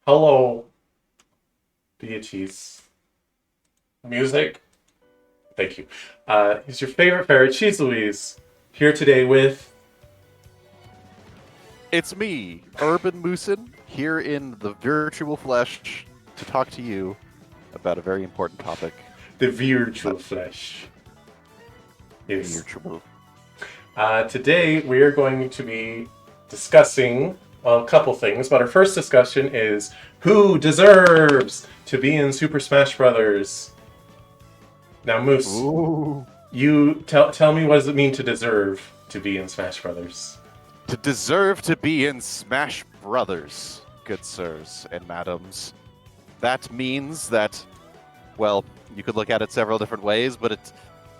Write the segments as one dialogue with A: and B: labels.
A: Hello, deities. Music. Thank you. Is your favorite parrot, Cheese Louise, here today with
B: It's me, Urban Moosin, here in the virtual flesh to talk to you about a very important topic.
A: the
B: Uh,
A: virtual flesh. Yes.
B: Virtual.
A: Today we are going to be discussing a couple things, but our first discussion is who deserves to be in Super Smash Brothers. Now, Moose,
B: Ooh.
A: you tell me what does it mean to deserve to be in Smash Brothers?
B: To deserve to be in Smash Brothers, good sirs and madams. That means that, well, you could look at it several different ways, but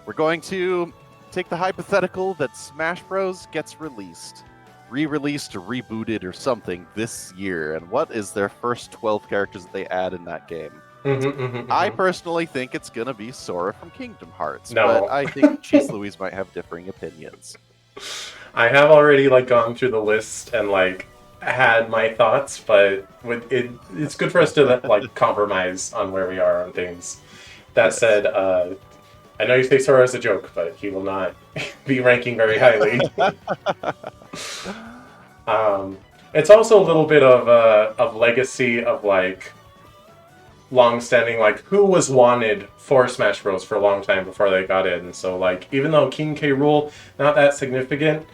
B: we're going to take the hypothetical that Smash Bros. Gets released, re-released or rebooted or something this year, and what is their first 12 characters that they add in that game? I
A: Mm-hmm.
B: personally think it's gonna be Sora from Kingdom Hearts, but
A: No.
B: I think Cheese Louise might have differing opinions.
A: I have already gone through the list and had my thoughts, but it's good for us to compromise on where we are on things. That
B: Yes.
A: said, I know you say Sora as a joke, but he will not be ranking very highly. um, it's also a little bit of legacy of long-standing who was wanted for Smash Bros for a long time before they got in. So even though King K. Rool not that significant,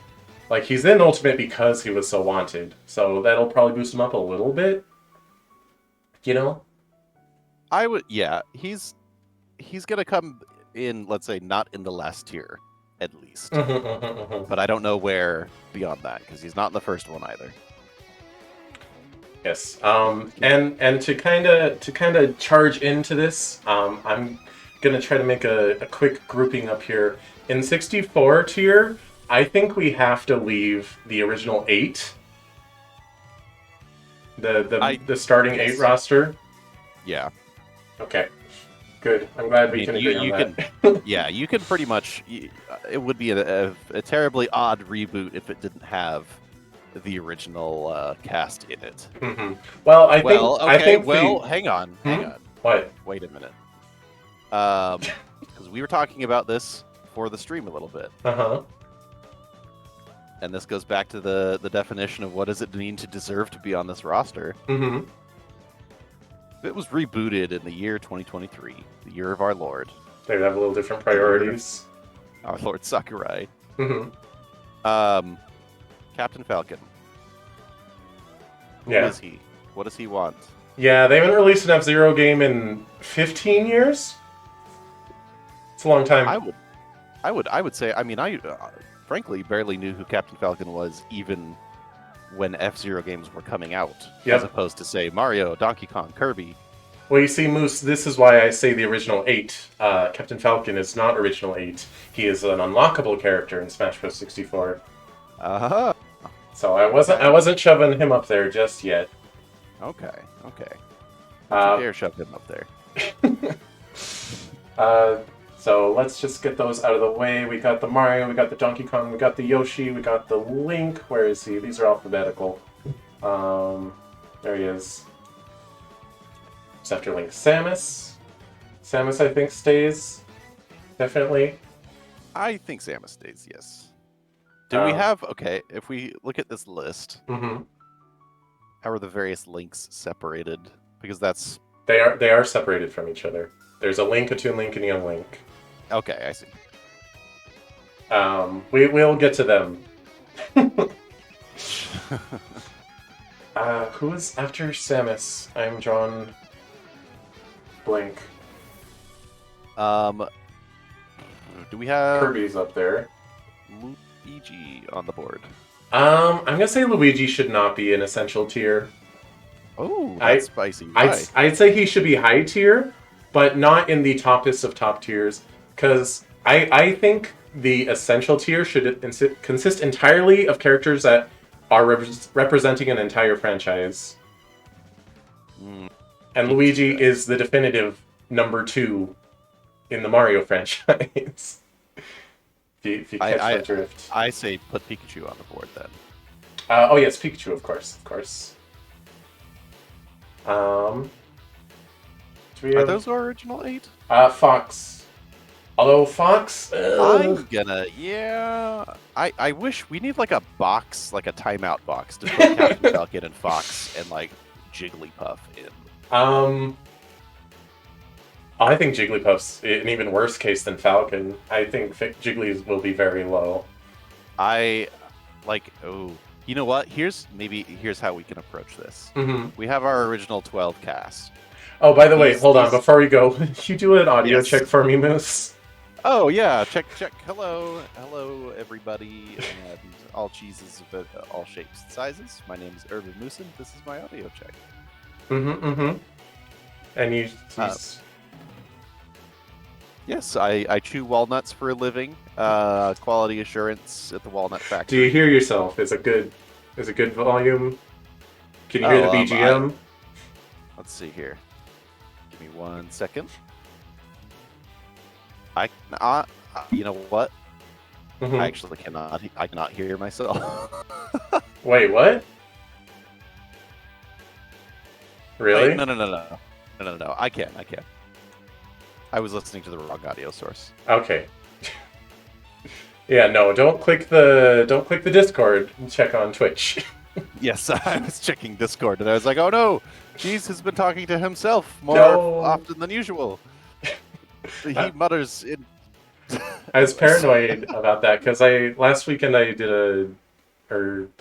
A: he's in Ultimate because he was so wanted. So that'll probably boost him up a little bit, you know?
B: I would, yeah, he's gonna come in, let's say, not in the last tier, at least. But I don't know where beyond that, because he's not in the first one either.
A: Yes. And to kinda charge into this, I'm gonna try to make a quick grouping up here. In 64 tier, I think we have to leave the original 8. The starting 8
B: Yes.
A: roster.
B: Yeah.
A: Okay. Good. I'm glad
B: I
A: we
B: mean,
A: can
B: you
A: agree on
B: you can,
A: that.
B: yeah, you can pretty much. It would be a terribly odd reboot if it didn't have the original cast in it.
A: hmm Well, I think
B: Well,
A: I
B: okay.
A: think
B: Well,
A: the
B: hang on.
A: what?
B: Wait a minute. Because we were talking about this for the stream a little bit,
A: Uh-huh.
B: and this goes back to the definition of what does it mean to deserve to be on this roster.
A: hmm
B: If it was rebooted in the year 2023, the year of our Lord,
A: They have a little different
B: the year
A: priorities.
B: our Lord Sakurai,
A: hmm
B: um, Captain Falcon. Who
A: Yeah.
B: is he? What does he want?
A: Yeah, they haven't released an F-Zero game in 15 years? It's a long time.
B: I would say. I mean, I frankly barely knew who Captain Falcon was, even when F-Zero games were coming out, as
A: Yep.
B: opposed to say Mario, Donkey Kong, Kirby.
A: Well, you see, Moose, this is why I say the original 8. Captain Falcon is not original 8. He is an unlockable character in Smash Bros. 64.
B: Uh-huh.
A: So I wasn't shoving him up there just yet.
B: Okay. Okay. Don't you
A: Uh,
B: dare shove him up there.
A: uh, so let's just get those out of the way. We got the Mario, we got the Donkey Kong, we got the Yoshi, we got the Link. Where is he? These are alphabetical. There he is. It's after Link. Samus. Samus, I think, stays. Definitely.
B: I think Samus stays. Yes. Do we
A: Um,
B: have? Okay. If we look at this list,
A: hmm
B: how are the various links separated? Because that's
A: They are separated from each other. There's a Link, a Toon Link, and a Young Link.
B: okay. I see.
A: We'll get to them. Who is after Samus? I'm drawn blank.
B: um. Do we have
A: Kirby's up there.
B: Luigi on the board?
A: I'm gonna say Luigi should not be an essential tier.
B: Oh,
A: I
B: that's spicy. Why?
A: I'd say he should be high tier, but not in the toppest of top tiers. Because I think the essential tier should consist entirely of characters that are representing an entire franchise.
B: Mm,
A: And
B: you can see
A: Luigi
B: that.
A: is the definitive number 2 in the Mario franchise. if you catch
B: I,
A: my
B: I
A: drift.
B: I say put Pikachu on the board then.
A: Oh yes, Pikachu, of course, of course. Um, do we
B: Are
A: have
B: those our original 8?
A: Fox? Although Fox,
B: I'm gonna, yeah. I wish we need like a box, like a timeout box to put Captain Falcon and Fox and like Jigglypuff in.
A: I think Jigglypuff's an even worse case than Falcon. I think Jiggly's will be very low.
B: I like, oh, you know what? Here's how we can approach this.
A: Mm-hmm.
B: We have our original 12 cast.
A: Oh, by the way, hold on. Before we go, you do an audio check for me, Moose?
B: Oh, yeah. Check. Hello, everybody, and all cheeses of all shapes and sizes. My name is Urban Moosin. This is my audio check.
A: Mm-hmm. And you...
B: Yes, I chew walnuts for a living. Quality assurance at the walnut factory.
A: Do you hear yourself? Is it good volume? Can you hear the BGM?
B: Let's see here. Give me 1 second. You know what?
A: Mm-hmm.
B: I actually cannot. I cannot hear myself.
A: Wait, what? Really?
B: Wait, no. I can. I was listening to the wrong audio source.
A: Okay. Yeah, no, don't click the Discord and check on Twitch.
B: Yes, I was checking Discord and I was like, oh no, Cheese has been talking to himself more often than usual. He mutters in.
A: I was paranoid about that because last weekend the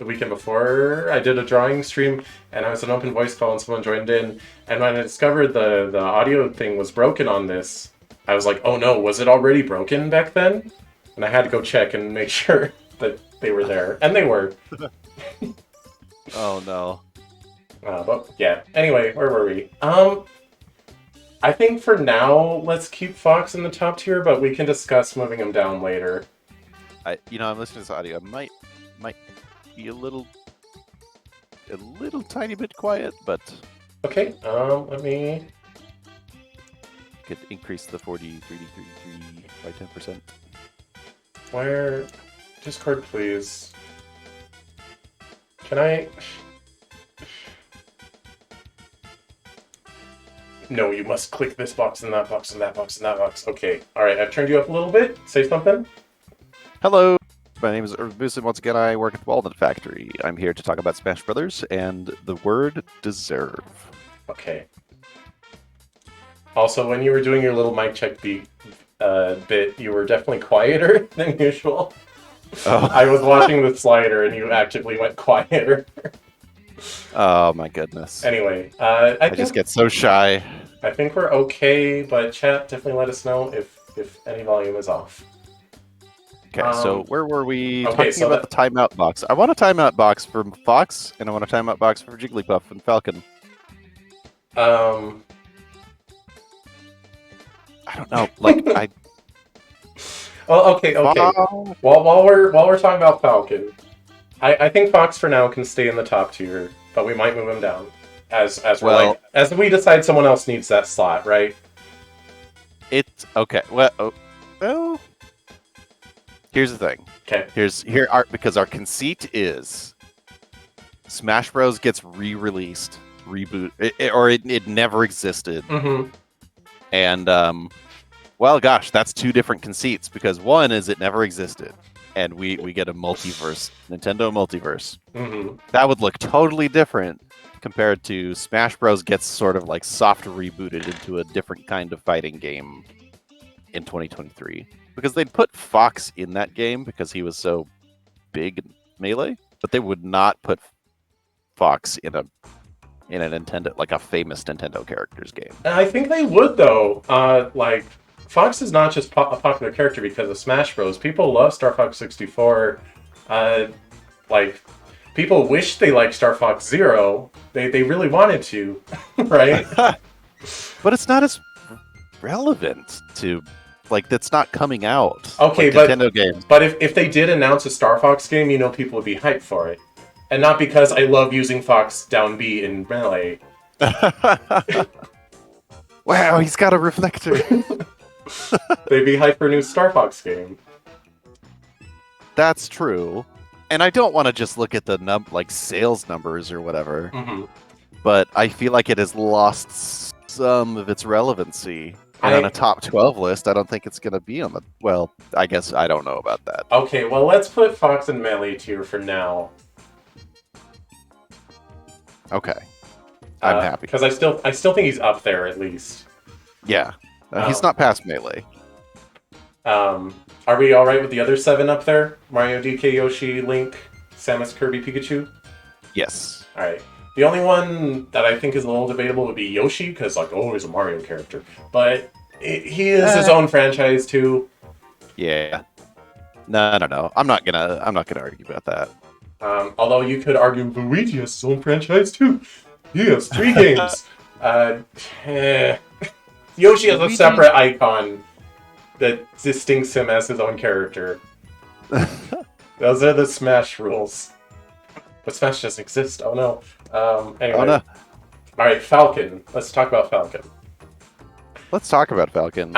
A: weekend before I did a drawing stream and I was an open voice call and someone joined in, and when I discovered the audio thing was broken on this, I was like, oh no, was it already broken back then? And I had to go check and make sure that they were there, and they were.
B: Oh no.
A: But yeah. Anyway, where were we? I think for now let's keep Fox in the top tier, but we can discuss moving him down later.
B: I'm listening to this audio. I might be a little tiny bit quiet, but
A: okay. Let me.
B: Could increase the 43 by 10%.
A: Where? Discord, please. Can I? No, you must click this box and that box and that box and that box. Okay. Alright, I've turned you up a little bit. Say something.
B: Hello, my name is Urban Moosin. Once again, I work at the Walnut Factory. I'm here to talk about Smash Brothers and the word deserve.
A: Okay. Also, when you were doing your little mic check bit, you were definitely quieter than usual.
B: Oh.
A: I was watching the slider and you actively went quieter.
B: Oh my goodness.
A: Anyway,
B: I just get so shy.
A: I think we're okay, but chat, definitely let us know if any volume is off.
B: Okay, so where were we
A: talking
B: about the timeout box? I want a timeout box for Fox, and I want a timeout box for Jigglypuff and Falcon. I don't know. Like
A: Well, okay. While we're talking about Falcon, I think Fox for now can stay in the top tier, but we might move him down as we decide someone else needs that slot, right?
B: It's okay. Well, here's the thing.
A: Okay.
B: Because our conceit is Smash Bros gets re-released, reboot, it never existed.
A: Mm-hmm.
B: And well, gosh, that's two different conceits, because one is it never existed, and we get a multiverse, Nintendo multiverse.
A: Mm-hmm.
B: That would look totally different compared to Smash Bros gets sort of like soft rebooted into a different kind of fighting game in 2023, because they'd put Fox in that game because he was so big in Melee, but they would not put Fox in a Nintendo, like a famous Nintendo characters game.
A: And I think they would though. Fox is not just a popular character because of Smash Bros. People love Star Fox 64. People wish they liked Star Fox Zero. They really wanted to, right?
B: But it's not as relevant to, that's not coming out.
A: Okay,
B: like Nintendo games.
A: But if they did announce a Star Fox game, people would be hyped for it. And not because I love using Fox down B in Melee.
B: Wow, he's got a reflector.
A: They'd be hyped for a new Star Fox game.
B: That's true. And I don't want to just look at the sales numbers or whatever.
A: Mm-hmm.
B: but I feel like it has lost some of its relevancy. And on a top 12 list, I don't think it's going to be on the. Well, I guess I don't know about that.
A: Okay, well, let's put Fox in Melee tier for now.
B: Okay, I'm happy
A: because I still think he's up there at least.
B: Yeah, he's not past Melee.
A: Are we all right with the other 7 up there? Mario, DK, Yoshi, Link, Samus, Kirby, Pikachu.
B: Yes.
A: All right. The only one that I think is a little debatable would be Yoshi, because like, oh, he's a Mario character, but he is his own franchise too.
B: Yeah. No. I'm not gonna argue about that.
A: Although you could argue Luigi has his own franchise too. He has 3 games. Yoshi has a separate icon that distincts him as his own character. Those are the Smash rules. But Smash doesn't exist. Oh no. Anyway.
B: Oh, no.
A: Alright, Falcon. Let's talk about Falcon.
B: Let's talk about Falcon.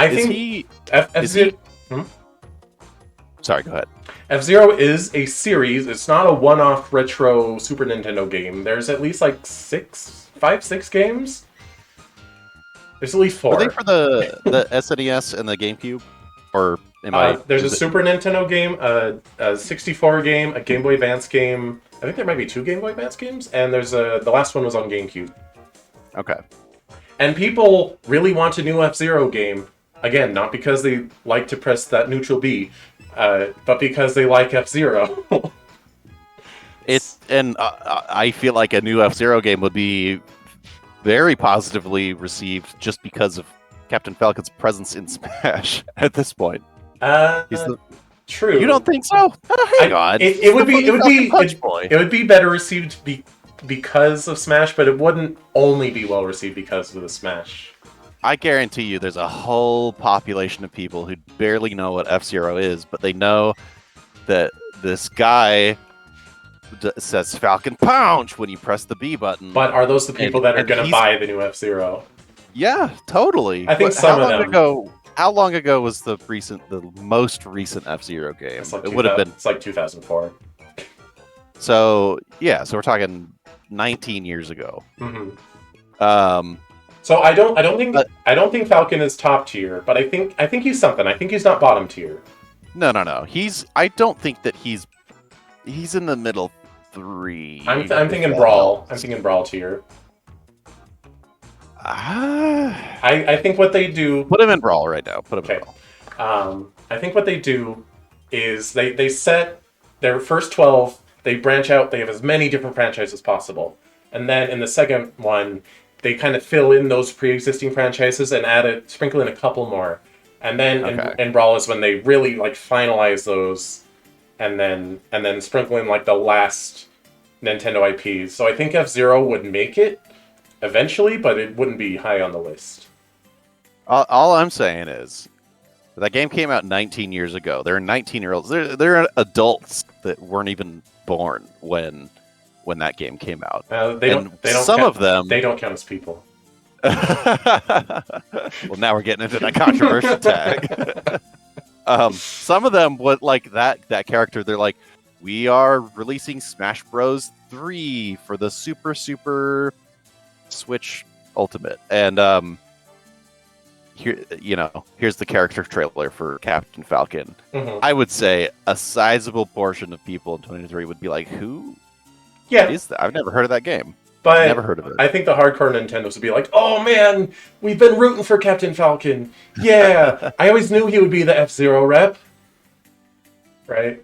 B: Sorry, go ahead.
A: F-Zero is a series. It's not a one-off retro Super Nintendo game. There's at least like 5, 6 games? There's at least 4.
B: Are they for the SNES and the GameCube? Or
A: there's a Super Nintendo game, a 64 game, a Game Boy Advance game. I think there might be 2 Game Boy Advance games, and there's the last one was on GameCube.
B: Okay.
A: And people really want a new F-Zero game. Again, not because they like to press that neutral B, but because they like F-Zero.
B: I feel like a new F-Zero game would be very positively received just because of Captain Falcon's presence in Smash at this point.
A: True.
B: You don't think so? Hang on.
A: It would be better received because of Smash, but it wouldn't only be well received because of the Smash.
B: I guarantee you there's a whole population of people who barely know what F-Zero is, but they know that this guy says Falcon Punch when you press the B button.
A: But are those the people that are going to buy the new F-Zero?
B: Yeah, totally.
A: I think some of them.
B: How long ago was the most recent F-Zero game?
A: It would have been. It's like 2004.
B: So yeah, so we're talking 19 years ago.
A: Mm-hmm. So I don't think Falcon is top tier, but I think he's something. I think he's not bottom tier.
B: No. I don't think that he's in the middle 3.
A: I'm thinking Brawl. I'm thinking Brawl tier. I think what they do.
B: Put him in Brawl right now. Put him in
A: Brawl. I think what they do is they set their first 12. They branch out. They have as many different franchises as possible, and then in the second one, they kind of fill in those pre-existing franchises and sprinkle in a couple more, and then in Brawl is when they really like finalize those, and then sprinkle in like the last Nintendo IPs. So I think F-Zero would make it eventually, but it wouldn't be high on the list.
B: All I'm saying is that game came out 19 years ago. They're 19-year-olds. They're adults that weren't even born when that game came out.
A: They don't count as people.
B: Well, now we're getting into that controversial tag. Some of them would like that character. They're like, we are releasing Smash Bros. 3 for the Super Switch Ultimate, and here's the character trailer for Captain Falcon.
A: Mm-hmm.
B: I would say a sizable portion of people in 2023 would be like, who?
A: Yeah,
B: is that? I've never heard of that game.
A: But
B: never heard of it.
A: I think the hardcore Nintendos would be like, oh man, we've been rooting for Captain Falcon. Yeah, I always knew he would be the F-Zero rep. Right?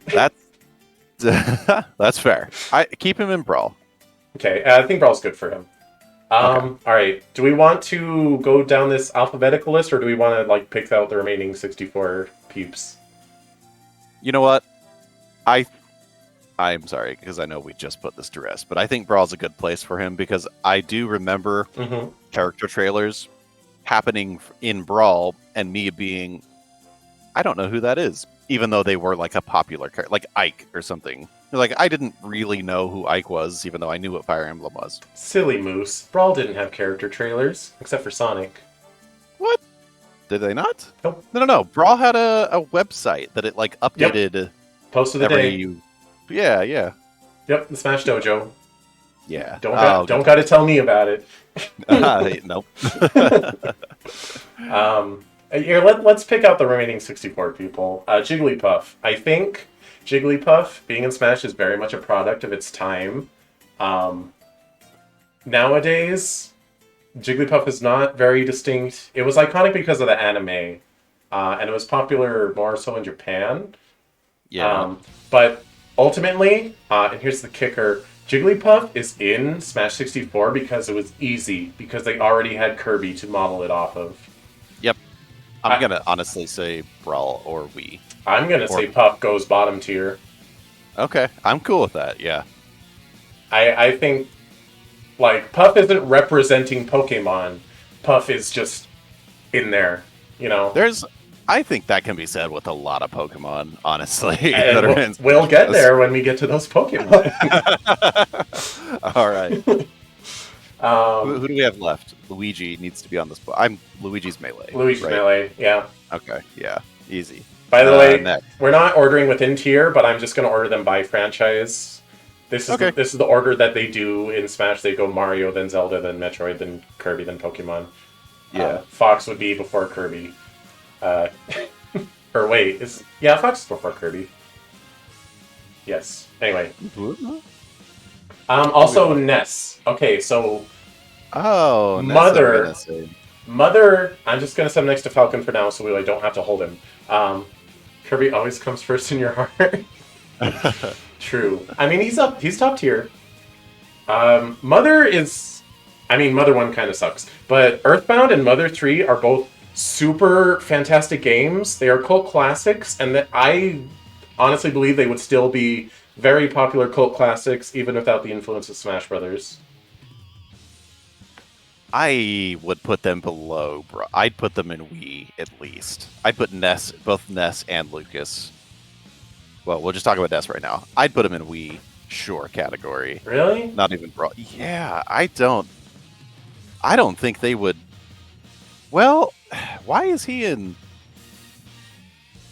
B: That's fair. I keep him in Brawl.
A: Okay, I think Brawl's good for him. All right. Do we want to go down this alphabetical list, or do we want to like pick out the remaining 64 peeps?
B: You know what? I'm sorry, because I know we just put this to rest, but I think Brawl's a good place for him because I do remember character trailers happening in Brawl and me being, I don't know who that is, even though they were like a popular character, like Ike or something. Like, I didn't really know who Ike was, even though I knew what Fire Emblem was.
A: Silly moose. Brawl didn't have character trailers, except for Sonic.
B: What? Did they not?
A: Nope.
B: No. Brawl had a website that it like updated.
A: Post of the day.
B: Yeah.
A: Yep, the Smash Dojo.
B: Yeah.
A: Don't got to tell me about it.
B: Nope.
A: Here, let's pick out the remaining 64 people. Jigglypuff. I think Jigglypuff being in Smash is very much a product of its time. Nowadays, Jigglypuff is not very distinct. It was iconic because of the anime, and it was popular more so in Japan.
B: Yeah.
A: But ultimately, and here's the kicker, Jigglypuff is in Smash 64 because it was easy, because they already had Kirby to model it off of.
B: Yep. I'm gonna honestly say Brawl or Wii.
A: I'm gonna say Puff goes bottom tier.
B: Okay, I'm cool with that. Yeah.
A: I think, like, Puff isn't representing Pokemon. Puff is just in there, you know?
B: I think that can be said with a lot of Pokemon, honestly.
A: And we'll get there when we get to those Pokemon.
B: All right. Who do we have left? Luigi needs to be on this. Luigi's Melee.
A: Luigi's
B: right?
A: Melee, yeah.
B: Okay, yeah, easy.
A: By the way,
B: next.
A: We're not ordering within tier, but I'm just going to order them by franchise. This is the order that they do in Smash. They go Mario, then Zelda, then Metroid, then Kirby, then Pokemon.
B: Yeah.
A: Fox would be before Kirby. Or wait, Fox is before Kirby. Yes. Anyway. Also Ness. Okay, so Mother. Mother. I'm just gonna set him next to Falcon for now, so I don't have to hold him. Kirby always comes first in your heart. True. I mean, he's top tier. Mother 1 kind of sucks, but Earthbound and Mother 3 are both super fantastic games. They are cult classics, and that I honestly believe they would still be very popular cult classics even without the influence of Smash Brothers.
B: I would put them below, bro. I'd put them in Wii at least. I'd put both Ness and Lucas. Well, we'll just talk about Ness right now. I'd put him in Wii, sure, category.
A: Really?
B: Not even Brawl. Yeah, I don't think they would. Well, why is he in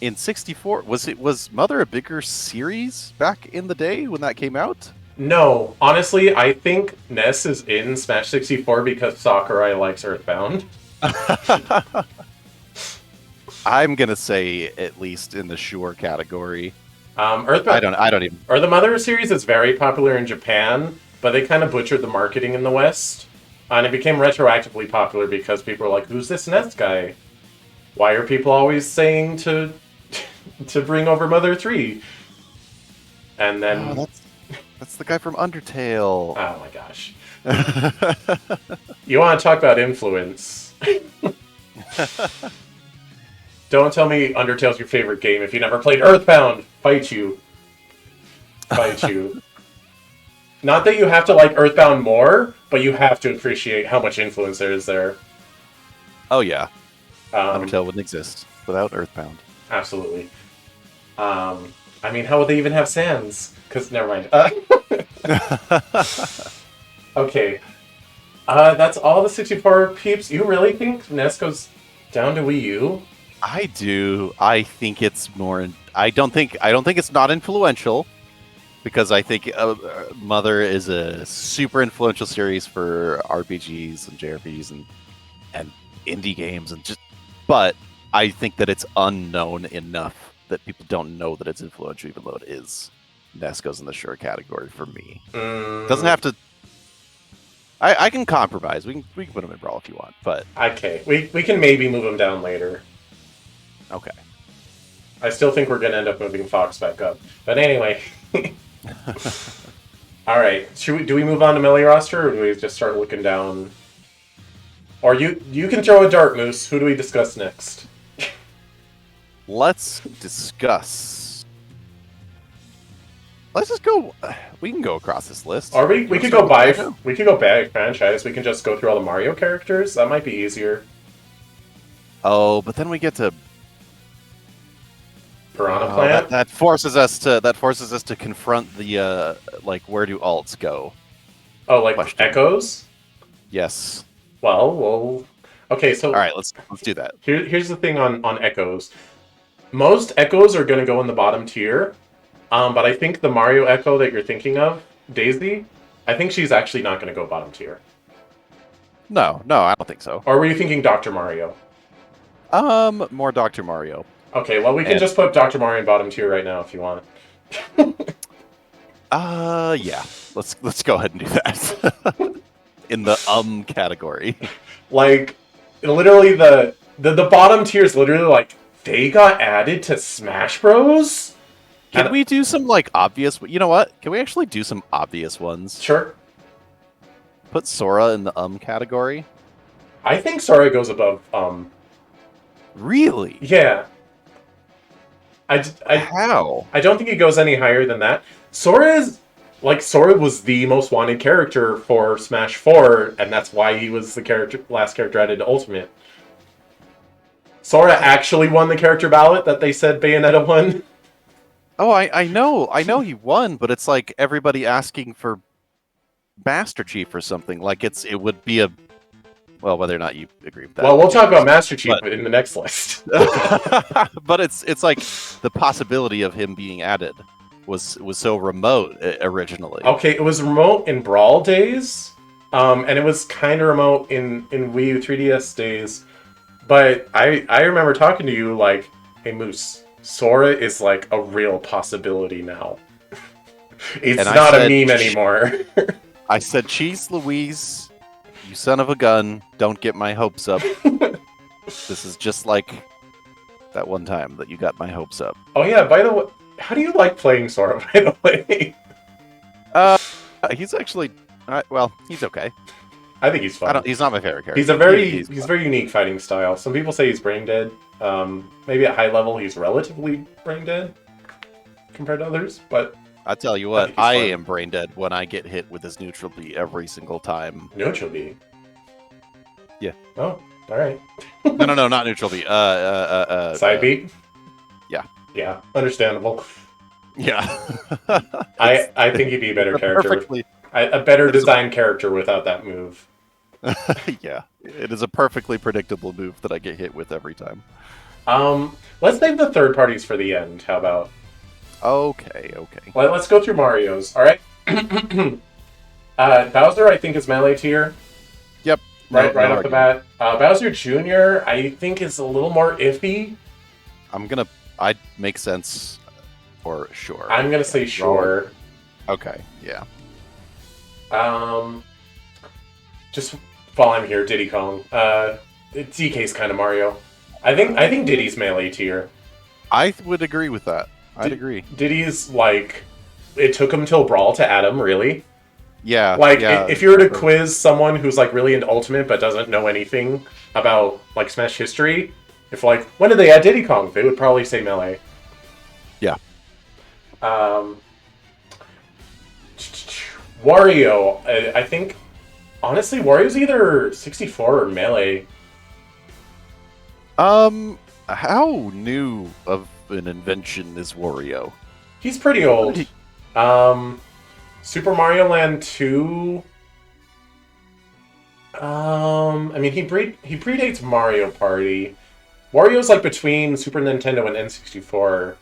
B: 64? Was Mother a bigger series back in the day when that came out?
A: No, honestly, I think Ness is in Smash 64 because Sakurai likes Earthbound.
B: I'm gonna say at least in the sure category.
A: Earthbound.
B: I don't even.
A: Or the Mother series is very popular in Japan, but they kind of butchered the marketing in the West, and it became retroactively popular because people were like, "Who's this Ness guy? Why are people always saying to bring over Mother 3?" And then
B: that's the guy from Undertale.
A: Oh my gosh! You want to talk about influence? Don't tell me Undertale's your favorite game if you never played Earthbound. Fight you. Not that you have to like Earthbound more, but you have to appreciate how much influence there is there.
B: Oh yeah. Undertale wouldn't exist without Earthbound.
A: Absolutely. I mean, how would they even have Sans? Because never mind. Okay. That's all the 64 peeps. You really think Ness goes down to Wii U?
B: I do. I think it's more. I don't think it's not influential, because I think Mother is a super influential series for RPGs and JRPGs and indie games but I think that it's unknown enough that people don't know that it's influential, even though it is. Ness goes in the sure category for me. Doesn't have to. I can compromise. We can put him in Brawl if you want, but
A: okay, we can maybe move him down later.
B: Okay.
A: I still think we're gonna end up moving Fox back up, but anyway. All right, do we move on to Melee roster, or do we just start looking down? Or you can throw a dart, Moose. Who do we discuss next?
B: Let's discuss. Let's just go. We can go across this list.
A: Or we could go by franchise. We can just go through all the Mario characters. That might be easier.
B: Oh, but then we get to
A: Piranha Plant.
B: That forces us to confront the where do alts go?
A: Oh, like
B: question.
A: Echoes?
B: Yes.
A: Well. Okay, so
B: all right, let's do that.
A: Here's the thing on Echoes. Most Echoes are going to go in the bottom tier, but I think the Mario Echo that you're thinking of, Daisy, I think she's actually not going to go bottom tier.
B: No, I don't think so.
A: Or were you thinking Dr. Mario?
B: More Dr. Mario.
A: Okay, well, we can just put Dr. Mario in bottom tier right now if you want.
B: Yeah. Let's go ahead and do that. In the category.
A: Like, literally the bottom tier is literally like, they got added to Smash Bros?
B: Can we do some, like, obvious... You know what? Can we actually do some obvious ones?
A: Sure.
B: Put Sora in the category.
A: I think Sora goes above
B: Really?
A: Yeah.
B: How?
A: I don't think it goes any higher than that. Sora was the most wanted character for Smash 4, and that's why he was the last character added to Ultimate. Sora actually won the character ballot that they said Bayonetta won.
B: Oh, I know he won, but it's like everybody asking for Master Chief or something. Like it would be a... Well, whether or not you agree with that.
A: Well, we'll talk about Master Chief in the next list.
B: But it's like the possibility of him being added was so remote originally.
A: Okay, it was remote in Brawl days, and it was kind of remote in Wii U 3DS days. But I remember talking to you like, hey Moose, Sora is like a real possibility now. It's not a meme anymore.
B: I said, Cheese Louise, you son of a gun, don't get my hopes up. This is just like that one time that you got my hopes up.
A: Oh yeah, by the way, how do you like playing Sora, by the way?
B: He's actually, well, he's okay.
A: I think he's fun.
B: He's not my favorite character.
A: He's very unique fighting style. Some people say he's brain dead. Maybe at high level he's relatively brain dead compared to others, but
B: I'll tell you what, I am brain dead when I get hit with his neutral B every single time.
A: Neutral B?
B: Yeah.
A: Oh, alright.
B: No, not neutral B.
A: Side B?
B: Yeah.
A: Yeah, understandable.
B: Yeah.
A: I think he'd be a better character. A better designed character without that move.
B: Yeah. It is a perfectly predictable move that I get hit with every time.
A: Let's save the third parties for the end. How about?
B: Okay.
A: Let's go through Mario's. All right. Bowser, I think, is melee tier.
B: Yep.
A: Right off the bat. Bowser Jr., I think, is a little more iffy.
B: I'd make sense for sure.
A: I'm gonna say sure.
B: Okay. Yeah.
A: Just while I'm here, Diddy Kong. DK's kind of Mario. I think Diddy's melee tier.
B: I would agree with that. I'd agree.
A: Diddy's like, it took him till Brawl to add him, really.
B: Yeah.
A: Like, if you were to quiz someone who's like really into Ultimate but doesn't know anything about like Smash history, if like, when did they add Diddy Kong? They would probably say melee.
B: Yeah.
A: Wario, I think, honestly, Wario's either 64 or melee.
B: How new of an invention is Wario?
A: He's pretty old. Super Mario Land 2. I mean, he predates Mario Party. Wario's like between Super Nintendo and N64.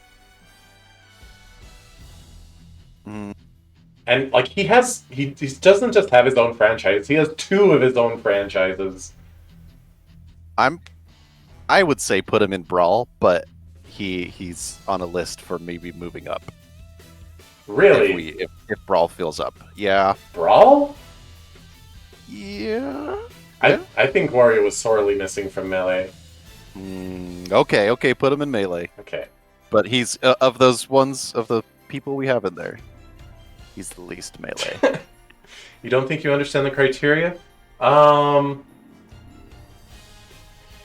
A: And like he doesn't just have his own franchise. He has two of his own franchises.
B: I would say put him in Brawl, but he's on a list for maybe moving up.
A: Really?
B: If Brawl fills up. Yeah.
A: Brawl?
B: Yeah.
A: I think Wario was sorely missing from Melee.
B: Okay, put him in Melee.
A: Okay.
B: But he's of the people we have in there, he's the least Melee.
A: You don't think you understand the criteria? How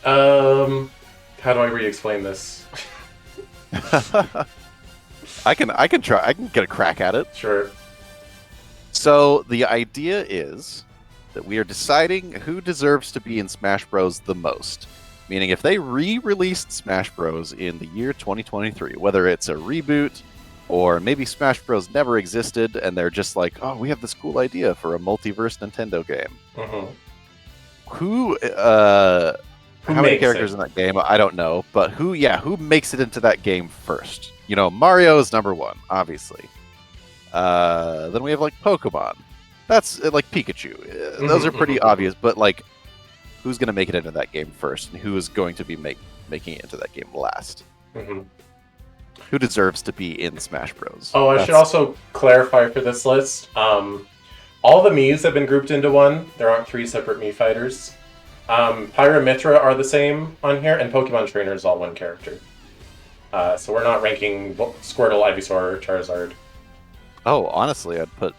A: do I re-explain this?
B: I can try. I can get a crack at it.
A: Sure.
B: So the idea is that we are deciding who deserves to be in Smash Bros. The most. Meaning, if they re-released Smash Bros. In the year 2023, whether it's a reboot or maybe Smash Bros. Never existed and they're just like, oh, we have this cool idea for a multiverse Nintendo game.
A: Mm-hmm.
B: Who how many characters in that game? I don't know, but who makes it into that game first? You know, Mario is number one, obviously. Then we have like Pokemon. That's like Pikachu. Those are pretty obvious, but like, who's going to make it into that game first, and who is going to be making it into that game last?
A: Mm-hmm.
B: Who deserves to be in Smash Bros?
A: Oh, I should also clarify for this list. All the Miis have been grouped into one. There aren't 3 separate Mii fighters. Pyra and Mitra are the same on here, and Pokemon Trainer is all one character. So we're not ranking Squirtle, Ivysaur, or Charizard.
B: Oh, honestly, I'd put.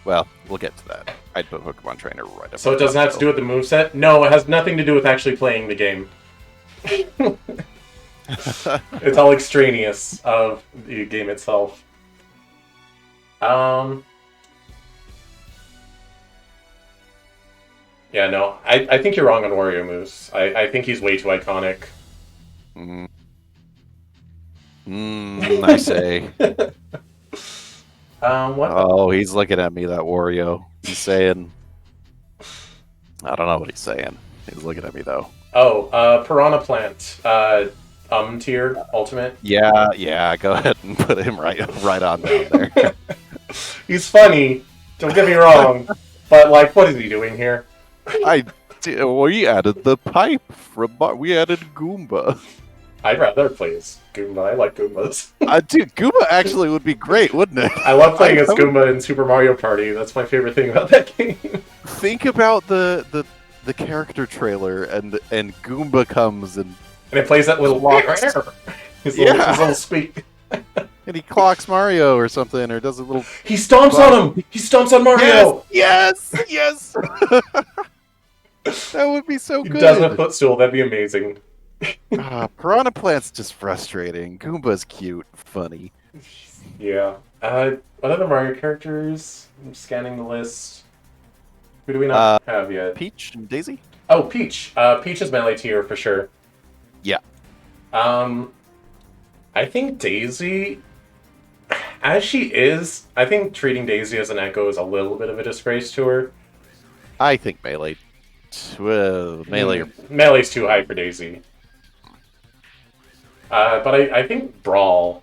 B: Well, we'll get to that. I'd put Pokemon Trainer right up.
A: So it doesn't have to do with the moveset? No, it has nothing to do with actually playing the game. It's all extraneous of the game itself. Yeah, no, I think you're wrong on Wario Moose. I think he's way too iconic.
B: I say.
A: What?
B: Oh, he's looking at me, that Wario. He's saying... I don't know what he's saying. He's looking at me, though.
A: Oh, Piranha Plant. Tier, Ultimate.
B: Yeah, go ahead and put him right on down there.
A: He's funny, don't get me wrong, but, like, what is he doing here?
B: We added the pipe we added Goomba.
A: I'd rather play as Goomba. I like Goombas.
B: Dude, Goomba actually would be great, wouldn't it?
A: I love playing as Goomba in Super Mario Party. That's my favorite thing about that game.
B: Think about the character trailer, and Goomba comes and
A: it plays that little long air. His little squeak.
B: And he clocks Mario or something, or does a little...
A: He stomps on him! He stomps on Mario!
B: Yes! That would be so good.
A: He does a footstool, that'd be amazing.
B: Piranha Plant's just frustrating. Goomba's cute, funny.
A: Yeah. What other Mario characters? I'm scanning the list. Who do we not have yet?
B: Peach and Daisy?
A: Oh, Peach. Peach is melee tier for sure.
B: Yeah.
A: I think Daisy, as she is, I think treating Daisy as an Echo is a little bit of a disgrace to her.
B: I think melee.
A: Melee's too high for Daisy. But I think Brawl.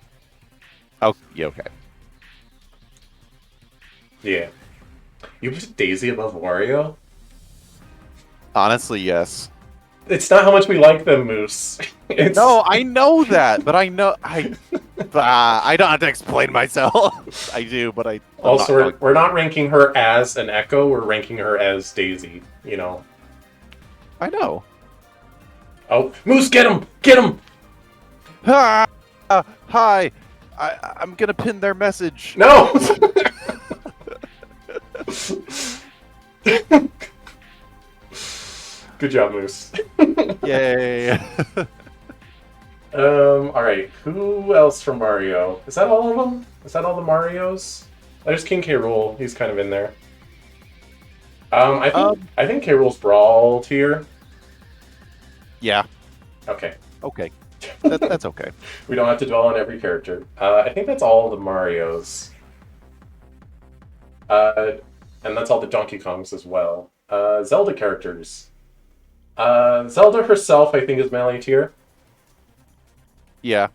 B: Oh, yeah, okay.
A: Yeah. You put Daisy above Wario?
B: Honestly, yes.
A: It's not how much we like them, Moose.
B: No, I know that, but I don't have to explain myself. I do, but
A: Also, we're not ranking her as an Echo, we're ranking her as Daisy, you know.
B: I know.
A: Oh, Moose, get him! Get him!
B: Hi! I'm gonna pin their message.
A: No! Good job, Moose.
B: Yay!
A: Alright, who else from Mario? Is that all of them? Is that all the Marios? There's King K. Rool, he's kind of in there. I think K. Rool's Brawl tier.
B: Yeah.
A: Okay.
B: Okay. That's okay.
A: We don't have to dwell on every character. I think that's all the Marios. And that's all the Donkey Kongs as well. Zelda characters. Zelda herself, I think, is melee tier.
B: Yeah.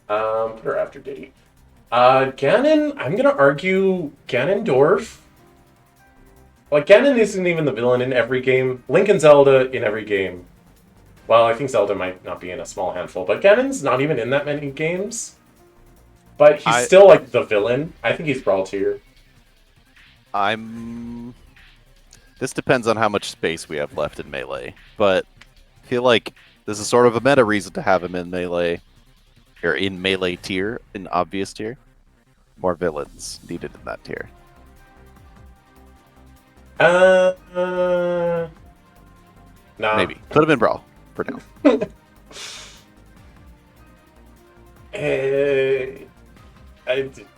A: Put her after Diddy. Ganon, I'm gonna argue Ganondorf. Like, Ganon isn't even the villain in every game. Link and Zelda in every game. Well, I think Zelda might not be in a small handful, but Ganon's not even in that many games. But he's still, like, the villain. I think he's Brawl tier.
B: This depends on how much space we have left in Melee, but I feel like this is sort of a meta reason to have him in Melee, or in Melee tier, in obvious tier. More villains needed in that tier.
A: Nah.
B: Maybe. Put him in Brawl, for now.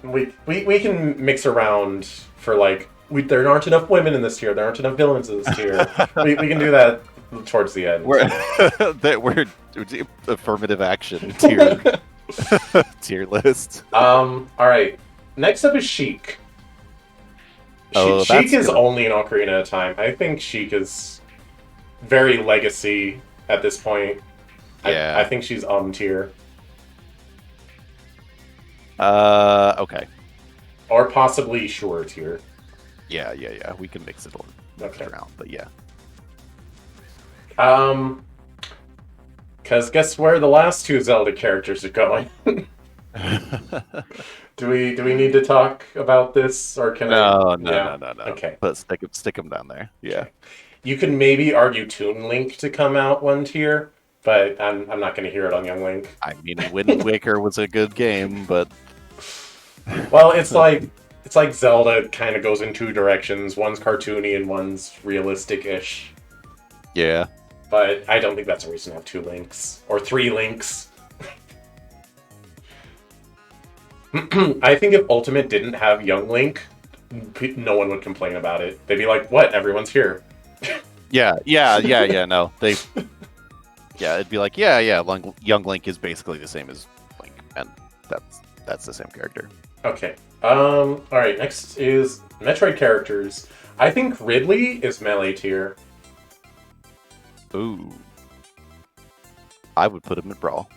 A: We can mix around for, like, there aren't enough women in this tier, there aren't enough villains in this tier. we can do that towards the end.
B: We're affirmative action tier tier list.
A: Alright. Next up is Sheik. Sheik is only an Ocarina at a time. I think Sheik is very legacy at this point.
B: Yeah.
A: I think she's tier.
B: Okay.
A: or possibly Shore tier.
B: Yeah. We can mix it around, but yeah.
A: Because guess where the last two Zelda characters are going? Do we need to talk about this, or can
B: No.
A: Okay.
B: But stick them down there. Yeah.
A: Okay. You can maybe argue Toon Link to come out one tier, but I'm not going to hear it on Young Link.
B: I mean, Wind Waker was a good game, but
A: well, it's like Zelda kind of goes in two directions. One's cartoony and one's realistic-ish.
B: Yeah.
A: But I don't think that's a reason to have 2 links or 3 links. I think if Ultimate didn't have Young Link, no one would complain about it. They'd be like, "What? Everyone's here."
B: Yeah. No, it'd be like, Young Link is basically the same as Link, and that's the same character.
A: Okay. All right. Next is Metroid characters. I think Ridley is melee tier.
B: Ooh. I would put him in Brawl.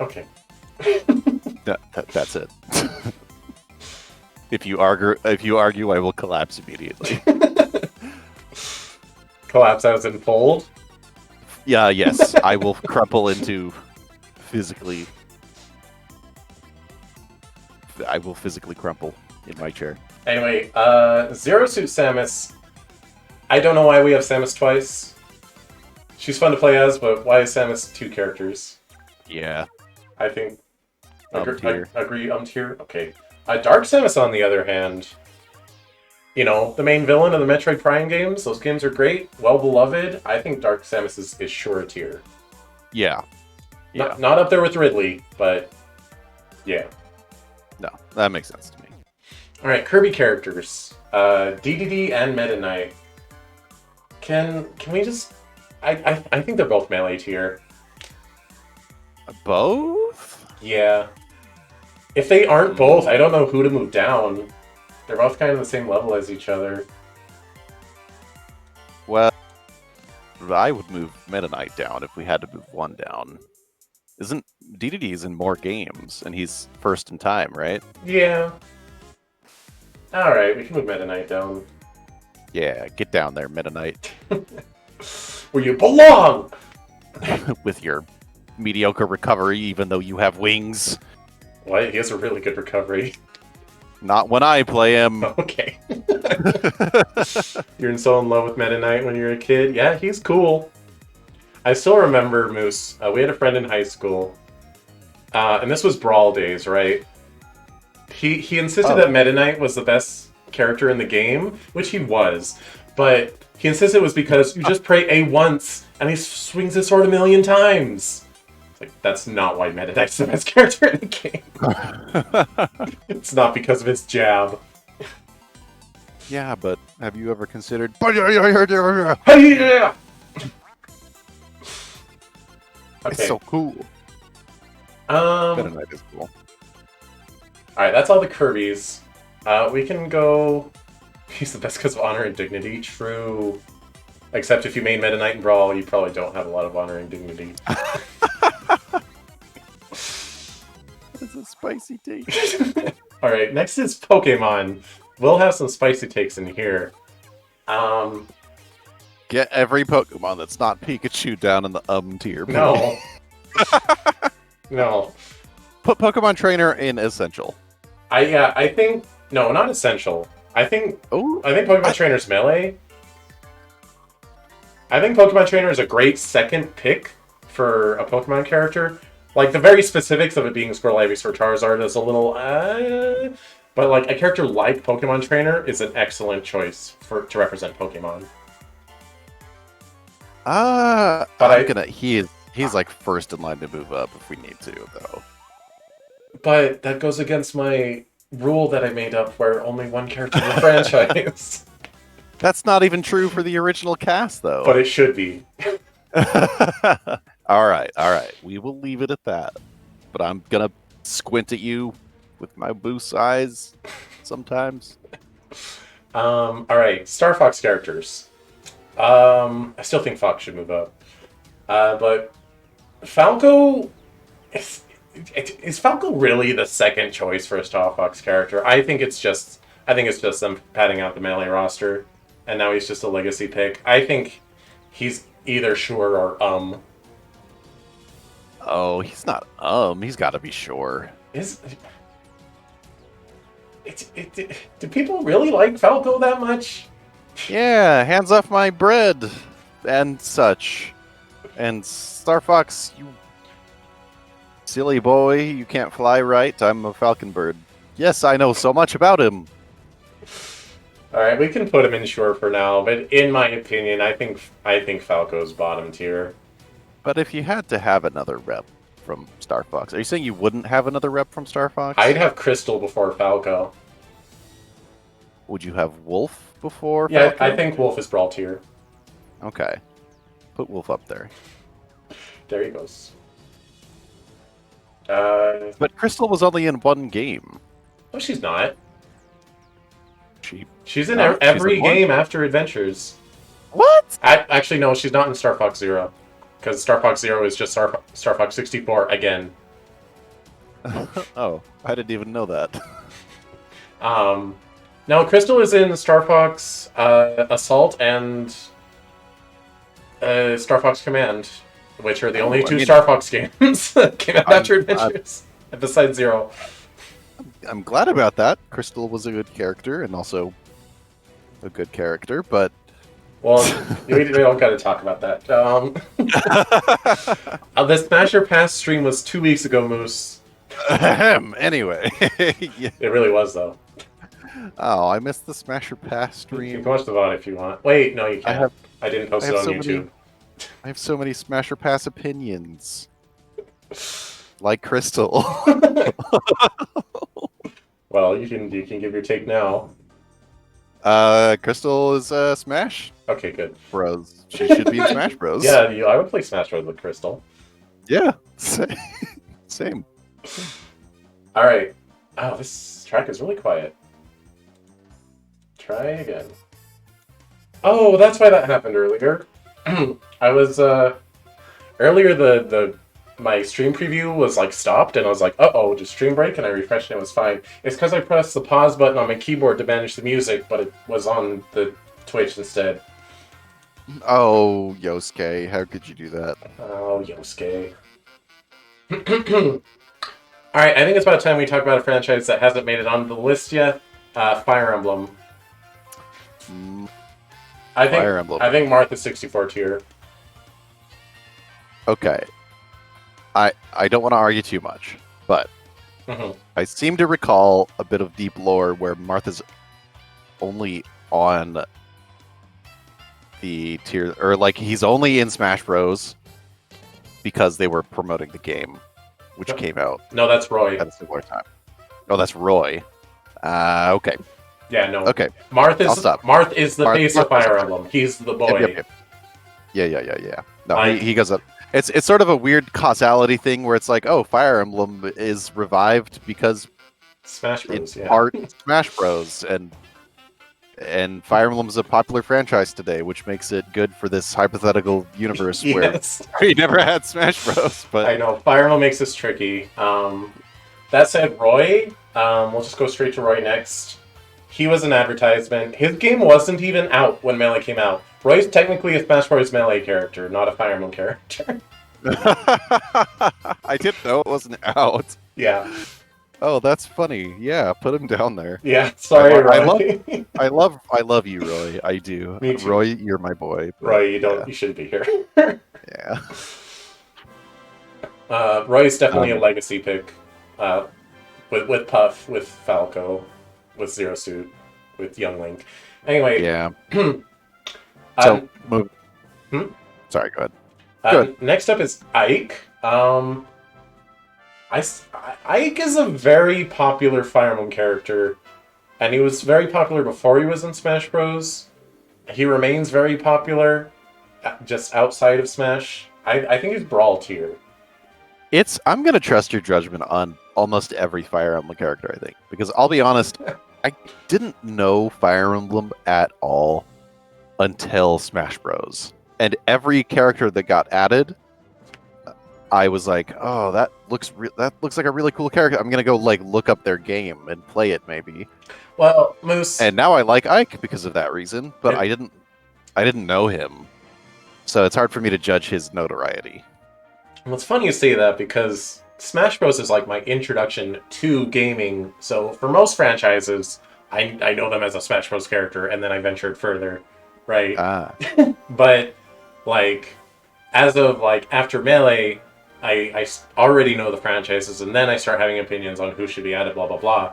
A: Okay.
B: That's it. If you argue, I will collapse immediately.
A: Collapse as in fold?
B: Yeah, yes. I will crumple into physically. I will physically crumple in my chair.
A: Anyway, Zero Suit Samus. I don't know why we have Samus twice. She's fun to play as, but why is Samus 2 characters?
B: Yeah.
A: I think.
B: Tier.
A: Agree, tier? Okay. Dark Samus, on the other hand, you know, the main villain of the Metroid Prime games, those games are great, well beloved. I think Dark Samus is sure tier.
B: Yeah.
A: Not up there with Ridley, but yeah.
B: No, that makes sense to me.
A: Alright, Kirby characters. DDD and Meta Knight. Can we just... I think they're both melee tier.
B: Both?
A: Yeah. If they aren't both, I don't know who to move down. They're both kind of the same level as each other.
B: Well, I would move Meta Knight down if we had to move one down. Isn't DDD's in more games, and he's first in time, right?
A: Yeah. Alright, we can move Meta Knight down.
B: Yeah, get down there, Meta Knight.
A: Where you belong!
B: With your mediocre recovery, even though you have wings.
A: What? He has a really good recovery.
B: Not when I play him.
A: Okay. You're so in love with Meta Knight when you're a kid? Yeah, he's cool. I still remember, Moose, we had a friend in high school, and this was Brawl days, right? He insisted that Meta Knight was the best character in the game, which he was, but he insisted it was because you just pray A once, and he swings his sword 1,000,000 times. It's like, that's not why Meta Knight's the best character in the game. It's not because of his jab.
B: Yeah, but have you ever considered...
A: Hey! Okay.
B: It's so cool. Meta Knight is cool.
A: Alright, that's all the Kirbys. We can go... He's the best because of honor and dignity. True. Except if you main Meta Knight and Brawl, you probably don't have a lot of honor and dignity.
B: That's a spicy take.
A: Alright, next is Pokemon. We'll have some spicy takes in here.
B: Get every Pokemon that's not Pikachu down in the tier.
A: No. No.
B: Put Pokemon Trainer in Essential.
A: I think... No, not Essential. I think Pokemon Trainer's melee. I think Pokemon Trainer is a great second pick for a Pokemon character. Like, the very specifics of it being Squirtle, Ivysaur, Charizard is a little... but, like, a character like Pokemon Trainer is an excellent choice to represent Pokemon.
B: He's like first in line to move up if we need to, though.
A: But that goes against my rule that I made up where only one character in the franchise.
B: That's not even true for the original cast, though.
A: But it should be.
B: All right. We will leave it at that. But I'm gonna squint at you with my boost eyes sometimes.
A: All right, Star Fox characters. I still think Fox should move up. But Falco, Is Falco really the second choice for a Star Fox character? I think it's just them padding out the melee roster, and now he's just a legacy pick. I think he's either sure or
B: Oh, he's not. He's got to be sure.
A: Is do people really like Falco that much?
B: Yeah, hands off my bread and such. And Star Fox, you silly boy, you can't fly right. I'm a falcon bird. Yes, I know so much about him.
A: All right, we can put him in sure for now, but in my opinion, I think Falco's bottom tier.
B: But if you had to have another rep from Star Fox, are you saying you wouldn't have another rep from Star Fox?
A: I'd have Crystal before Falco.
B: Would you have Wolf before
A: Yeah,
B: Falco?
A: I think Wolf is brawl tier.
B: Okay. Put Wolf up there.
A: There he goes.
B: But Crystal was only in one game.
A: No, she's not. She's in
B: No,
A: every
B: she's in one?
A: game after Adventures.
B: What?
A: Actually, no, she's not in Star Fox Zero. Because Star Fox Zero is just Star Fox 64 again.
B: Oh, I didn't even know that.
A: No, Crystal is in Star Fox Assault and Star Fox Command, which are the only two Star Fox games that came out after Adventures, besides Zero.
B: I'm glad about that. Crystal was a good character and also a good character, but
A: Well, we don't got to talk about that. The Smasher Pass stream was 2 weeks ago, Moose.
B: Anyway. Yeah.
A: It really was, though.
B: Oh, I missed the Smasher Pass
A: You
B: stream.
A: can watch the VOD if you want. Wait, no, you can't. I didn't post it on YouTube.
B: I have so many Smasher Pass opinions. Like Crystal.
A: Well, you can give your take now.
B: Crystal is Smash
A: Okay, good.
B: Bros. She should be in Smash Bros.
A: Yeah, I would play Smash Bros with Crystal.
B: Yeah. Same.
A: All right. Oh, this track is really quiet. Try again. Oh, that's why that happened earlier. I was earlier my stream preview was like stopped, and I was like, "Uh-oh, just stream break," and I refreshed and it was fine. It's because I pressed the pause button on my keyboard to manage the music, but it was on the Twitch instead.
B: Oh, Yosuke, how could you do that?
A: Oh, Yosuke. Alright, I think it's about time we talk about a franchise that hasn't made it onto the list yet. Fire Emblem.
B: Fire Emblem.
A: I think Martha 64 tier.
B: Okay. I don't want to argue too much, but I seem to recall a bit of deep lore where Martha's only on the tier, or like he's only in Smash Bros. Because they were promoting the game, which came out
A: No, that's Roy.
B: at a similar time. Oh, that's Roy. Okay.
A: Yeah, no.
B: Okay.
A: Marth
B: I'll stop.
A: is the face of Fire Emblem. He's the boy.
B: Yep. Yeah. No, he goes up. It's sort of a weird causality thing where it's like, oh, Fire Emblem is revived because
A: Smash Bros.
B: it's
A: Yeah.
B: part Smash Bros. And Fire Emblem is a popular franchise today, which makes it good for this hypothetical universe where we never had Smash Bros. But
A: I know Fire Emblem makes this tricky. That said, Roy. We'll just go straight to Roy next. He was an advertisement. His game wasn't even out when Melee came out. Roy's technically a Smash Bros. Melee character, not a Fire Emblem character.
B: I didn't know it wasn't out.
A: Yeah.
B: Oh, that's funny. Yeah, put him down there.
A: Yeah. Sorry,
B: I
A: Roy.
B: I love you, Roy. I do.
A: Me too.
B: Roy, you're my boy. but
A: Roy, you
B: yeah.
A: shouldn't be here.
B: Yeah.
A: Roy's definitely a legacy pick. With Puff, with Falco, with Zero Suit, with Young Link. Anyway.
B: Yeah.
A: So
B: move. Sorry, go ahead.
A: Next up is Ike. Ike is a very popular Fire Emblem character, and he was very popular before he was in Smash Bros. He remains very popular, just outside of Smash. I think he's Brawl tier.
B: I'm gonna trust your judgment on almost every Fire Emblem character, I think, because I'll be honest, I didn't know Fire Emblem at all until Smash Bros. And every character that got added, I was like, oh, that looks like a really cool character. I'm gonna go like look up their game and play it maybe.
A: Well, Moose.
B: And now I like Ike because of that reason, but I didn't know him, so it's hard for me to judge his notoriety.
A: Well, it's funny you say that because Smash Bros. Is like my introduction to gaming. So for most franchises, I know them as a Smash Bros. Character, and then I ventured further, right?
B: Ah,
A: But like, as of like after Melee, I already know the franchises, and then I start having opinions on who should be added, blah blah blah.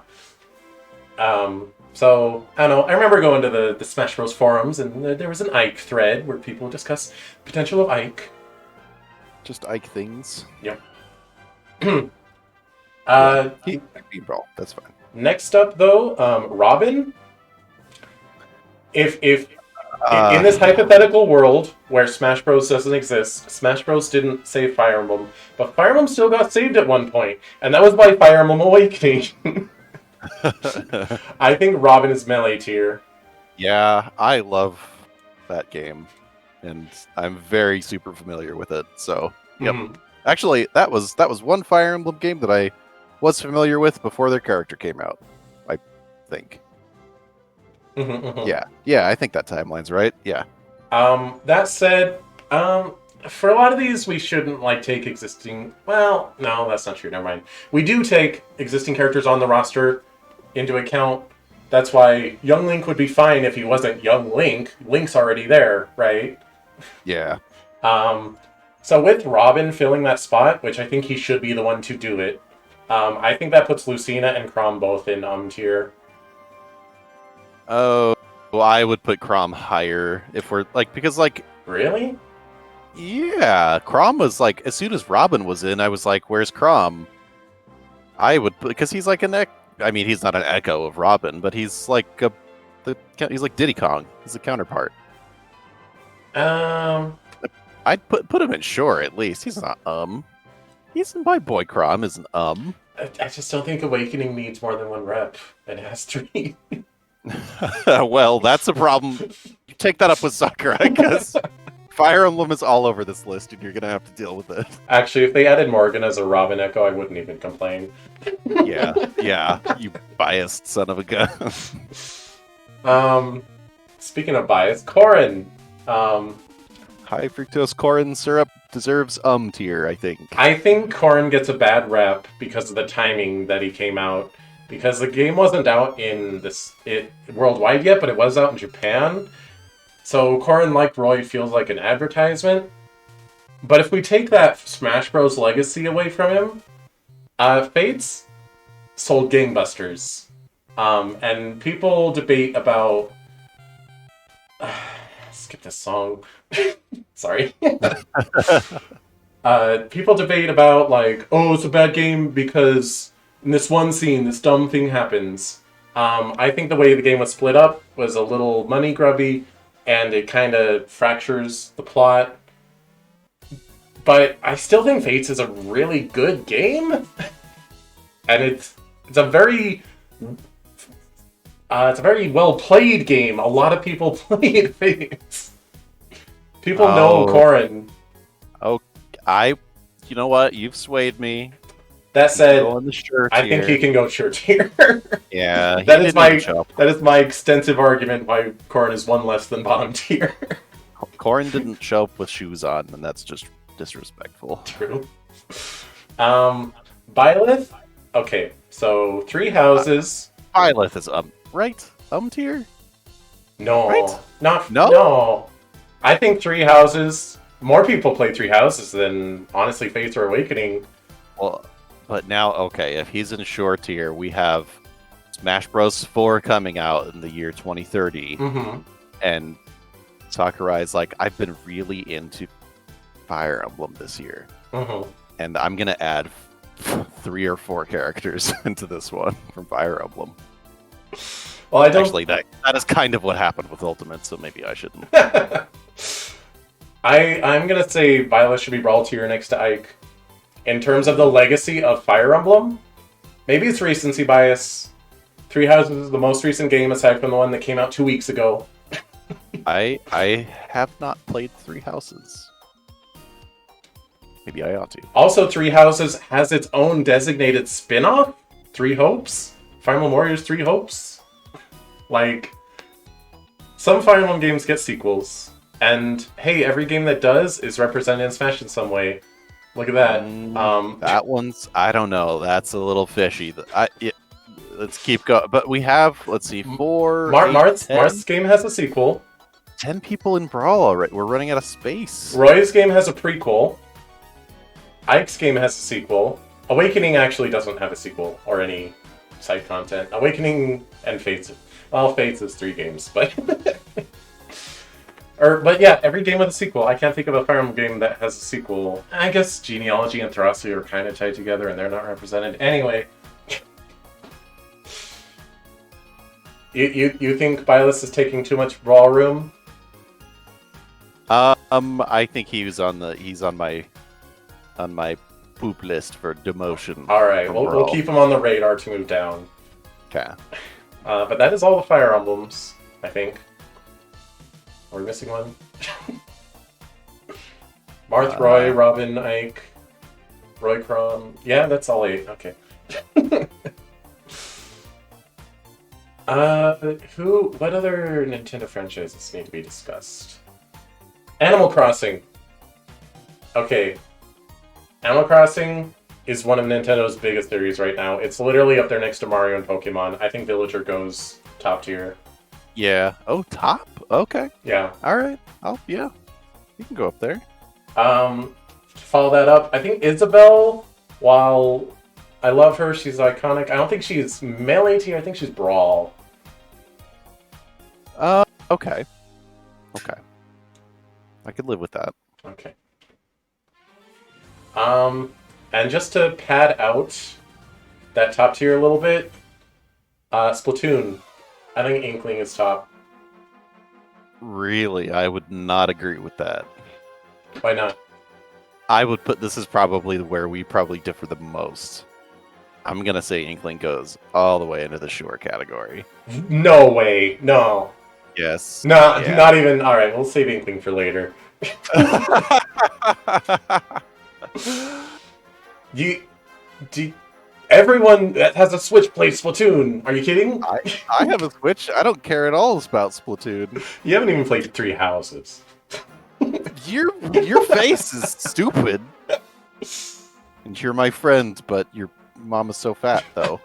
A: So I don't know. I remember going to the Smash Bros. Forums, and there was an Ike thread where people discuss potential of Ike.
B: just Ike things.
A: Yep.
B: He brawl. That's fine.
A: Next up, though, Robin. If in this hypothetical world where Smash Bros. Doesn't exist, Smash Bros. Didn't save Fire Emblem, but Fire Emblem still got saved at one point, and that was by Fire Emblem Awakening. I think Robin is Melee tier.
B: Yeah, I love that game, and I'm very super familiar with it. So, yep.
A: Mhm.
B: Actually, that was one Fire Emblem game that I was familiar with before their character came out. I think.
A: Mhm, mhm.
B: Yeah, I think that timeline's right. Yeah.
A: That said, for a lot of these, we shouldn't like take existing. Well, no, that's not true. Never mind. We do take existing characters on the roster into account. That's why Young Link would be fine if he wasn't Young Link. Link's already there, right?
B: Yeah.
A: So with Robin filling that spot, which I think he should be the one to do it, I think that puts Lucina and Chrom both in tier.
B: Oh, well, I would put Chrom higher if we're like because like
A: Really?
B: yeah, Chrom was like as soon as Robin was in, I was like, "Where's Chrom?" I would because he's like I mean, he's not an echo of Robin, but he's like he's like Diddy Kong. He's a counterpart. I'd put him in Shore at least. He's not He's my boy Chrom isn't
A: I just don't think Awakening needs more than one rep. It has 3.
B: Well, that's a problem. You take that up with Sakurai because Fire Emblem is all over this list, and you're gonna have to deal with it.
A: Actually, if they added Morgan as a Robin Echo, I wouldn't even complain.
B: Yeah, you biased son of a gun.
A: Speaking of bias, Corrin.
B: High fructose corn syrup deserves tier, I think.
A: I think Corrin gets a bad rep because of the timing that he came out. Because the game wasn't out in worldwide yet, but it was out in Japan. So Corrin, like Roy, feels like an advertisement. But if we take that Smash Bros. Legacy away from him, Fates sold gangbusters. And people debate about... skip this song. Sorry. People debate about, like, oh, it's a bad game because in this one scene, this dumb thing happens. I think the way the game was split up was a little money grubby, and it kind of fractures the plot. But I still think Fates is a really good game, and it's a very well played game. A lot of people played Fates. People know Corrin.
B: Oh, you know what? You've swayed me.
A: That said, I think he can go Sure tier.
B: Yeah,
A: that is my extensive argument why Corrin is one less than bottom tier.
B: Corrin didn't show up with shoes on, and that's just disrespectful.
A: True. Byleth? Okay, so 3 houses.
B: Byleth is right? Tier?
A: No.
B: Right?
A: No. I think 3 houses. More people play 3 houses than honestly Fates or Awakening.
B: Well, but now, okay, if he's in Shore tier, we have Smash Bros. 4 coming out in the year 2030.
A: Mm-hmm.
B: And Sakurai's like, I've been really into Fire Emblem this year.
A: Mm-hmm.
B: And I'm going to add 3 or 4 characters into this one from Fire Emblem.
A: Well, I don't...
B: Actually, that is kind of what happened with Ultimate, so maybe I shouldn't.
A: I'm going to say Byleth should be Brawl tier next to Ike. In terms of the legacy of Fire Emblem, maybe it's recency bias. 3 Houses is the most recent game aside from the one that came out 2 weeks ago.
B: I have not played 3 Houses. maybe I ought to.
A: Also, Three Houses has its own designated spin-off, Three Hopes. Fire Emblem Warriors 3 Hopes. Like, some Fire Emblem games get sequels. And, hey, every game that does is represented in Smash in some way. Look at that.
B: That one's, I don't know, that's a little fishy. Let's keep going. But we have, let's see, 4,
A: Marth's game has a sequel.
B: 10 people in Brawl already. We're running out of space.
A: Roy's game has a prequel. Ike's game has a sequel. Awakening actually doesn't have a sequel or any side content. Awakening and Fates. Well, Fates is 3 games, but... But yeah, every game with a sequel. I can't think of a Fire Emblem game that has a sequel. I guess Genealogy and Throsty are kind of tied together and they're not represented. Anyway. You think Byleth is taking too much Brawl room?
B: I think he's on my poop list for demotion.
A: Alright, we'll keep him on the radar to move down.
B: Okay.
A: But that is all the Fire Emblems, I think. Are we missing one? Marth, Roy, Robin, Ike, Roy Crom. Yeah, that's all 8. Okay. What other Nintendo franchises need to be discussed? Animal Crossing. Okay. Animal Crossing is one of Nintendo's biggest series right now. It's literally up there next to Mario and Pokemon. I think Villager goes top tier.
B: Yeah. Oh, top? Okay.
A: Yeah.
B: Alright. Yeah. You can go up there.
A: To follow that up, I think Isabelle, while I love her, she's iconic. I don't think she's melee tier, I think she's Brawl.
B: Okay. Okay. I could live with that.
A: Okay. And just to pad out that top tier a little bit, Splatoon. I think Inkling is top.
B: Really? I would not agree with that.
A: Why not?
B: I would put this is probably where we probably differ the most. I'm gonna say Inkling goes all the way into the Sure category.
A: No way. No.
B: Yes.
A: No, yeah. Not even. Alright, we'll save Inkling for later. Everyone that has a Switch plays Splatoon. Are you kidding?
B: I have a Switch. I don't care at all about Splatoon.
A: You haven't even played Three Houses.
B: Your face is stupid. And you're my friend, but your mom is so fat, though.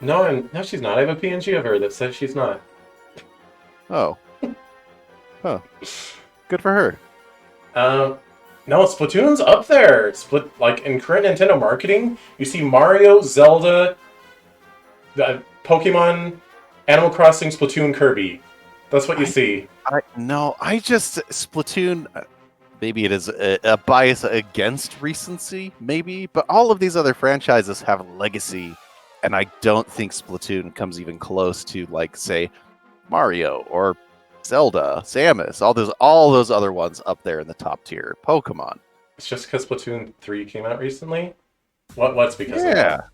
A: No, she's not. I have a PNG of her that says she's not.
B: Oh. Huh. Good for her.
A: No, Splatoon's up there. Like in current Nintendo marketing, you see Mario, Zelda, Pokemon, Animal Crossing, Splatoon, Kirby. That's what you see.
B: Splatoon. Maybe it is a bias against recency, maybe, but all of these other franchises have legacy, and I don't think Splatoon comes even close to, like, say, Mario or Zelda, Samus, all those other ones up there in the top tier. Pokemon.
A: It's just because Splatoon 3 came out recently? What's because of that?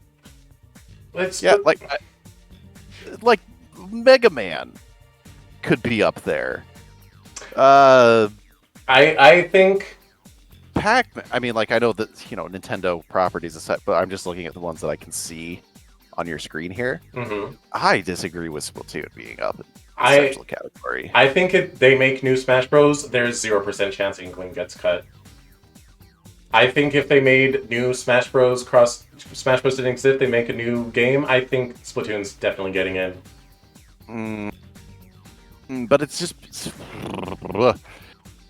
B: Like Mega Man could be up there.
A: I think
B: Pac-Man. I mean, like, I know that, Nintendo properties aside, but I'm just looking at the ones that I can see on your screen here.
A: Mm-hmm.
B: I disagree with Splatoon being up in the central category.
A: I think if they make new Smash Bros, there's 0% chance Inkling gets cut. I think if they made new Smash Bros Smash Bros didn't exist, they make a new game, I think Splatoon's definitely getting in.
B: But it's just...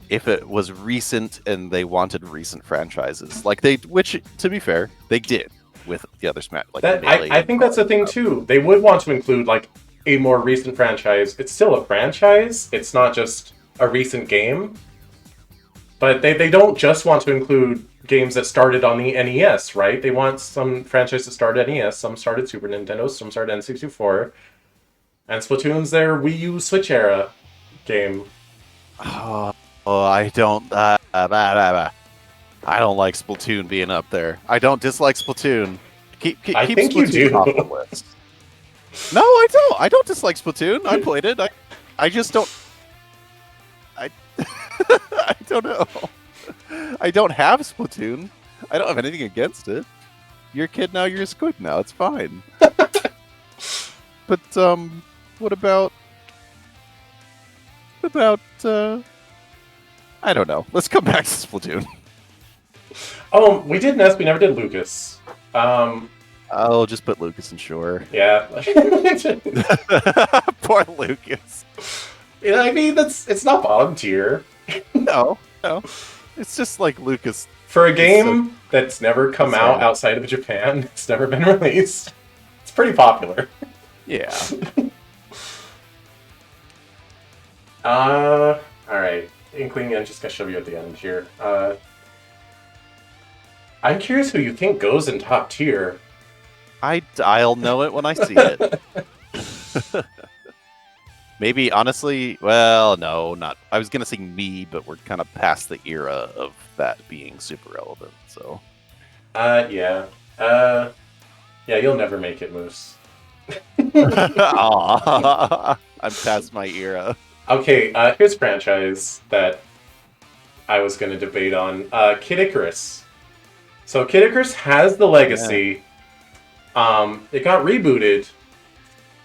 B: If it was recent and they wanted recent franchises, which, to be fair, they did with the other Smash.
A: I think that's the thing too. They would want to include a more recent franchise. It's still a franchise. It's not just a recent game. But they don't just want to include games that started on the NES, right? They want some franchises that started NES, some started Super Nintendo, some started N64, and Splatoon's their Wii U Switch era game.
B: I don't like Splatoon being up there. I don't dislike Splatoon. Keep
A: I think
B: Splatoon
A: you do.
B: off the list. No, I don't. I don't dislike Splatoon. I played it. I just don't. I don't know. I don't have Splatoon. I don't have anything against it. You're a kid now, you're a squid now, it's fine. But, what about, I don't know. Let's come back to Splatoon.
A: Oh, we did Ness, we never did Lucas.
B: I'll just put Lucas in Shore.
A: Yeah.
B: Poor Lucas.
A: Yeah, I mean, it's not bottom tier.
B: No. It's just like Lucas.
A: For a game that's never come
B: Sorry.
A: out outside of Japan, it's never been released. It's pretty popular.
B: Yeah.
A: Alright. Inkling, I'm just gonna show you at the end here. I'm curious who you think goes in top tier.
B: I'll know it when I see it. Maybe, honestly, well, no, not. I was gonna say me, but we're kind of past the era of that being super relevant. So.
A: Yeah. Yeah, you'll never make it, Moose.
B: Aw, I'm past my era.
A: Okay, here's a franchise that I was going to debate on. Kid Icarus. So Kid Icarus has the legacy. It got rebooted.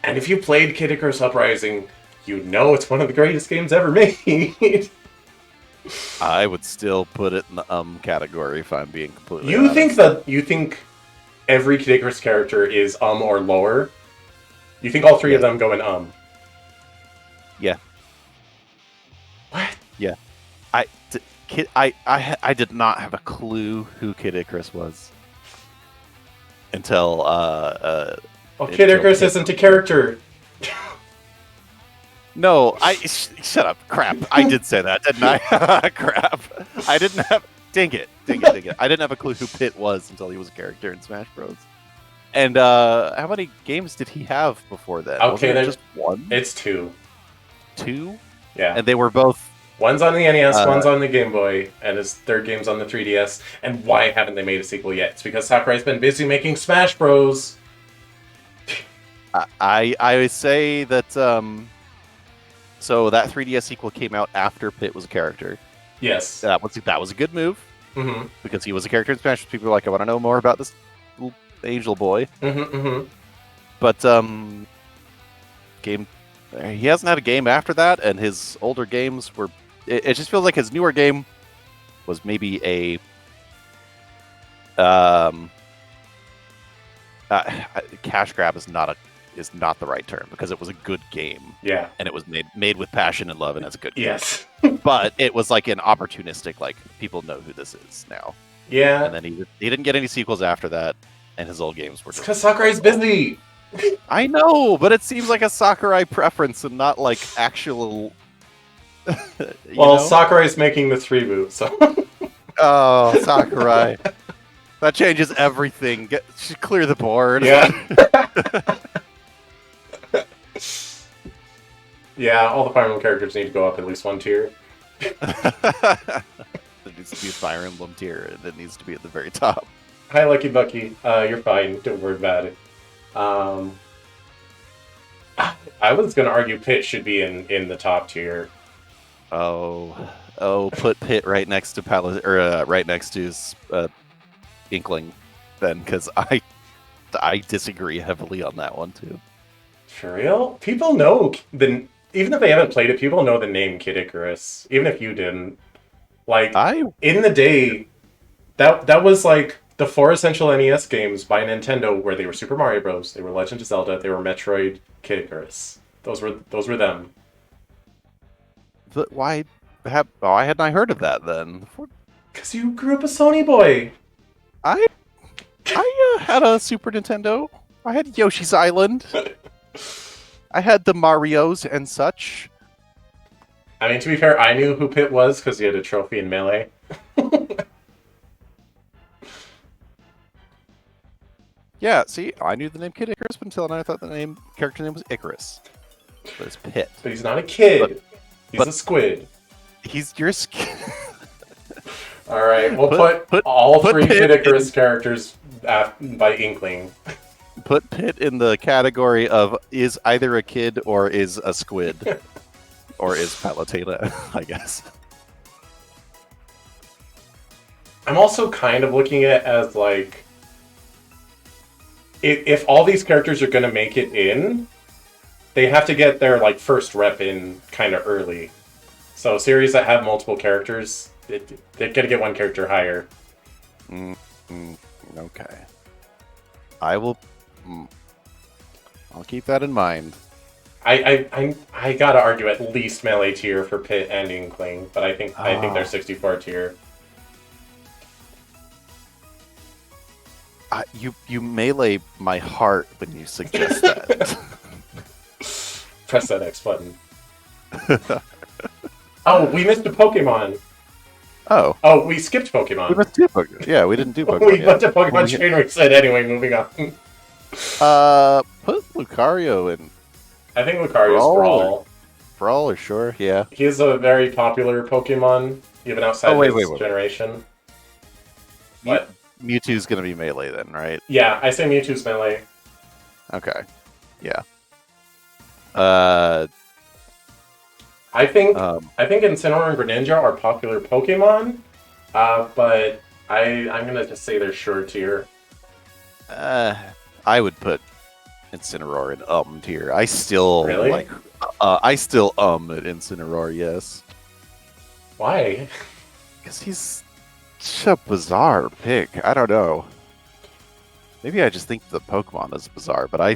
A: And if you played Kid Icarus Uprising, you know it's one of the greatest games ever made.
B: I would still put it in the category if I'm being completely
A: You think every Kid Icarus character is or lower? You think all three of them go in
B: Yeah.
A: What?
B: Yeah. I did not have a clue who Kid Icarus was until
A: Kid Icarus isn't a character.
B: No, shut up. Crap. I did say that, didn't I? Crap. I didn't have. Dang it. I didn't have a clue who Pit was until he was a character in Smash Bros. And how many games did he have before that?
A: Okay,
B: Wasn't it
A: then
B: just one.
A: It's two.
B: Two.
A: Yeah.
B: And they were both.
A: One's on the NES, one's on the Game Boy, and his third game's on the 3DS. And why haven't they made a sequel yet? It's because Sakurai's been busy making Smash Bros.
B: I would say that. So that 3DS sequel came out after Pit was a character.
A: Yes.
B: That was a good move
A: Mm-hmm.
B: because he was a character in Smash. People were like, I want to know more about this little angel boy.
A: Mm-hmm. Mm-hmm.
B: But game, he hasn't had a game after that, and his older games were. It just feels like his newer game was maybe a cash grab is not the right term because it was a good game.
A: Yeah.
B: And it was made with passion and love, and it's a good game.
A: Yes.
B: But it was like an opportunistic, like, people know who this is now.
A: Yeah.
B: And then he didn't get any sequels after that, and his old games were
A: It's because Sakurai's busy.
B: I know, but it seems like a Sakurai preference and not like actual.
A: Well, Sakurai's making this reboot, so.
B: Oh, Sakurai. That changes everything. Should clear the board.
A: Yeah. Yeah, all the Fire Emblem characters need to go up at least one tier.
B: There needs to be a Fire Emblem tier, and it needs to be at the very top.
A: Hi, Lucky Bucky. You're fine. Don't worry about it. I was going to argue Pit should be in the top tier.
B: Put Pit right next to right next to Inkling, then, because I disagree heavily on that one too.
A: For real? People know even if they haven't played it, people know the name Kid Icarus. Even if you didn't. Like, in the day, that was like the 4 essential NES games by Nintendo, where they were Super Mario Bros., they were Legend of Zelda, they were Metroid, Kid Icarus. Those were them.
B: But why hadn't I heard of that then?
A: Because you grew up a Sony boy.
B: I had a Super Nintendo. I had Yoshi's Island. I had the Marios and such.
A: I mean, to be fair, I knew who Pit was because he had a trophy in Melee.
B: Yeah, see, I knew the name Kid Icarus, but until then I thought the character name was Icarus. But it's Pit.
A: But he's not a kid. He's a squid.
B: You're a squid.
A: Alright, we'll put all three Kid Icarus characters by Inkling.
B: Put Pit in the category of is either a kid or is a squid. Or is Palutena, I guess.
A: I'm also kind of looking at it as like, if all these characters are going to make it in, they have to get their like first rep in kind of early. So series that have multiple characters, they're going to get one character higher.
B: Okay. I will. I'll keep that in mind.
A: I gotta argue at least melee tier for Pit and Inkling, but I think they're 64 tier.
B: You melee my heart when you suggest that.
A: Press that X button. Oh, we missed a Pokemon.
B: Oh,
A: We skipped Pokemon.
B: we must do Pokemon. Yeah, we didn't do Pokemon.
A: We
B: yet.
A: went to Pokemon Chain Reset anyway. Moving on.
B: Put Lucario in
A: I think Lucario's
B: Brawl.
A: Brawl.
B: Brawl, or sure, yeah.
A: He's a very popular Pokemon, even outside
B: wait,
A: his
B: wait.
A: generation. What?
B: Mewtwo's gonna be melee then, right?
A: Yeah, I say Mewtwo's melee.
B: Okay. Yeah.
A: I think Incineroar and Greninja are popular Pokemon, but I'm gonna just say they're sure tier.
B: I would put Incineroar in tier. I still
A: Really?
B: like. I still at Incineroar. Yes,
A: Why?
B: because he's such a bizarre pick. I don't know. Maybe I just think the Pokemon is bizarre, but I.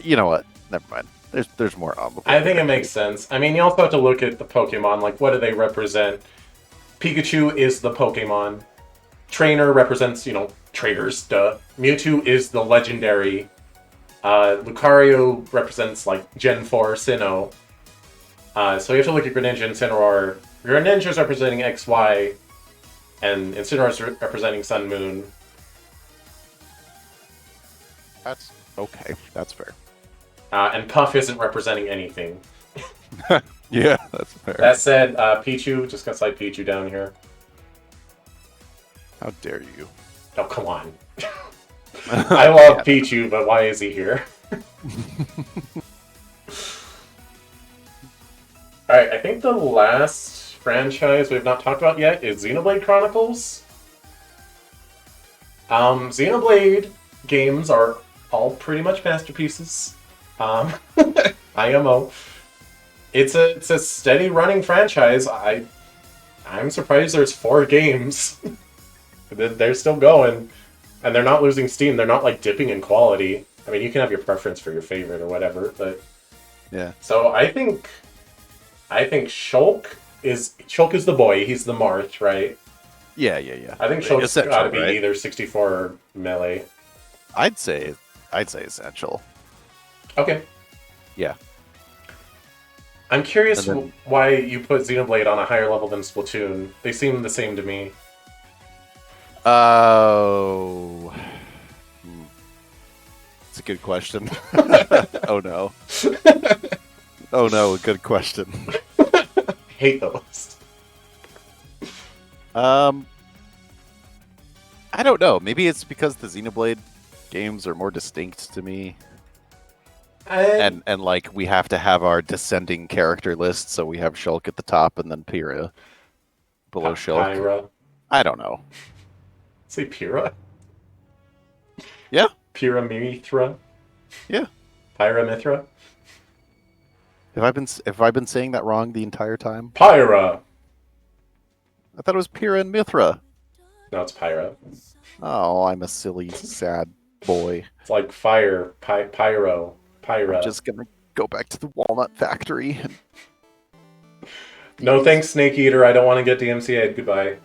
B: You know what? Never mind. There's more
A: I think it makes sense. I mean, you also have to look at the Pokemon. Like, what do they represent? Pikachu is the Pokemon. Trainer represents, trainers, duh. Mewtwo is the legendary. Lucario represents, like, Gen 4 Sinnoh. So you have to look at Greninja and Incineroar. Greninja's representing XY, and Incineroar's representing Sun Moon.
B: That's okay. That's fair.
A: And Puff isn't representing anything.
B: Yeah, that's fair.
A: That said, Pichu, just gonna slide Pichu down here.
B: How dare you?
A: Oh, come on. I love Pichu, but why is he here? Alright, I think the last franchise we've not talked about yet is Xenoblade Chronicles. Xenoblade games are all pretty much masterpieces. IMO. It's a steady running franchise. I'm surprised there's 4 games. They're still going, and they're not losing steam. They're not like dipping in quality. I mean, you can have your preference for your favorite or whatever, but
B: Yeah.
A: So I think Shulk is the boy. He's the Marth, right?
B: Yeah.
A: I think Shulk's
B: Essential,
A: got to be
B: right?
A: either 64 or melee.
B: I'd say essential.
A: Okay.
B: Yeah.
A: I'm curious
B: And then-
A: why you put Xenoblade on a higher level than Splatoon. They seem the same to me.
B: Oh. It's a good question. Oh no. Oh no, good question.
A: Hate those.
B: I don't know. Maybe it's because the Xenoblade games are more distinct to me. And like we have to have our descending character list, so we have Shulk at the top and then Pyrrha below Shulk.
A: Pyra.
B: I don't know.
A: Say Pyrrha?
B: Yeah.
A: Pyramithra?
B: Yeah.
A: Pyramithra?
B: Have I been saying that wrong the entire time?
A: Pyra!
B: I thought it was Pyrrha and Mithra.
A: No, it's Pyra.
B: Oh, I'm a silly, sad boy.
A: It's like fire, pyro, Pyra.
B: I'm just gonna go back to the walnut factory.
A: No thanks, Snake Eater. I don't want to get DMCA'd. Goodbye.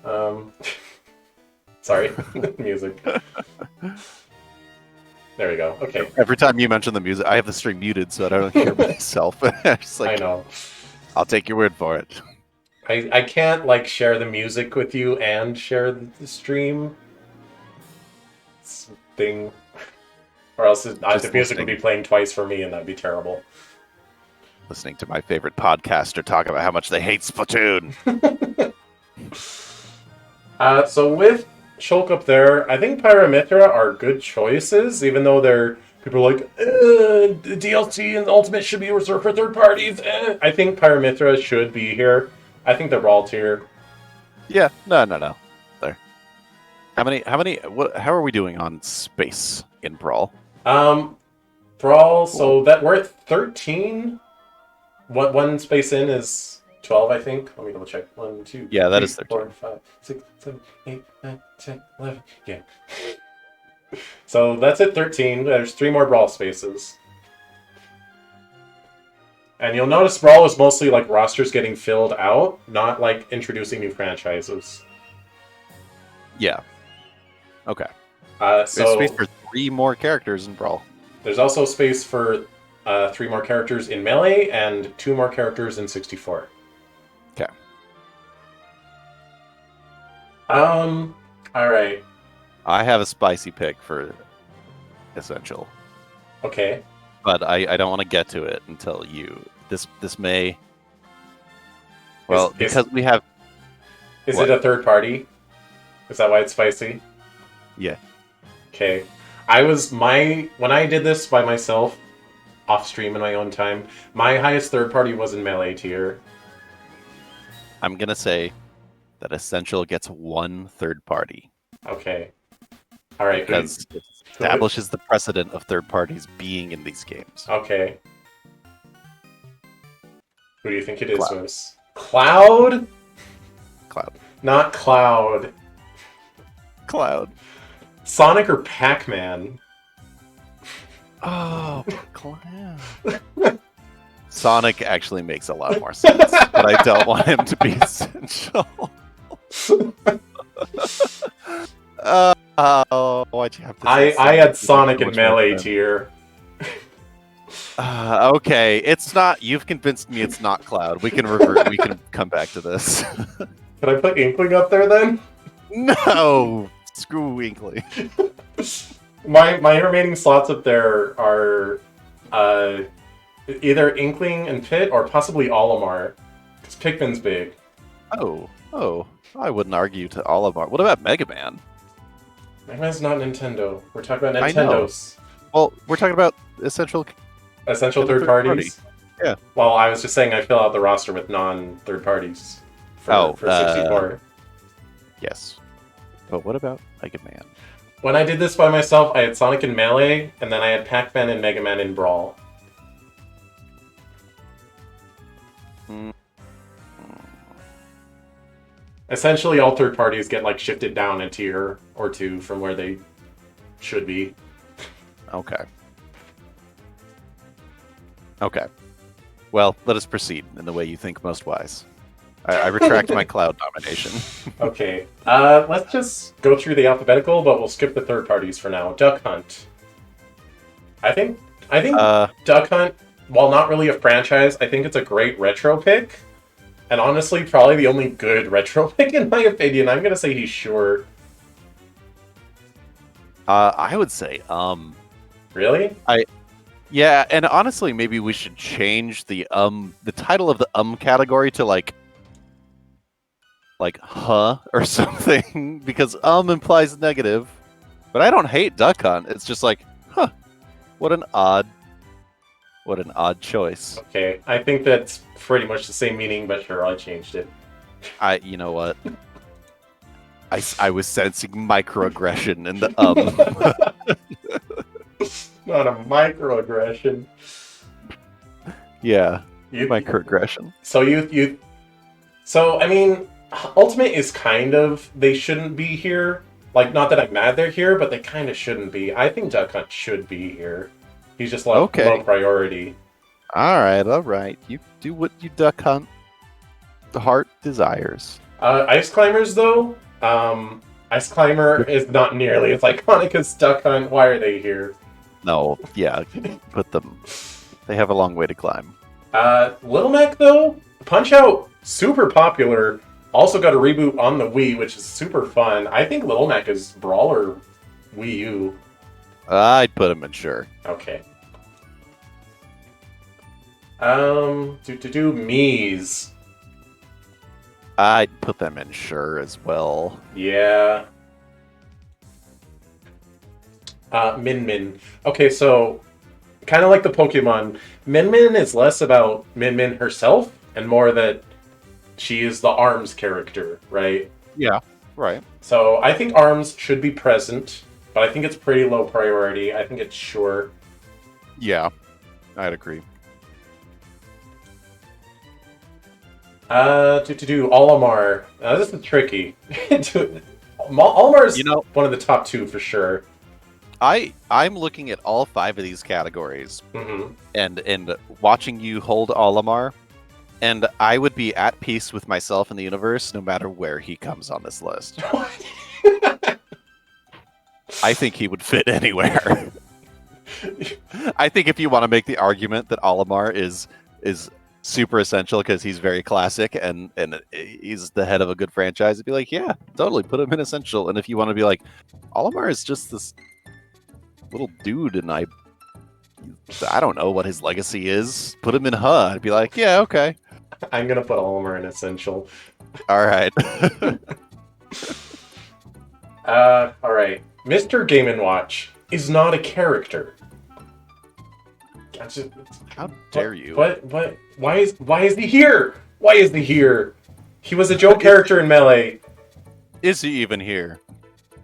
A: Sorry. Music. There we go. Okay.
B: Every time you mention the music, I have the stream muted so I don't hear myself. Just like,
A: I know.
B: I'll take your word for it.
A: I can't like share the music with you and share the stream thing, or else the music would be playing twice for me, and that'd be terrible.
B: Listening to my favorite podcaster talk about how much they hate Splatoon.
A: So with Shulk up there, I think Pyramithra are good choices, even though people are like, the DLC and Ultimate should be reserved for third parties. I think Pyramithra should be here. I think they're Brawl tier.
B: Yeah, no. There. How are we doing on space in Brawl?
A: Brawl.
B: Cool.
A: So that we're at 13. What one space in is 12, I think. Let me double check. 1, 2,
B: Yeah, that
A: 3,
B: is 13.
A: 4, 5, 6, 7, 8, 9, 10, 11. Yeah. So that's at 13. There's 3 more Brawl spaces. And you'll notice Brawl is mostly like rosters getting filled out, not like introducing new franchises.
B: Yeah. Okay. There's
A: So
B: space for 3 more characters in Brawl.
A: there's also space for 3 more characters in Melee and 2 more characters in 64.
B: Okay.
A: All right.
B: I have a spicy pick for Essential,
A: Okay.
B: but I don't want to get to it until you. This may. Well, because we have.
A: Is
B: What?
A: it a third party? Is that why it's spicy?
B: Yeah.
A: Okay. When I did this by myself, off stream in my own time, my highest third party was in Melee tier.
B: I'm gonna say that Essential gets 1 third party
A: Okay. All right.
B: because it establishes the precedent of third parties being in these games.
A: Okay. Who do you think it is,
B: Cloud.
A: Moose? Cloud?
B: Cloud.
A: Not Cloud.
B: Cloud.
A: Sonic or Pac-Man?
B: Oh, Cloud. Sonic actually makes a lot more sense, but I don't want him to be Essential. Why'd you have to?
A: I had Sonic in Melee tier.
B: Okay, it's not. You've convinced me it's not Cloud. We can revert. We can come back to this.
A: Can I put Inkling up there then?
B: No, screw Inkling.
A: My remaining slots up there are either Inkling and Pit or possibly Olimar. Because Pikmin's big.
B: Oh, I wouldn't argue to all of our. What about Mega Man?
A: Mega Man's not Nintendo. We're talking about
B: I know.
A: Nintendos.
B: Well, we're talking about Essential.
A: Essential
B: Third
A: third parties?
B: party. Yeah.
A: Well, I was just saying I fill out the roster with non-third parties for 64.
B: Yes, but what about Mega Man?
A: When I did this by myself, I had Sonic in Melee, and then I had Pac-Man and Mega Man in Brawl.
B: Mm.
A: Essentially, all third parties get like shifted down a tier or 2 from where they should be.
B: Okay. Okay. Well, let us proceed in the way you think most wise. I retract my Cloud nomination.
A: Okay, let's just go through the alphabetical, but we'll skip the third parties for now. Duck Hunt. I think Duck Hunt, while not really a franchise, I think it's a great retro pick. And honestly, probably the only good retro pick in my opinion. I'm gonna say he's short.
B: I would say,
A: Really?
B: yeah, and honestly, maybe we should change the title of the category to like huh or something because implies negative. But I don't hate Duck Hunt. It's just like, huh, what an odd choice.
A: Okay, I think that's pretty much the same meaning, but sure, I changed it.
B: You know what? I was sensing microaggression in the
A: Not a microaggression.
B: Yeah,
A: You-
B: microaggression.
A: So I mean, Ultimate is kind of, they shouldn't be here. Like, not that I'm mad they're here, but they kind of shouldn't be. I think Duck Hunt should be here. He's just low priority.
B: All right. You do what you Duck Hunt. The heart desires.
A: Ice Climbers, though, Ice Climber is not nearly as iconic as Duck Hunt. Why are they here?
B: No, yeah, put them. They have a long way to climb.
A: Little Mac, though, Punch-Out, super popular. Also got a reboot on the Wii, which is super fun. I think Little Mac is Brawler Wii U.
B: I'd put him in sure.
A: Okay. Mies.
B: I'd put them in sure as well.
A: Yeah. Min Min. Okay, so kind of like the Pokemon, Min Min is less about Min Min herself and more that she is the Arms character, right?
B: Yeah, right.
A: So I think Arms should be present, but I think it's pretty low priority. I think it's sure.
B: Yeah, I'd agree.
A: To do Olimar. This is tricky. Olimar is one of the top two for sure.
B: I'm looking at all 5 of these categories
A: Mm-hmm.
B: and watching you hold Olimar, and I would be at peace with myself and the universe no matter where he comes on this list. I think he would fit anywhere. I think if you want to make the argument that Olimar is super essential because he's very classic and he's the head of a good franchise, it'd be like, yeah, totally put him in essential. And if you want to be like, Olimar is just this little dude and I don't know what his legacy is, put him in I'd be like, yeah, okay.
A: I'm gonna put Olimar in essential.
B: All right.
A: All right. Mr. Game & Watch is not a character.
B: How dare you?
A: What? Why is he here? Why is he here? He was a joke character in Melee.
B: Is he even here?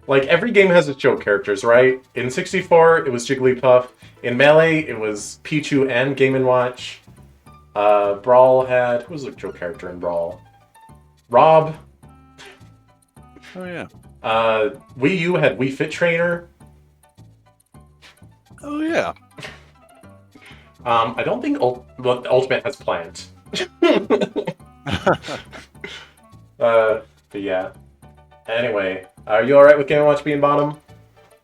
A: Like, every game has its joke characters, right? In 64, it was Jigglypuff. In Melee, it was Pichu and Game & Watch. Brawl had... Who was the joke character in Brawl? Rob.
B: Oh, yeah.
A: Wii U had Wii Fit Trainer.
B: Oh, yeah.
A: I don't think Ultimate has Plant. But yeah. Anyway, are you alright with Game & Watch being bottom?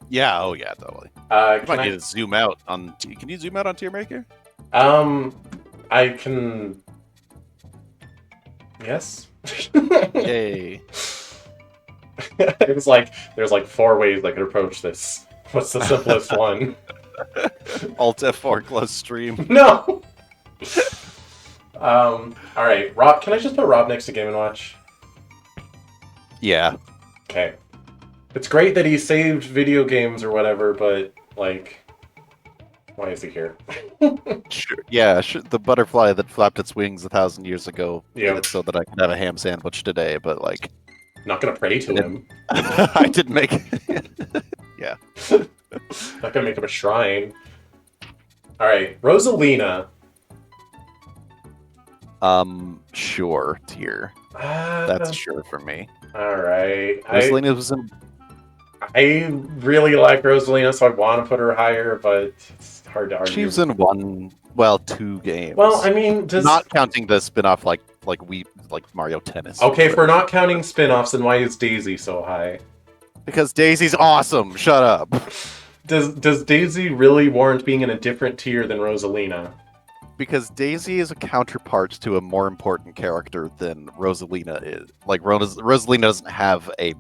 B: Yeah, oh yeah, totally.
A: Can
B: I need to zoom out on... Can you zoom out on Tier Maker?
A: I can... Yes?
B: Yay.
A: It was like, there's like 4 ways I could approach this. What's the simplest one?
B: Alt F4 close stream.
A: No! Alright, Rob, can I just put Rob next to Game & Watch?
B: Yeah.
A: Okay. It's great that he saved video games or whatever, but, like, why is he here?
B: Sure. Yeah, the butterfly that flapped its wings 1,000 years ago
A: Yeah.
B: made it so that I could have a ham sandwich today, but, like...
A: Not gonna pray to him.
B: I didn't make... Yeah.
A: Not gonna make him a shrine. Alright, Rosalina.
B: Sure, tier. That's sure for me.
A: Alright.
B: Rosalina was in...
A: I really like Rosalina, so I want to put her higher, but it's hard to argue.
B: She was in 2 games.
A: Well, I mean,
B: not counting the spin-off like Mario Tennis.
A: Okay, if we're not counting spin-offs, then why is Daisy so high?
B: Because Daisy's awesome. Shut up.
A: Does Daisy really warrant being in a different tier than Rosalina?
B: Because Daisy is a counterpart to a more important character than Rosalina is. Like, Rosalina doesn't have a...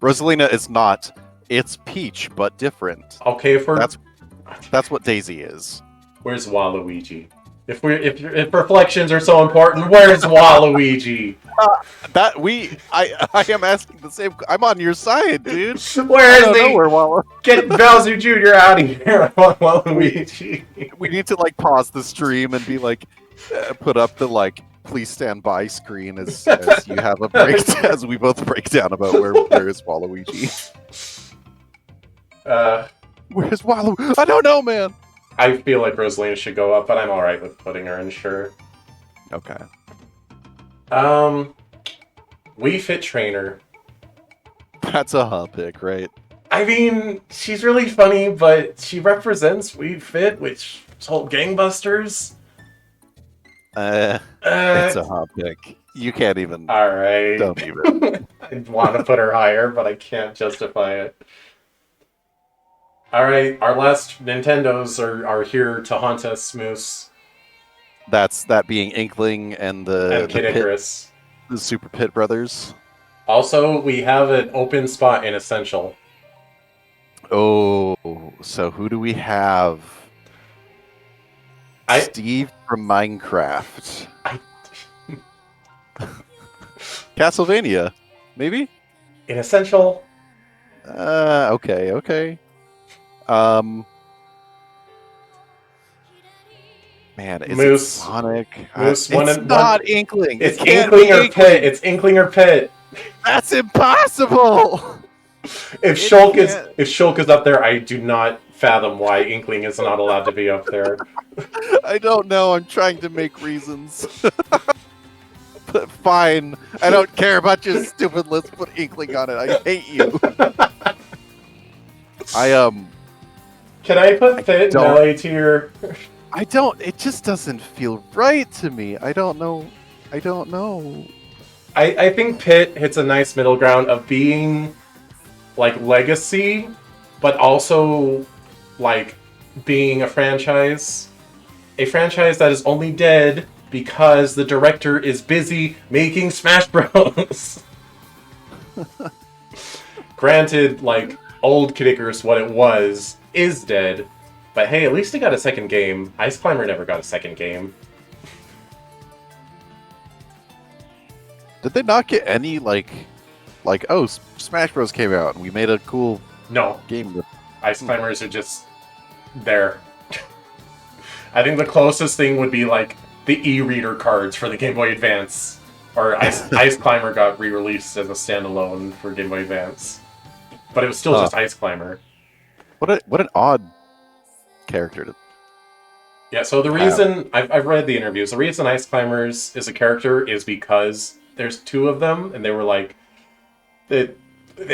B: Rosalina is not... It's Peach, but different.
A: Okay,
B: That's what Daisy is.
A: Where's Waluigi? If reflections are so important, where's Waluigi?
B: I am asking the same... I'm on your side, dude.
A: Where is he? Get Bowser Jr. out of here! I want Waluigi.
B: We need to, like, pause the stream and be like... put up the, like... Please stand by screen as you have a break as we both break down about where is Waluigi. Where's Waluigi? I don't know, man.
A: I feel like Rosalina should go up, but I'm alright with putting her in, sure.
B: Okay.
A: Wii Fit Trainer.
B: That's a pick, right?
A: I mean, she's really funny, but she represents Wii Fit, which sold gangbusters.
B: It's a pick. You can't even.
A: Alright.
B: Don't even.
A: I want to put her higher, but I can't justify it. Alright, our last Nintendos are here to haunt us, Moose.
B: That being Inkling and the
A: Kid Icarus.
B: The Super Pit Brothers.
A: Also, we have an open spot in Essential.
B: Oh, so who do we have? Steve from Minecraft. Castlevania, maybe?
A: In Essential?
B: Okay. Man, is it
A: Moose.
B: Sonic?
A: Moose,
B: It's not Inkling.
A: It's
B: It can't
A: Inkling
B: be
A: or
B: Inkling.
A: Pit. It's Inkling or Pit.
B: That's impossible.
A: If Shulk is up there, I do not fathom why Inkling is not allowed to be up there.
B: I don't know. I'm trying to make reasons. But fine. I don't care about your stupid list. Put Inkling on it. I hate you.
A: Can I put Pit in
B: don't-
A: melee tier?
B: I don't. It just doesn't feel right to me. I don't know.
A: I think Pit hits a nice middle ground of being like legacy, but also like being a franchise that is only dead because the director is busy making Smash Bros. Granted, like old Kid Icarus, what it was is dead, but hey, at least it got a second game. Ice Climber never got a second game.
B: Did they not get any like oh, Smash Bros came out and we made a cool
A: No,
B: game with
A: Ice Climbers are just there. I think the closest thing would be like the e-reader cards for the Game Boy Advance. Or Ice Climber got re-released as a standalone for Game Boy Advance. But it was still just Ice Climber.
B: what an odd character to
A: Yeah, so the reason, I've read the interviews, the reason Ice Climbers is a character is because there's two of them, and they were like, they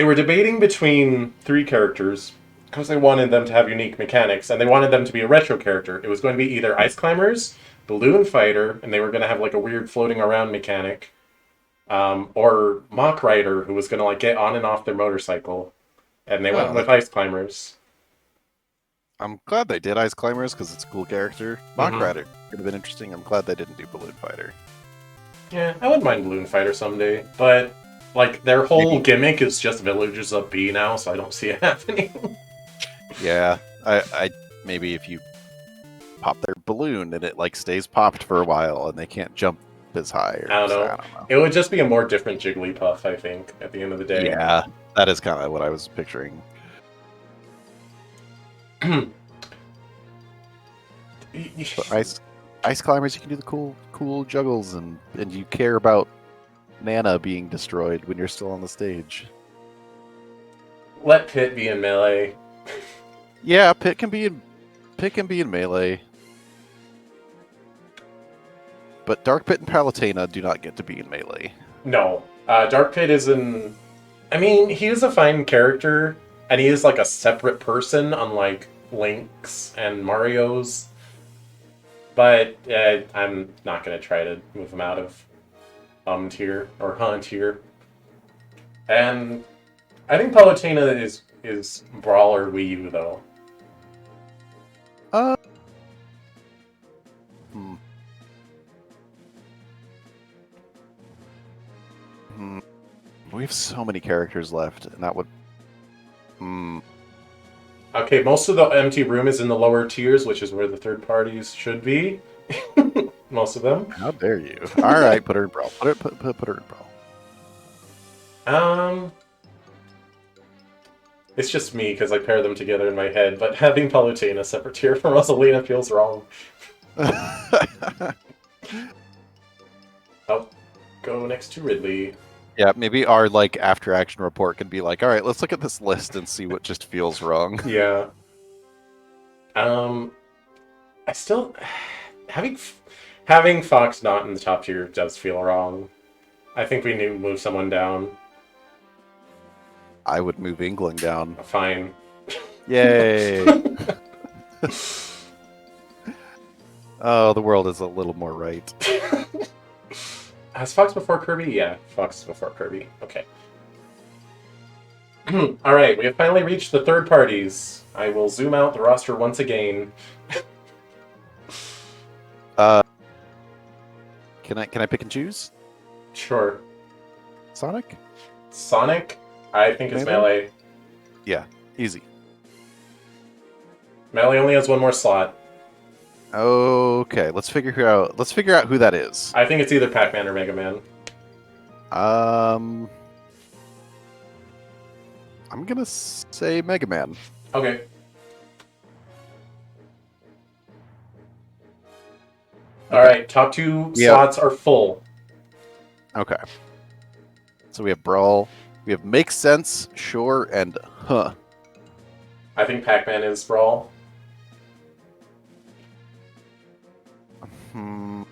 A: were debating between three characters, because they wanted them to have unique mechanics, and they wanted them to be a retro character. It was going to be either Ice Climbers, Balloon Fighter, and they were going to have like a weird floating around mechanic, or Mach Rider, who was going to like get on and off their motorcycle, and they went with Ice Climbers.
B: I'm glad they did Ice Climbers because it's a cool character. Mach Rider could have been interesting. I'm glad they didn't do Balloon Fighter.
A: Yeah, I wouldn't mind Balloon Fighter someday, but like their whole gimmick is just Villagers of B now, so I don't see it happening.
B: Yeah, I maybe if you pop their balloon and it like stays popped for a while and they can't jump as high. Or
A: I don't know. It would just be a more different Jigglypuff, I think, at the end of the day.
B: Yeah, that is kind of what I was picturing. But ice climbers, you can do the cool juggles, and you care about Nana being destroyed when you're still on the stage.
A: Let Pit be in melee.
B: Yeah, Pit can be in melee. But Dark Pit and Palutena do not get to be in melee.
A: No. Dark Pit is in... I mean, he is a fine character, and he is like a separate person, unlike Link's and Mario's. But I'm not going to try to move him out of tier, or Han tier. And I think Palutena is Brawler Wii U, though.
B: We have so many characters left, and that would...
A: Okay, most of the empty room is in the lower tiers, which is where the third parties should be. Most of them.
B: How dare you? All right, put her in Brawl. Put her in Brawl.
A: It's just me, because I pair them together in my head, but having Palutena separate tier from Rosalina feels wrong. I'll go next to Ridley.
B: Yeah, maybe our like after action report can be like, all right, let's look at this list and see what just feels wrong.
A: Yeah. I still having Fox not in the top tier does feel wrong. I think we need to move someone down.
B: I would move England down.
A: Fine.
B: Yay! Oh, the world is a little more right.
A: Has Fox before Kirby? Yeah, Fox is before Kirby. Okay. Alright, we have finally reached the third parties. I will zoom out the roster once again.
B: Can I pick and choose?
A: Sure.
B: Sonic?
A: Sonic, I think is melee.
B: Yeah, easy.
A: Melee only has one more slot.
B: Okay, let's figure out who that is.
A: I think it's either Pac-Man or Mega Man.
B: I'm gonna say Mega Man.
A: Okay. All right, top two
B: Yeah.
A: slots are full.
B: Okay. So we have Brawl, we have Makes Sense, Sure, and Huh.
A: I think Pac-Man is Brawl.
B: Hmm.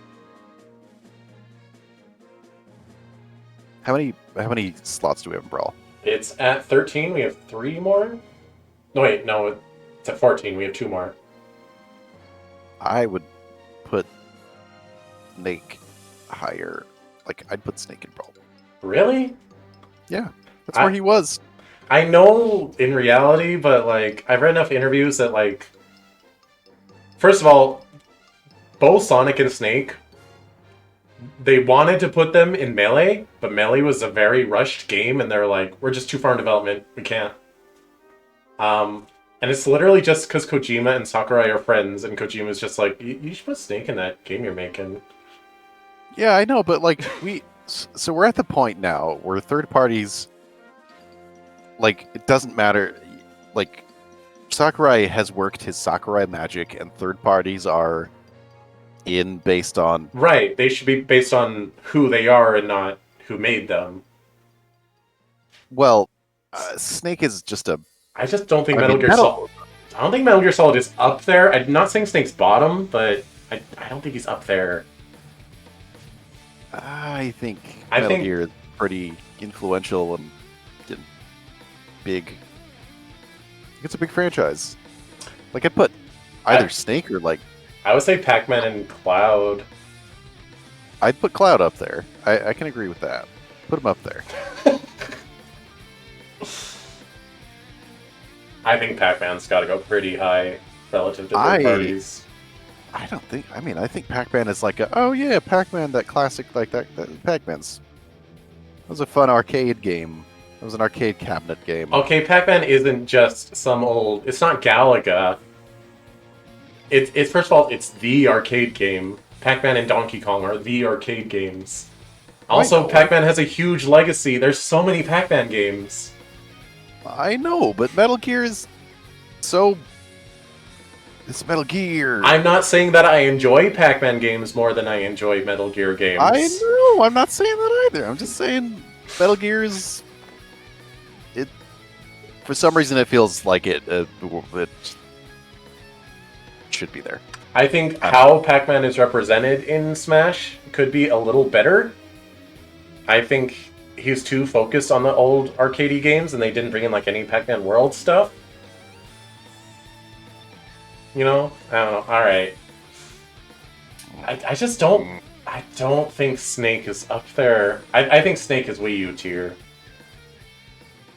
B: How many slots do we have in Brawl?
A: It's at 13. We have 3 more. No, wait, no, it's at 14. We have 2 more.
B: I would put Snake higher. Like, I'd put Snake in Brawl.
A: Really?
B: Yeah, that's where he was.
A: I know in reality, but like I've read enough interviews that like, first of all, both Sonic and Snake, they wanted to put them in Melee, but Melee was a very rushed game, and they're like, we're just too far in development, we can't. And it's literally just because Kojima and Sakurai are friends, and Kojima's just like, you should put Snake in that game you're making.
B: Yeah, I know, but like so we're at the point now where third parties, like, it doesn't matter. Like, Sakurai has worked his Sakurai magic, and third parties are in based on
A: Right, they should be based on who they are and not who made them.
B: Snake is just a.
A: I just don't think
B: I
A: Metal
B: mean,
A: Gear Solid. I don't think Metal Gear Solid is up there. I'm not saying Snake's bottom, but I don't think he's up there.
B: I think
A: I
B: Metal
A: think-
B: Gear is pretty influential and big. It's a big franchise. Like, I'd put either Snake or like
A: I would say Pac-Man and Cloud.
B: I'd put Cloud up there. I can agree with that. Put him up there.
A: I think Pac-Man's got to go pretty high relative to third
B: I-
A: parties.
B: I don't think. I mean, I think Pac-Man is like oh yeah, Pac-Man, that classic, like that Pac-Man's. That was a fun arcade game. It was an arcade cabinet game.
A: Okay, Pac-Man isn't just some old. It's not Galaga. It's first of all, it's the arcade game. Pac-Man and Donkey Kong are the arcade games. Also,
B: know.
A: Pac-Man has a huge legacy. There's so many Pac-Man games.
B: I know, but Metal Gear is so. It's Metal Gear.
A: I'm not saying that I enjoy Pac-Man games more than I enjoy Metal Gear games.
B: I know. I'm not saying that either. I'm just saying Metal Gear is. It. For some reason, it feels like it should be there.
A: I think how Pac-Man is represented in Smash could be a little better. I think he's too focused on the old arcadey games, and they didn't bring in like any Pac-Man World stuff. You know, I don't know. All right, I just don't. I don't think Snake is up there. I think Snake is Wii U tier.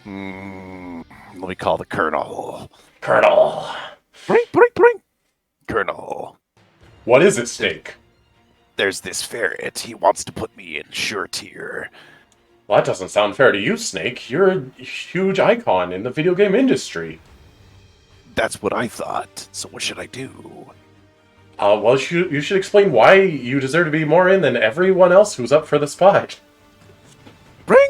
B: Let me call the Colonel.
A: Colonel,
B: Bring, bring, bring. Colonel.
A: what is it, Snake?
B: There's this ferret. He wants to put me in sure tier.
A: Well, that doesn't sound fair to you, Snake. You're a huge icon in the video game industry.
B: That's what I thought. So what should I do?
A: Well, you should explain why you deserve to be more in than everyone else who's up for the spot.
B: Bring.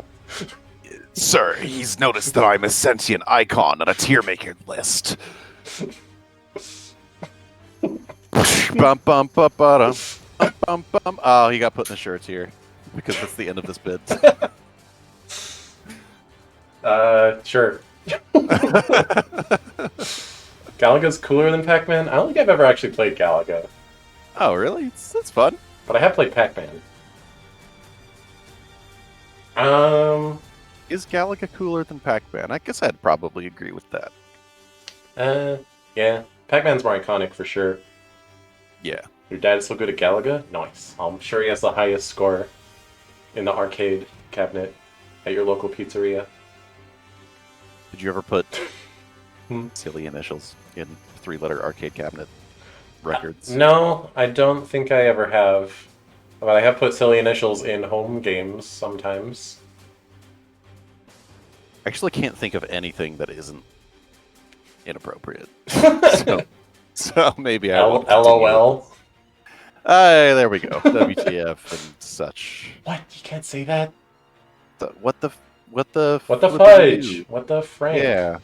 B: Sir, he's noticed that I'm a sentient icon on a tier maker list. Bum bum bum bum bum bum. Oh, he got put in the sure tier because that's the end of this bid.
A: Sure. Galaga's cooler than Pac-Man? I don't think I've ever actually played Galaga,
B: Oh, really? That's fun.
A: but I have played Pac-Man.
B: Is Galaga cooler than Pac-Man? I guess I'd probably agree with that.
A: Yeah. Pac-Man's more iconic for sure.
B: Yeah.
A: Your dad's still good at Galaga? Nice. I'm sure he has the highest score in the arcade cabinet at your local pizzeria.
B: Did you ever put
A: Hmm?
B: silly initials in three-letter arcade cabinet records?
A: No, I don't think I ever have. But I have put silly initials in home games sometimes.
B: I actually can't think of anything that isn't inappropriate. so maybe I will.
A: LOL.
B: There we go. WTF and such.
A: What? You can't say that?
B: What the
A: What the
B: flippin'
A: fudge?
B: do?
A: What the frank?
B: Yeah.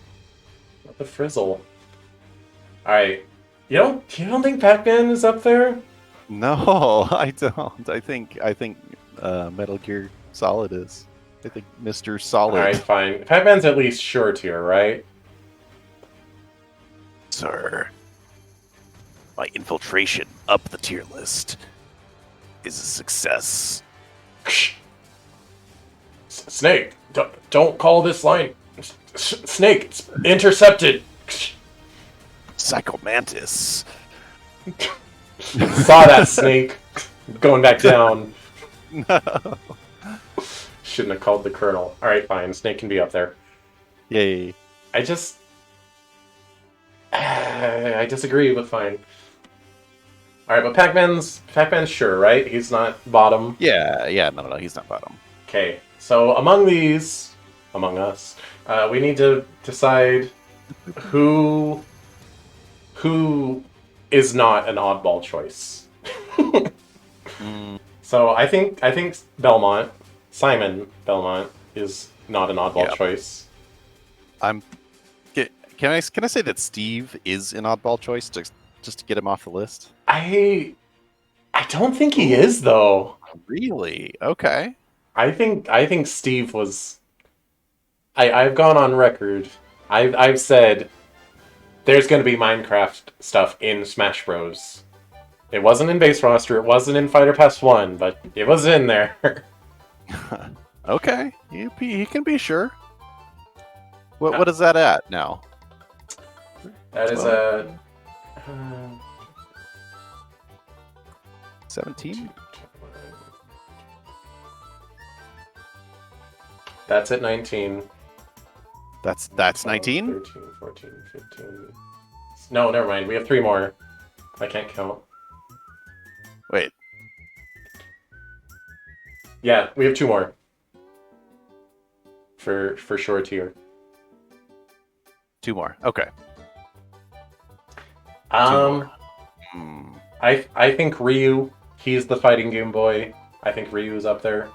A: What the frizzle? Alright. You don't think Pac-Man is up there?
B: No, I don't. I think Metal Gear Solid is. I think Mr. Solid.
A: Alright, fine. Pac-Man's at least sure tier, right?
B: Sir, my infiltration up the tier list is a success.
A: Snake, don't call this line. Snake, it's intercepted.
B: Psycho Mantis.
A: Saw that, Snake. Going back down.
B: No.
A: Shouldn't have called the Colonel. Alright, fine. Snake can be up there.
B: Yay.
A: I just... I disagree, but fine. Alright, but Pac-Man's sure, right? He's not bottom.
B: Yeah, no, he's not bottom.
A: Okay, so among these, among us, we need to decide who is not an oddball choice. So I think Belmont, Simon Belmont, is not an oddball choice.
B: Can I say that Steve is an oddball choice just to get him off the list?
A: I don't think he is though.
B: Really? Okay.
A: I think Steve was. I've gone on record. I've said there's going to be Minecraft stuff in Smash Bros. It wasn't in base roster. It wasn't in Fighter Pass 1, but it was in there.
B: Okay, he can be sure. What is that at now?
A: That is
B: 17?
A: That's at 19.
B: That's 19?
A: 13, 14, 15. No, never mind. We have 3 more. I can't count.
B: Wait.
A: Yeah, we have 2 more. For sure tier.
B: 2 more. Okay.
A: Um,
B: Hmm.
A: I think Ryu. He's the fighting Game Boy. I think Ryu's up there.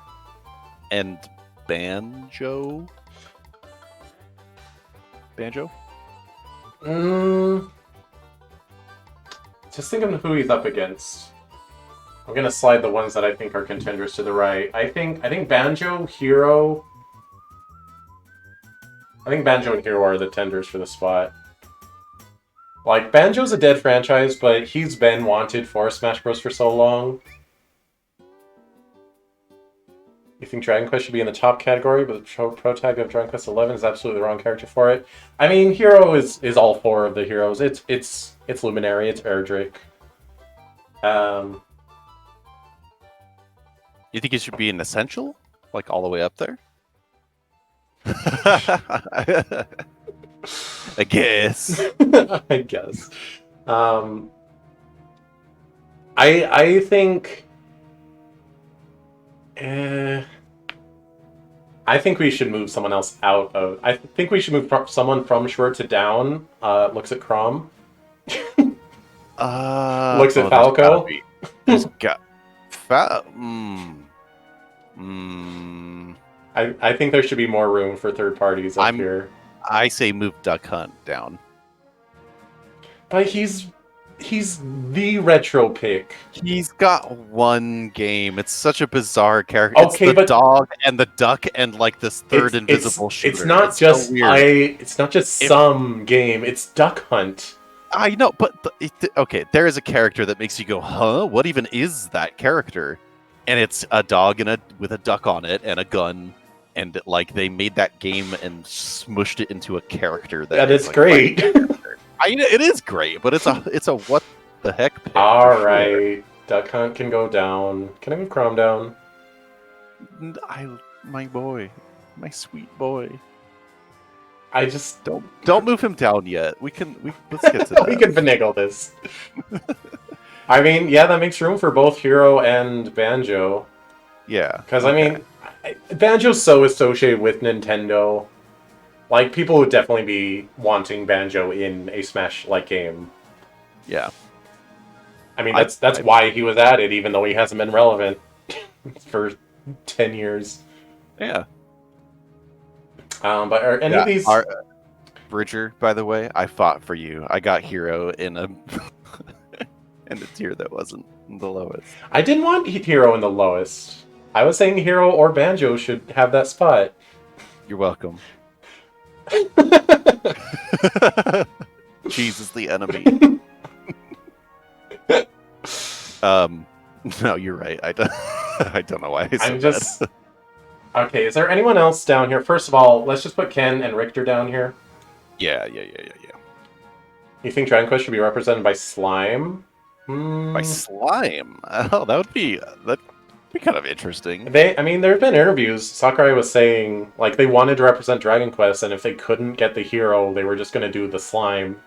B: And Banjo? Banjo?
A: Just think of who he's up against. I'm gonna slide the ones that I think are contenders to the right. I think Banjo, Hero. I think Banjo and Hero are the tenders for the spot. Like, Banjo's a dead franchise, but he's been wanted for Smash Bros. For so long. You think Dragon Quest should be in the top category, but the pro tag of Dragon Quest XI is absolutely the wrong character for it? I mean, Hero is all 4 of the heroes. It's Luminary, it's Erdrick.
B: You think it should be an essential? Like all the way up there? I guess.
A: I guess. I think. I think we should move someone else out of. I think we should move someone from Schwer to down. Looks at Crom. Looks at Falco.
B: There's got.
A: I think there should be more room for third parties up here.
B: I say move Duck Hunt down.
A: But he's the retro pick.
B: He's got one game. It's such a bizarre character.
A: Okay,
B: it's the
A: but
B: dog and the duck and like this third invisible shooter.
A: It's not just
B: so weird.
A: It's not just some game. It's Duck Hunt.
B: I know, but okay, there is a character that makes you go, huh? What even is that character? And it's a dog with a duck on it and a gun, and like they made that game and smushed it into a character that
A: is
B: like,
A: great.
B: It is great, but it's a what the heck pick.
A: All right, Duck Hunt can go down. Can I move Crom down?
B: My boy, my sweet boy.
A: I just
B: don't move him down yet. Let's get to that.
A: We can finagle this. I mean, yeah, that makes room for both Hero and Banjo.
B: Yeah.
A: Because, I mean, Banjo's so associated with Nintendo. Like, people would definitely be wanting Banjo in a Smash-like game.
B: Yeah.
A: I mean, that's why he was added, even though he hasn't been relevant for 10 years.
B: Yeah.
A: But are any of these...
B: Bridger, by the way, I fought for you. I got Hero in a in a tier that wasn't. The lowest.
A: I didn't want Hero in the lowest. I was saying Hero or Banjo should have that spot.
B: You're welcome. Cheese is the enemy. No, you're right. I don't. I don't know why I said
A: I'm just. Okay, is there anyone else down here? First of all, let's just put Ken and Richter down here.
B: Yeah.
A: You think Dragon Quest should be represented by Slime?
B: By slime. Oh, that'd be kind of interesting.
A: I mean, there have been interviews. Sakurai was saying like they wanted to represent Dragon Quest, and if they couldn't get the hero, they were just going to do the slime.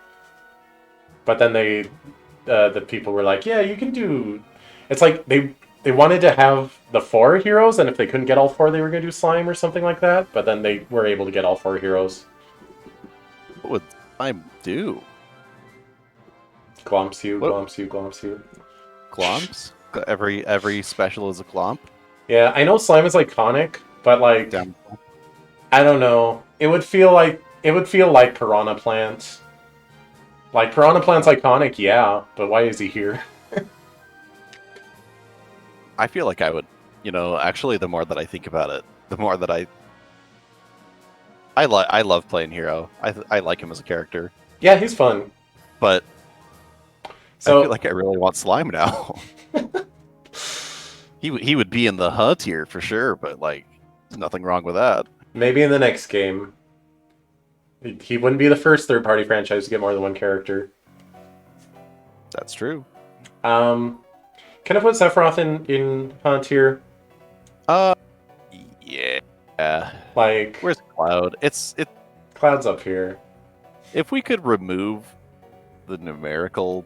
A: But then the people were like, "Yeah, you can do." It's like they wanted to have the 4 heroes, and if they couldn't get all 4, they were going to do slime or something like that. But then they were able to get all 4 heroes.
B: What would slime do?
A: Glomps you,
B: What?
A: glomps you, glomps you.
B: Glomps? Every special is a glomp.
A: Yeah, I know slime is iconic, but like
B: Down.
A: I don't know. It would feel like Piranha Plant. Like Piranha Plant's iconic, yeah, but why is he here?
B: I feel like I would. Actually, the more that I think about it, the more that I love playing Hero. I like him as a character,
A: Yeah, he's fun.
B: but
A: So
B: I feel like I really want Slime now. He would be in the Huh tier for sure, but like, there's nothing wrong with that.
A: maybe in the next game. He wouldn't be the first third-party franchise to get more than one character.
B: That's true.
A: Can I put Sephiroth in Huh tier?
B: Yeah.
A: Like,
B: Where's Cloud? It.
A: Cloud's up here.
B: If we could remove the numerical,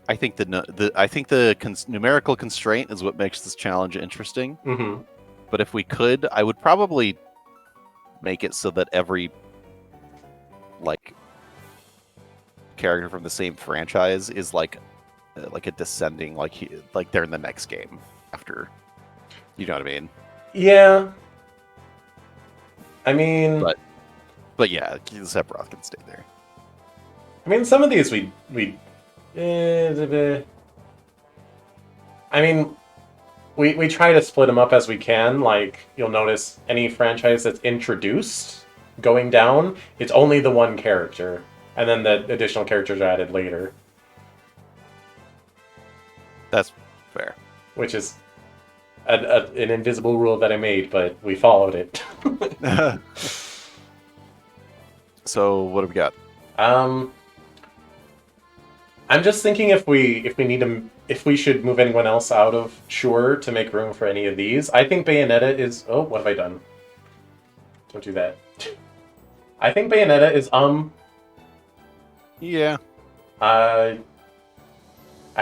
B: I think the numerical constraint is what makes this challenge interesting.
A: Mm-hmm.
B: But if we could, I would probably make it so that every like character from the same franchise is like a descending, like they're in the next game after. You know what I mean?
A: Yeah. I mean,
B: But yeah, Sephiroth can stay there.
A: I mean, some of these I mean, we try to split them up as we can. Like, you'll notice any franchise that's introduced going down, it's only the one character. And then the additional characters are added later.
B: That's fair.
A: Which is an invisible rule that I made, but we followed it.
B: So what do we got?
A: I'm just thinking if we should move anyone else out of Sure to make room for any of these. I think Bayonetta is. Oh, what have I done? Don't do that. I think Bayonetta is
B: Yeah.
A: I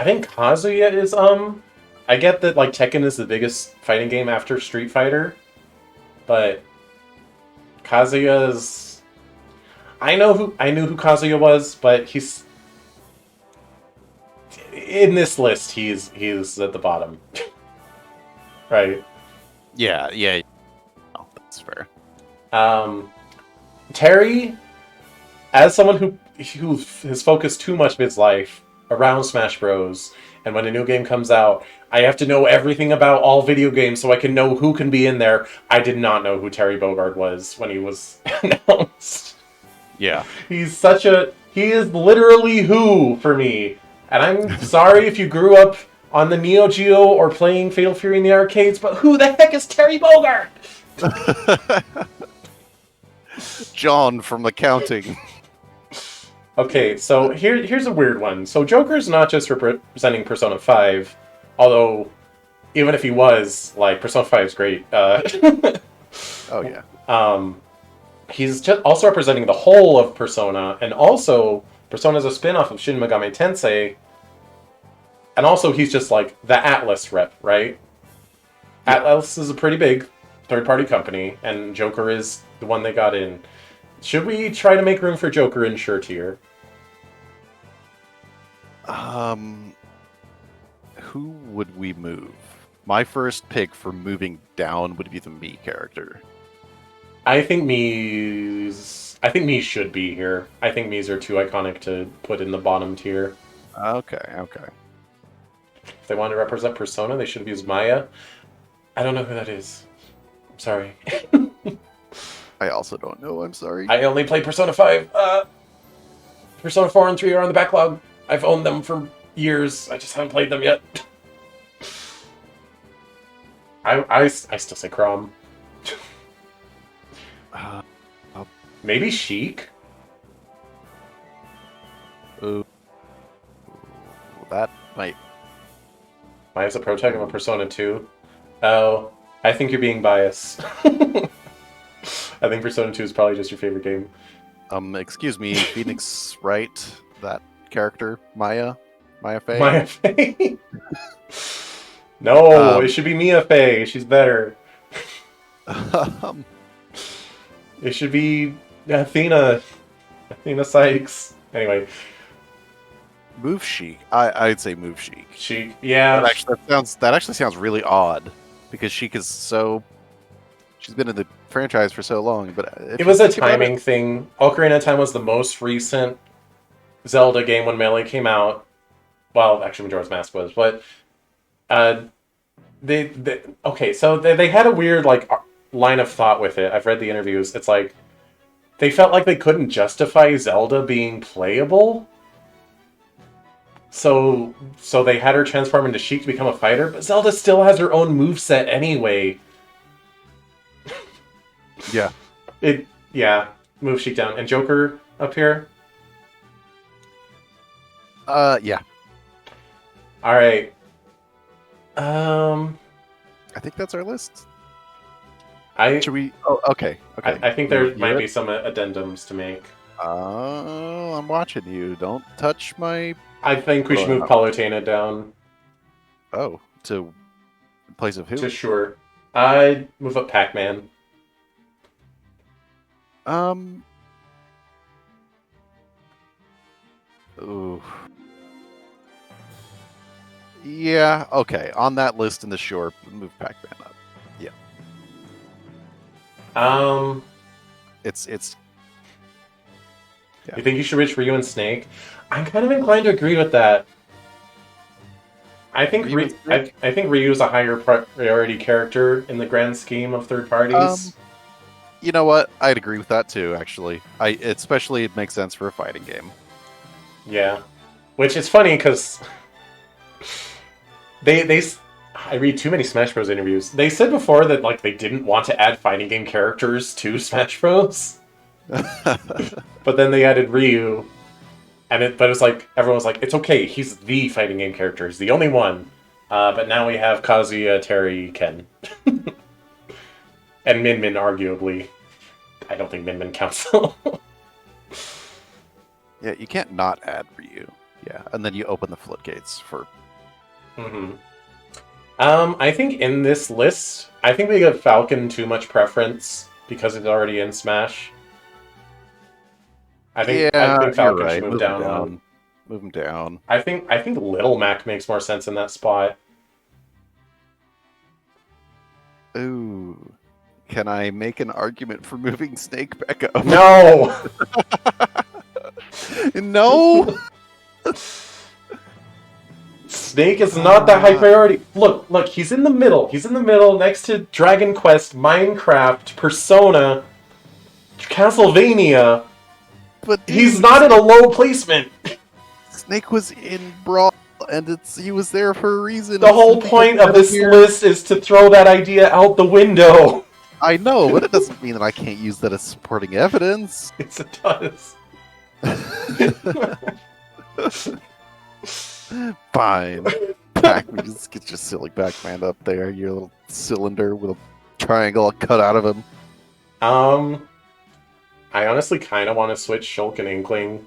A: think Kazuya is I get that like Tekken is the biggest fighting game after Street Fighter, but Kazuya's. I knew who Kazuya was, but he's in this list. He's at the bottom, right?
B: Yeah. Oh, that's fair.
A: Terry, as someone who has focused too much of his life around Smash Bros. And when a new game comes out, I have to know everything about all video games so I can know who can be in there. I did not know who Terry Bogard was when he was announced.
B: Yeah.
A: He is literally who for me. And I'm sorry if you grew up on the Neo Geo or playing Fatal Fury in the arcades, but who the heck is Terry Bogard?
B: John from accounting.
A: Okay, so here's a weird one. So Joker's not just representing Persona 5, although even if he was, like, Persona 5 is great.
B: Oh yeah.
A: He's just also representing the whole of Persona, and also Persona is a spin-off of Shin Megami Tensei, and also he's just like the Atlus rep, right? Yeah. Atlus is a pretty big third-party company, and Joker is the one they got in. Should we try to make room for Joker in Sure tier?
B: Who would we move? My first pick for moving down would be the Mii character.
A: I think Mii's should be here. I think Mii's are too iconic to put in the bottom tier.
B: Okay.
A: If they wanted to represent Persona, they should have used Maya. I don't know who that is. I'm sorry.
B: I also don't know. I'm sorry.
A: I only played Persona 5. Persona 4 and 3 are on the backlog. I've owned them for years. I just haven't played them yet. I still say Crom.
B: Uh,
A: Maybe Sheik?
B: ooh, that might.
A: Maya's a protagonist of a Persona 2. Oh, I think you're being biased. I think Persona 2 is probably just your favorite game.
B: Excuse me, Phoenix Wright, that character, Maya Fey.
A: Maya Fey? No,
B: Um,
A: it should be Mia Fey. She's better.
B: um,
A: It should be Athena Sykes. Anyway,
B: Move Chic. I'd say Move Chic.
A: Sheik. Yeah.
B: That actually sounds really odd because Sheik is so. She's been in the franchise for so long, but if
A: It was
B: you
A: a
B: think about
A: timing thing. Ocarina of Time was the most recent Zelda game when Melee came out. Well, actually, Majora's Mask was, but they had a weird line of thought with it. I've read the interviews. It's like they felt like they couldn't justify Zelda being playable. So they had her transform into Sheik to become a fighter, but Zelda still has her own moveset anyway.
B: Yeah.
A: Move Sheik down. And Joker up here.
B: Yeah.
A: Alright.
B: I think that's our list.
A: I
B: Should we? Oh, okay. Okay.
A: I think there
B: You
A: might
B: hear
A: be
B: it?
A: some addendums to make.
B: I'm watching you. Don't touch my.
A: I think we should move Palutena down
B: Oh, to place of who?
A: to Sure. I'd move up Pac-Man.
B: Ooh. Yeah. Okay. On that list in the shore, move Pac-Man up. Yeah. It's. Yeah.
A: You think you should reach Ryu and Snake? I'm kind of inclined to agree with that. I think
B: Ryu and Snake?
A: I think Ryu is a higher priority character in the grand scheme of third parties.
B: You know what? I'd agree with that too. Actually, especially it makes sense for a fighting game.
A: Yeah, which is funny because I read too many Smash Bros. Interviews. They said before that they didn't want to add fighting game characters to Smash Bros. But then they added Ryu, but it's like everyone was like, it's okay, he's the fighting game character, he's the only one. But now we have Kazuya, Terry, Ken, and Min Min. Arguably, I don't think Min Min counts though.
B: Yeah, you can't not add Ryu. Yeah, and then you open the floodgates for.
A: Mm-hmm. I think in this list, I think we give Falcon too much preference because it's already in Smash. I think Falcon
B: right.
A: should move down one.
B: Move him down.
A: I think Little Mac makes more sense in that spot.
B: Ooh. Can I make an argument for moving Snake back up?
A: No!
B: No?
A: Snake is not that high priority. Look, he's in the middle. He's in the middle next to Dragon Quest, Minecraft, Persona, Castlevania.
B: But
A: He's not in a low placement.
B: Snake was in Brawl, and he was there for a reason.
A: The whole point of this list is to throw that idea out the window.
B: I know, but it doesn't mean that I can't use that as supporting evidence.
A: Yes, it does.
B: Fine. Just get your silly Pac-Man up there, your little cylinder with a triangle cut out of him.
A: I honestly kind of want to switch Shulk and Inkling.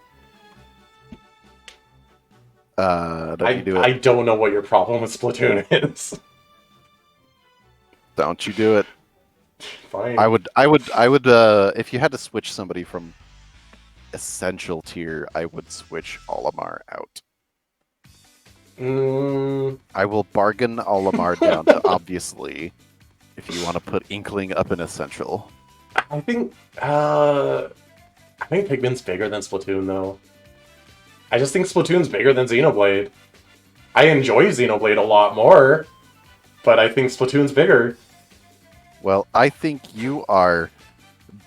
B: Don't you do it?
A: I don't know what your problem with Splatoon is.
B: Don't you do it?
A: Fine.
B: I would. If you had to switch somebody from essential tier, I would switch Olimar out. I will bargain Olimar down to obviously, if you want to put Inkling up in essential.
A: I think Pikmin's bigger than Splatoon though. I just think Splatoon's bigger than Xenoblade. I enjoy Xenoblade a lot more, but I think Splatoon's bigger.
B: Well, I think you are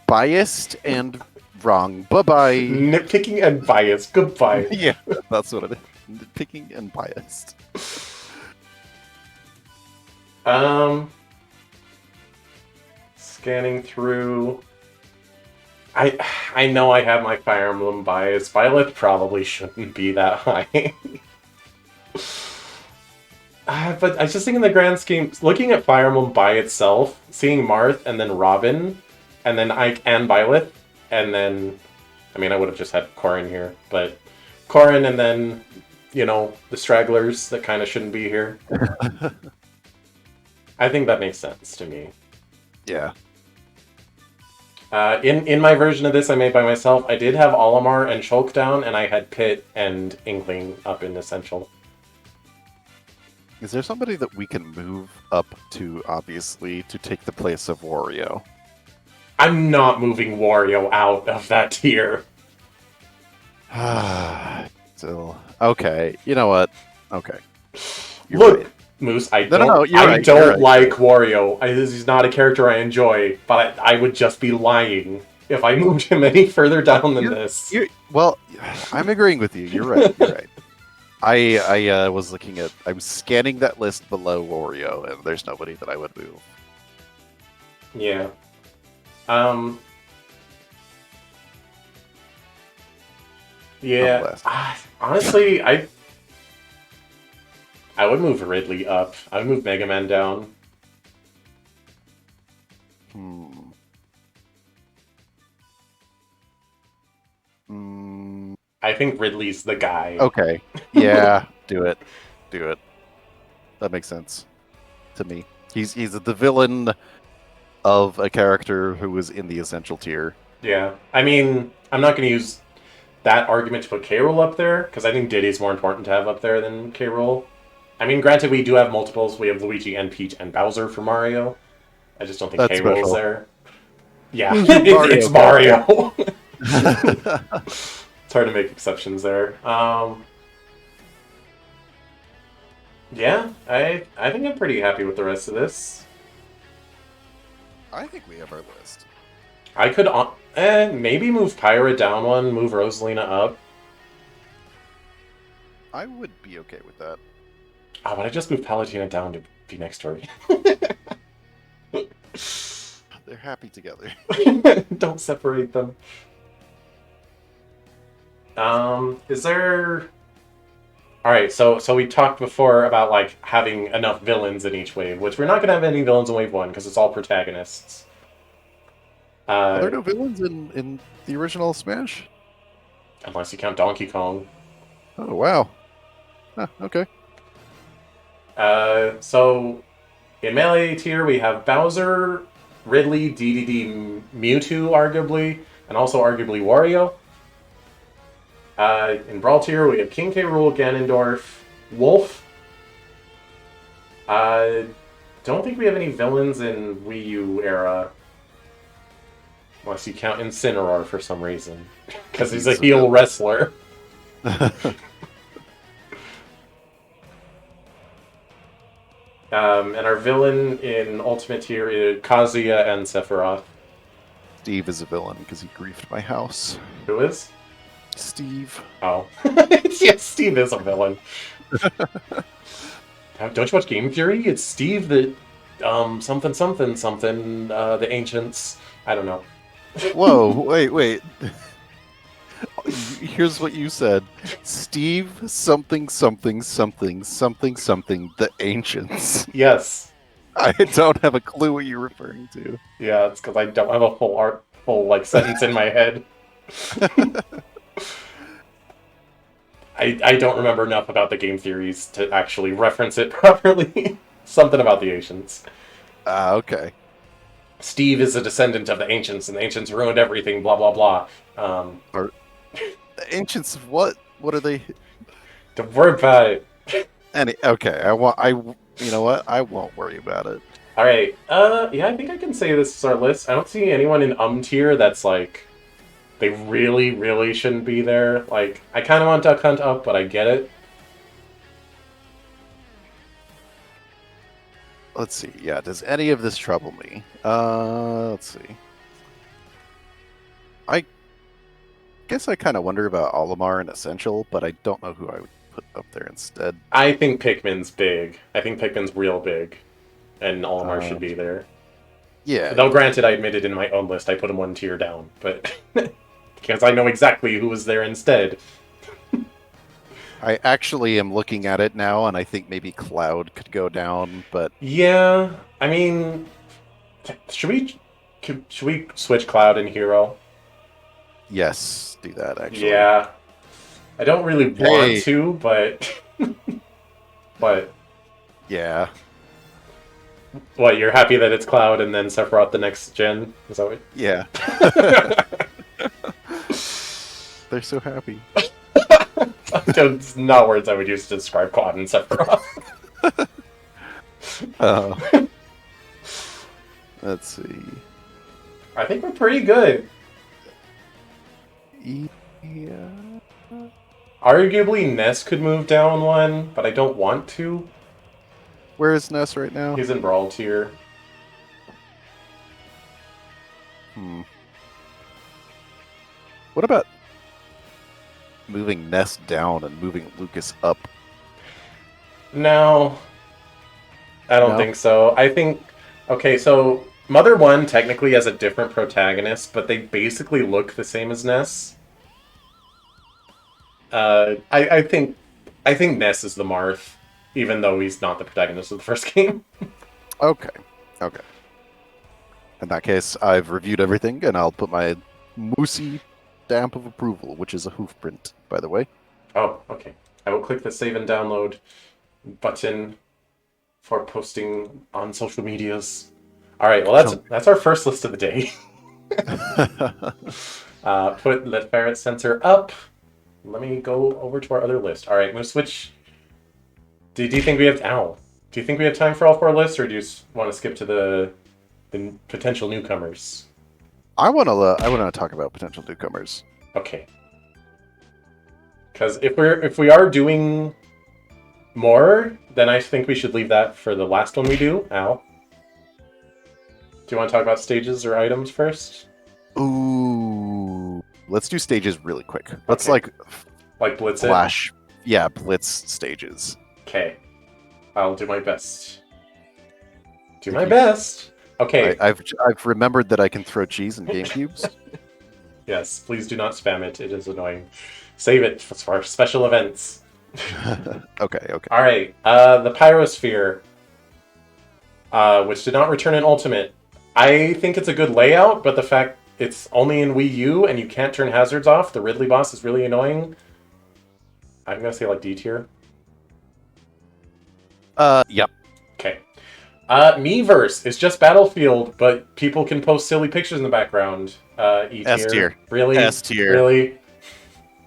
B: biased and wrong. Bye bye.
A: Nitpicking and bias. Goodbye.
B: Yeah, that's what it is. Nitpicking and biased.
A: Scanning through. I know I have my Fire Emblem bias. Violet probably shouldn't be that high. But I just think in the grand scheme, looking at Fire Emblem by itself, seeing Marth and then Robin, and then Ike and Violet, and then, I mean, I would have just had Corrin here, but Corrin and then, you know, the stragglers that kind of shouldn't be here. I think that makes sense to me.
B: Yeah.
A: In my version of this I made by myself, I did have Olimar and Shulk down, and I had Pit and Inkling up in Essential.
B: Is there somebody that we can move up to, obviously, to take the place of Wario?
A: I'm not moving Wario out of that tier.
B: Still. Okay. You know what? Okay. You're
A: Look,
B: right.
A: Moose, I
B: No,
A: don't,
B: no, you're
A: I
B: right,
A: don't
B: you're right,
A: like
B: you're
A: Wario. He's not a character I enjoy, but I would just be lying if I moved him any further down than this.
B: Well, I'm agreeing with you. You're right. You're right. I was looking at. I'm scanning that list below Wario, and there's nobody that I would move.
A: Yeah. Yeah.
B: Nonetheless.
A: Honestly, I would move Ridley up. I would move Mega Man down. I think Ridley's the guy.
B: Okay. Yeah. Do it. Do it. That makes sense to me. He's the villain of a character who was in the essential tier.
A: Yeah. I mean, I'm not going to use that argument to put K. Rool up there, because I think Diddy's more important to have up there than K. Rool. I mean, granted, we do have multiples. We have Luigi and Peach and Bowser for Mario. I just don't think
B: That's
A: K. Rool's
B: special.
A: there. Yeah,
B: Mario
A: it's Mario. It's hard to make exceptions there. Yeah, I think I'm pretty happy with the rest of this.
B: I think we have our list.
A: I could maybe move Pyra down one, move Rosalina up.
B: I would be okay with that.
A: Oh, but I just moved Palutena down to be next to her.
B: They're happy together.
A: Don't separate them. Is there... Alright, so we talked before about, like, having enough villains in each wave, which we're not going to have any villains in wave 1, because it's all protagonists.
B: Are there no villains in the original Smash?
A: Unless you count Donkey Kong.
B: Oh, wow. Huh, okay.
A: So, in Melee tier, we have Bowser, Ridley, DDD, Mewtwo, arguably, and also arguably Wario. In Brawl tier, we have King K. Rool, Ganondorf, Wolf. Don't think we have any villains in Wii U era. Unless you count Incineroar for some reason. Because he's a heel wrestler. And our villain in Ultimate tier is Kazuya and Sephiroth.
B: Steve is a villain because he griefed my house.
A: Who is?
B: Steve.
A: Oh. Yes, Steve is a villain. Don't you watch Game Theory? It's Steve the something, the Ancients. I don't know.
B: Whoa, wait. Here's what you said. Steve something, the Ancients.
A: Yes.
B: I don't have a clue what you're referring to.
A: Yeah, it's because I don't have a full sentence in my head. I don't remember enough about the game theories to actually reference it properly. Something about the Ancients.
B: Okay.
A: Steve is a descendant of the Ancients, and the Ancients ruined everything, blah, blah, blah.
B: The Ancients, what? What are they?
A: Don't worry about it.
B: Okay, you know what? I won't worry about it.
A: Alright, yeah, I think I can say this is our list. I don't see anyone in tier that's like, they really, really shouldn't be there. Like, I kind of want Duck Hunt up, but I get it.
B: let's see. Yeah, does any of this trouble me? Let's see. I guess I kind of wonder about Olimar and Essential, but I don't know who I would put up there instead.
A: I think Pikmin's big. I think Pikmin's real big, and Olimar should be there.
B: Yeah.
A: Though, granted, I admitted in my own list I put him one tier down, but because I know exactly who was there instead.
B: I actually am looking at it now, and I think maybe Cloud could go down, but
A: Yeah, I mean, should we switch Cloud and Hero?
B: yes, do that actually.
A: Yeah, I don't really want to, but but
B: Yeah.
A: what? You're happy that it's Cloud and then Sephiroth the next gen? Is that what?
B: Yeah. They're so happy.
A: It's not words I would use to describe Cloud and Sephiroth.
B: Let's see.
A: I think we're pretty good.
B: Yeah.
A: Arguably, Ness could move down one, but I don't want to.
B: Where is Ness right now?
A: He's in Brawl tier.
B: What about moving Ness down and moving Lucas up?
A: No, I don't
B: No?
A: think so. I think, okay, so Mother 1 technically has a different protagonist, but they basically look the same as Ness. I think Ness is the Marth, even though he's not the protagonist of the first game.
B: Okay. Okay. In that case, I've reviewed everything, and I'll put my Moosey stamp of approval, which is a hoof print, by the way.
A: Oh, okay. I will click the save and download button for posting on social medias. All right, well that's our first list of the day. Put the ferret sensor up. Let me go over to our other list. All right, I'm gonna switch. Do you think we have Do you think we have time for all four lists, or do you want to skip to the potential newcomers?
B: I want to talk about potential newcomers.
A: Okay. Because if we are doing more, then I think we should leave that for the last one we do. Al, do you want to talk about stages or items first?
B: Ooh, let's do stages really quick. Let's
A: Okay. Like blitz it?
B: flash. Yeah, blitz stages.
A: Okay. I'll do my best. Do my best. Okay.
B: I've remembered that I can throw cheese in game cubes.
A: Yes, please do not spam it. It is annoying. Save it for special events.
B: Okay.
A: All right. The Pyrosphere, which did not return in Ultimate. I think it's a good layout, but the fact it's only in Wii U and you can't turn hazards off, the Ridley boss is really annoying. I'm gonna say like D tier.
B: Yep.
A: Okay. Miiverse is just Battlefield, but people can post silly pictures in the background. E tier.
B: S tier.
A: Really?
B: S tier.
A: Really?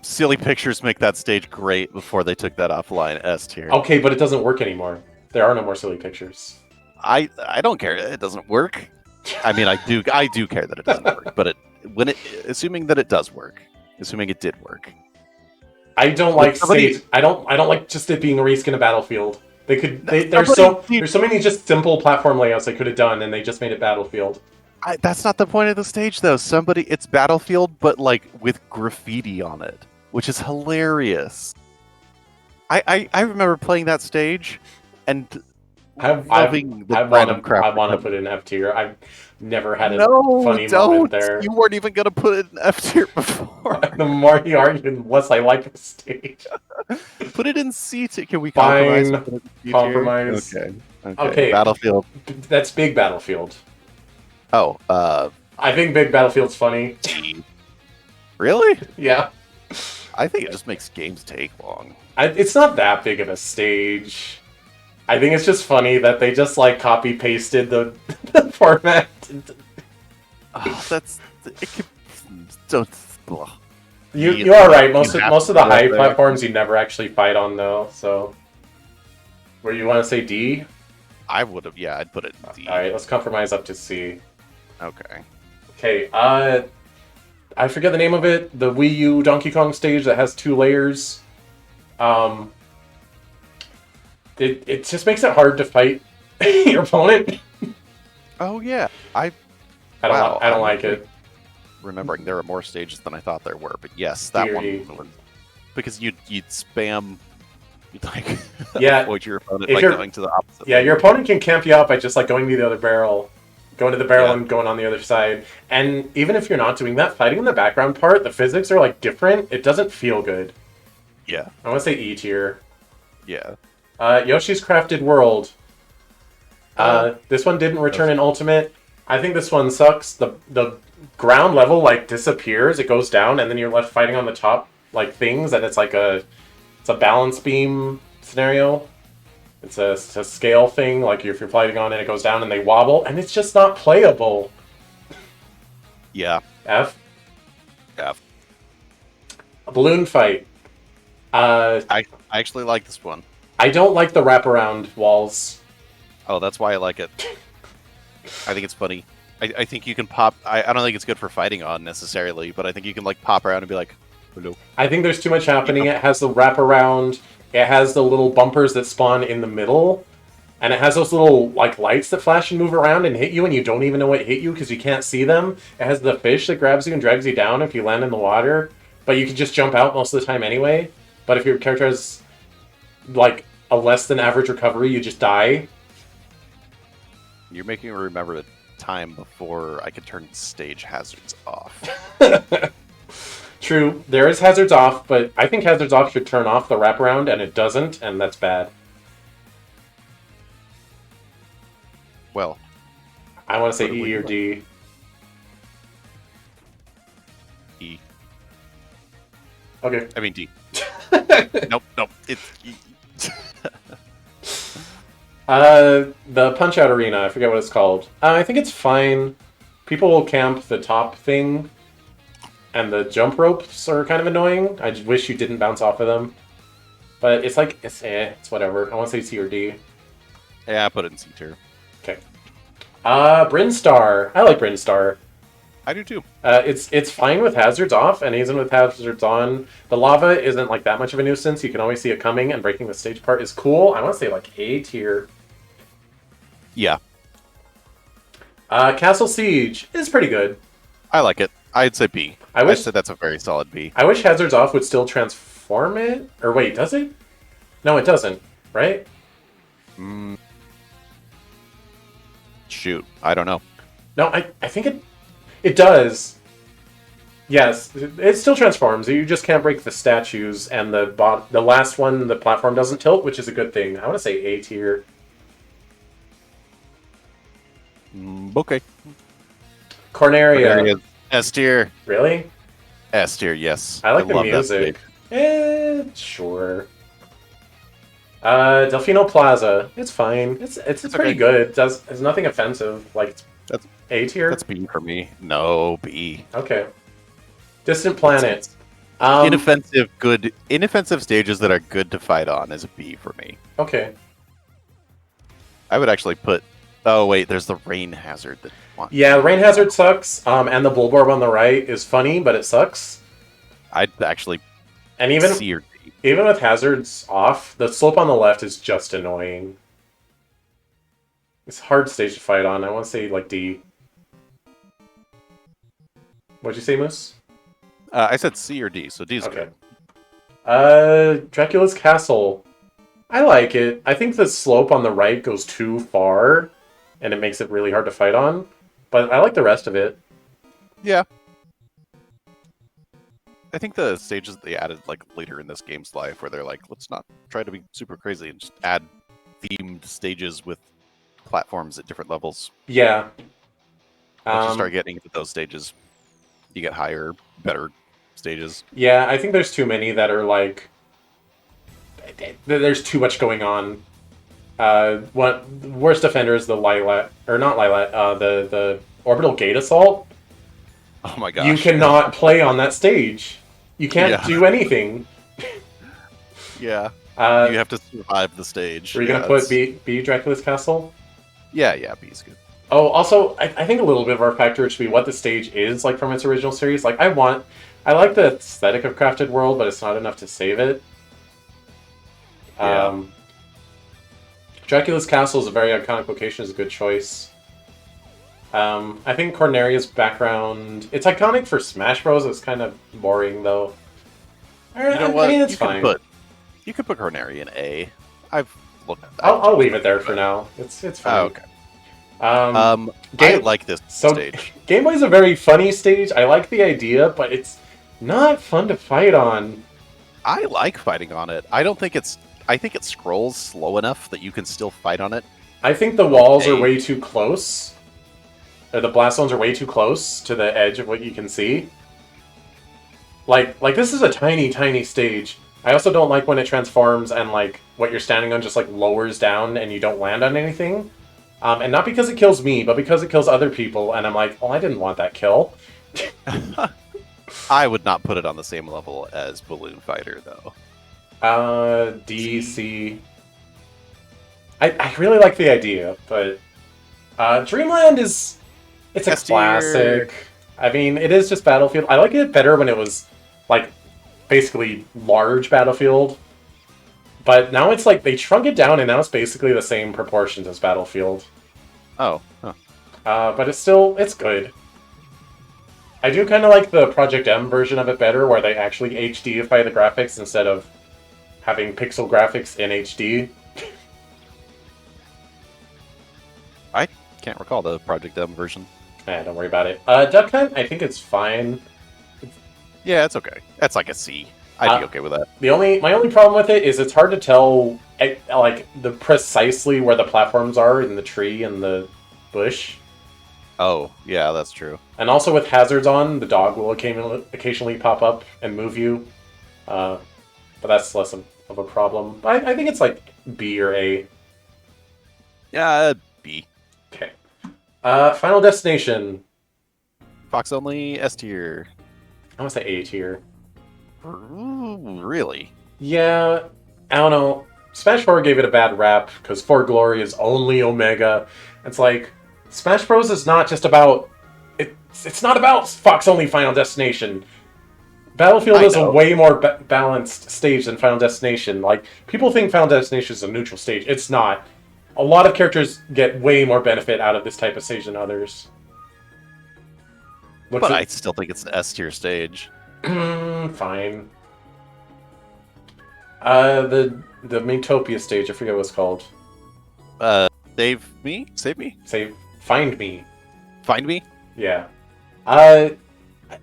B: Silly pictures make that stage great before they took that offline. S tier.
A: Okay, but it doesn't work anymore. There are no more silly pictures.
B: I don't care. It doesn't work. I mean, I do care that it doesn't work, but assuming that it does work, assuming it did work.
A: I don't like stage. I don't like just it being a reskin of Battlefield. There's so many just simple platform layouts they could have done, and they just made it Battlefield.
B: That's not the point of the stage, though. It's Battlefield, but like with graffiti on it, which is hilarious. I remember playing that stage, and loving the random crap.
A: I want to put it in F tier. I've never had a
B: No,
A: funny
B: don't.
A: moment there.
B: You weren't even gonna put it in F tier before.
A: The more you argue, the less I like the stage.
B: Put it in C tier. Can we compromise?
A: Fine.
B: Put it in C tier?
A: Compromise.
B: Okay. Battlefield.
A: That's big Battlefield.
B: Oh,
A: I think big Battlefield's funny.
B: really?
A: Yeah.
B: I think it just makes games take long.
A: It's not that big of a stage. I think it's just funny that they just like copy pasted the format.
B: Oh, that's it. Don't.
A: You are right. Most of the high
B: there.
A: platforms you never actually fight on though. So, where you want to say D?
B: I would have. Yeah, I'd put it in D.
A: All right, let's compromise up to C.
B: Okay.
A: Okay. I forget the name of it. The Wii U Donkey Kong stage that has 2 layers. It just makes it hard to fight Your opponent?
B: Oh yeah,
A: I don't.
B: Wow,
A: I don't
B: I'm
A: like it.
B: remembering there are more stages than I thought there were. But yes, that
A: Deary.
B: one was because you'd spam, you'd like
A: Yeah.
B: avoid your opponent
A: If
B: by
A: you're
B: going to the opposite.
A: Yeah,
B: lane.
A: your opponent can camp you out by just like going to the other barrel, going to the barrel
B: Yeah.
A: and going on the other side. And even if you're not doing that, fighting in the background part, the physics are like different. It doesn't feel good.
B: Yeah,
A: I want to say E tier.
B: yeah.
A: Yoshi's Crafted World. This one didn't return in Ultimate. I think this one sucks. The ground level like disappears. It goes down, and then you're left fighting on the top like things, and it's like it's a balance beam scenario. It's a scale thing, like if you're fighting on it, it goes down and they wobble, and it's just not playable.
B: Yeah.
A: F.
B: F.
A: A balloon fight.
B: I actually like this one.
A: I don't like the wraparound walls.
B: Oh, that's why I like it. I think it's funny. I think you can pop. I don't think it's good for fighting on necessarily, but I think you can like pop around and be like, hello.
A: I think there's too much happening. It has the wraparound. It has the little bumpers that spawn in the middle. And it has those little like lights that flash and move around and hit you, and you don't even know what hit you because you can't see them. It has the fish that grabs you and drags you down if you land in the water, but you can just jump out most of the time anyway. But if your character has like a less than average recovery, you just die.
B: You're making me remember the time before I could turn stage hazards off.
A: True, there is hazards off, but I think hazards off should turn off the wraparound, and it doesn't, and that's bad.
B: Well,
A: I want to say
B: What do
A: E
B: we
A: or
B: do?
A: D.
B: E.
A: Okay.
B: I mean D. Nope. It's E.
A: The Punch Out Arena, I forget what it's called. I think it's fine. People will camp the top thing, and the jump ropes are kind of annoying. I just wish you didn't bounce off of them. But it's like, it's whatever. I want to say C or D.
B: Yeah, I put it in C tier.
A: Okay. Brinstar. I like Brinstar.
B: I do too.
A: It's fine with hazards off, and even with hazards on. The lava isn't like that much of a nuisance. You can always see it coming, and breaking the stage part is cool. I want to say like A tier.
B: Yeah,
A: Castle Siege is pretty good.
B: I like it. I'd say B.
A: I wish-
B: I'd say that's a very solid B.
A: I wish hazards off would still transform it. Or wait, does it? No, it doesn't. Right?
B: Mm. Shoot, I don't know.
A: No, I think it does. Yes, it still transforms. You just can't break the statues, and the last one, the platform doesn't tilt, which is a good thing. I want to say A tier.
B: Okay.
A: Corneria.
B: There it is. S tier.
A: Really?
B: S tier. Yes.
A: I like the
B: love that
A: music.
B: stage.
A: Sure. Delfino Plaza. It's fine. It's pretty
B: okay.
A: good. There's nothing offensive. Like it's
B: That's-
A: A tier.
B: That's B for me. No, B.
A: Okay. Distant Planet.
B: Inoffensive stages that are good to fight on is a B for me.
A: Okay.
B: I would actually put. Oh wait, there's the rain hazard that.
A: Yeah, the Rain Hazard sucks. And the Bulborb on the right is funny, but it sucks.
B: I'd actually
A: And even
B: C or D.
A: even with hazards off, the slope on the left is just annoying. It's a hard stage to fight on. I want to say like D. What'd you say, Moose?
B: I said C or D, so D's
A: Okay.
B: good.
A: Dracula's Castle. I like it. I think the slope on the right goes too far, and it makes it really hard to fight on. But I like the rest of it.
B: Yeah. I think the stages they added like later in this game's life, where they're like, let's not try to be super crazy and just add themed stages with platforms at different levels.
A: Yeah.
B: Once you start getting into those stages, you get higher, better stages.
A: Yeah, I think there's too many that are like... There's too much going on. What worst offender is the Lilat, or not Lilat, the Orbital Gate Assault.
B: Oh my gosh.
A: You cannot play on that stage. You can't
B: Yeah.
A: do anything.
B: Yeah.
A: You
B: You have to survive the stage.
A: were you
B: Yeah,
A: gonna put
B: it's-
A: B Dracula's Castle?
B: Yeah, B's good.
A: Oh, also, I think a little bit of our factor should be what the stage is like from its original series. Like, I like the aesthetic of Crafted World, but it's not enough to save it.
B: Yeah.
A: Dracula's Castle is a very iconic location, is a good choice. I think Corneria's background... It's iconic for Smash Bros. It's kind of boring, though.
B: You know what?
A: I mean, it's fine.
B: You could put Corneria in A. I've looked at that.
A: I'll leave it there for now. It's fine.
B: Oh, okay.
A: I
B: I like this stage.
A: Game Boy's a very funny stage. I like the idea, but it's not fun to fight on.
B: I like fighting on it. I don't think it's... I think it scrolls slow enough that you can still fight on it.
A: I think the walls are way too close. Or the blast zones are way too close to the edge of what you can see. Like this is a tiny, tiny stage. I also don't like when it transforms and like what you're standing on just like lowers down and you don't land on anything. And not because it kills me, but because it kills other people. And I'm like, oh, I didn't want that kill.
B: I would not put it on the same level as Balloon Fighter, though.
A: DC. I really like the idea, but Dreamland is... It's a classic. I mean, it is just Battlefield. I like it better when it was, like, basically large Battlefield. But now it's like, they shrunk it down and now it's basically the same proportions as Battlefield.
B: Oh, huh.
A: But it's good. I do kind of like the Project M version of it better, where they actually HDify the graphics instead of having pixel graphics in HD.
B: I can't recall the Project M version.
A: Don't worry about it. Duck Hunt, I think it's fine.
B: Yeah, it's okay. That's like a C. I'd be okay with that.
A: My only problem with it is it's hard to tell like the precisely where the platforms are in the tree and the bush.
B: Oh, yeah, that's true.
A: And also with hazards on, the dog will occasionally pop up and move you. But that's less of a problem. I think it's like B or A.
B: Yeah, B.
A: Okay. Final Destination.
B: Fox only, S tier.
A: I want to say A tier.
B: Really?
A: Yeah, I don't know. Smash 4 gave it a bad rap because For Glory is only Omega. It's like, Smash Bros. Is not just about... It's not about Fox only Final Destination. Battlefield is a way more balanced stage than Final Destination. Like, people think Final Destination is a neutral stage. It's not. A lot of characters get way more benefit out of this type of stage than others.
B: But I still think it's an S tier stage.
A: Fine. The Miitopia stage, I forget what it's called.
B: Save me? Save me?
A: Find Me.
B: Find Me?
A: Yeah. I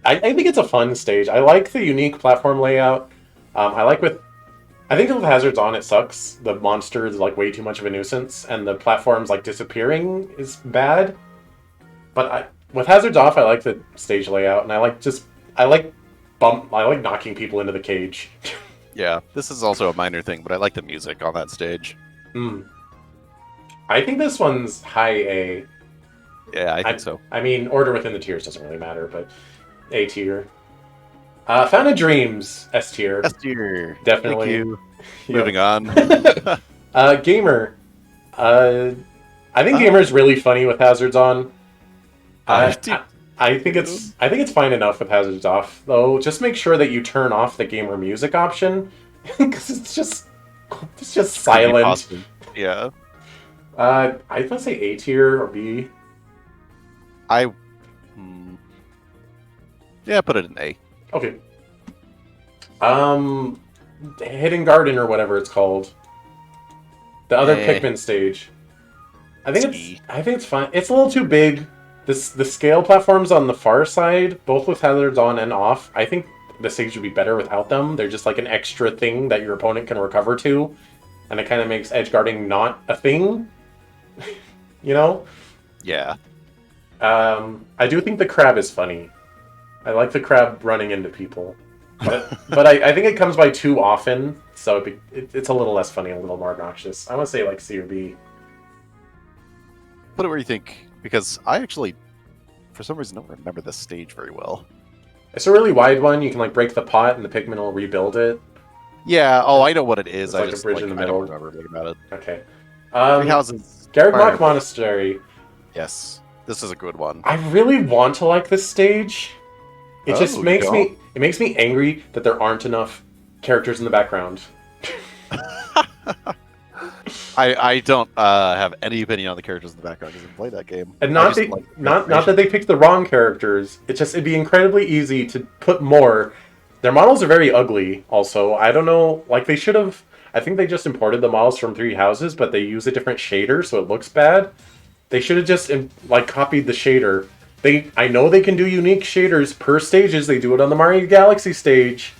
A: think it's a fun stage. I like the unique platform layout. I think with Hazards on, it sucks. The monster is like way too much of a nuisance, and the platforms like disappearing is bad. But with Hazards off, I like the stage layout, and I like knocking people into the cage.
B: Yeah, this is also a minor thing, but I like the music on that stage.
A: I think this one's high A.
B: Yeah, I think so.
A: I mean, order within the tiers doesn't really matter, but A tier. Fountain Dreams, S tier.
B: S tier.
A: Definitely.
B: Thank you. Moving on.
A: Gamer. I think Gamer's really funny with Hazards on. I think it's fine enough with Hazards off, though. Just make sure that you turn off the gamer music option, because it's just silent.
B: Yeah.
A: I want to say A tier or B.
B: Yeah, put it in A.
A: Okay. Hidden Garden or whatever it's called. The other Pikmin stage. I think it's fine. It's a little too big. The scale platforms on the far side, both with hazards on and off, I think the stage would be better without them. They're just like an extra thing that your opponent can recover to, and it kind of makes edge guarding not a thing. You know?
B: Yeah.
A: I do think the crab is funny. I like the crab running into people. But I think it comes by too often, so it's a little less funny, a little more obnoxious. I want to say like C or B.
B: Put it where you think, because I actually, for some reason, don't remember this stage very well.
A: It's a really wide one. You can like break the pot, and the Pikmin will rebuild it.
B: Yeah. Oh, I know what it is.
A: It's like a bridge in the middle.
B: I don't remember anything about it.
A: Okay.
B: Three Houses.
A: Garreg Monastery.
B: Yes, this is a good one.
A: I really want to like this stage. It just makes me angry that there aren't enough characters in the background.
B: I don't have any opinion on the characters in the background because I played that game.
A: And
B: I
A: not
B: just
A: the,
B: like the
A: not that they picked the wrong characters. It's just it'd be incredibly easy to put more. Their models are very ugly. Also, I don't know. Like they should have. I think they just imported the models from Three Houses, but they use a different shader, so it looks bad. They should have just like copied the shader. I know they can do unique shaders per stages. They do it on the Mario Galaxy stage.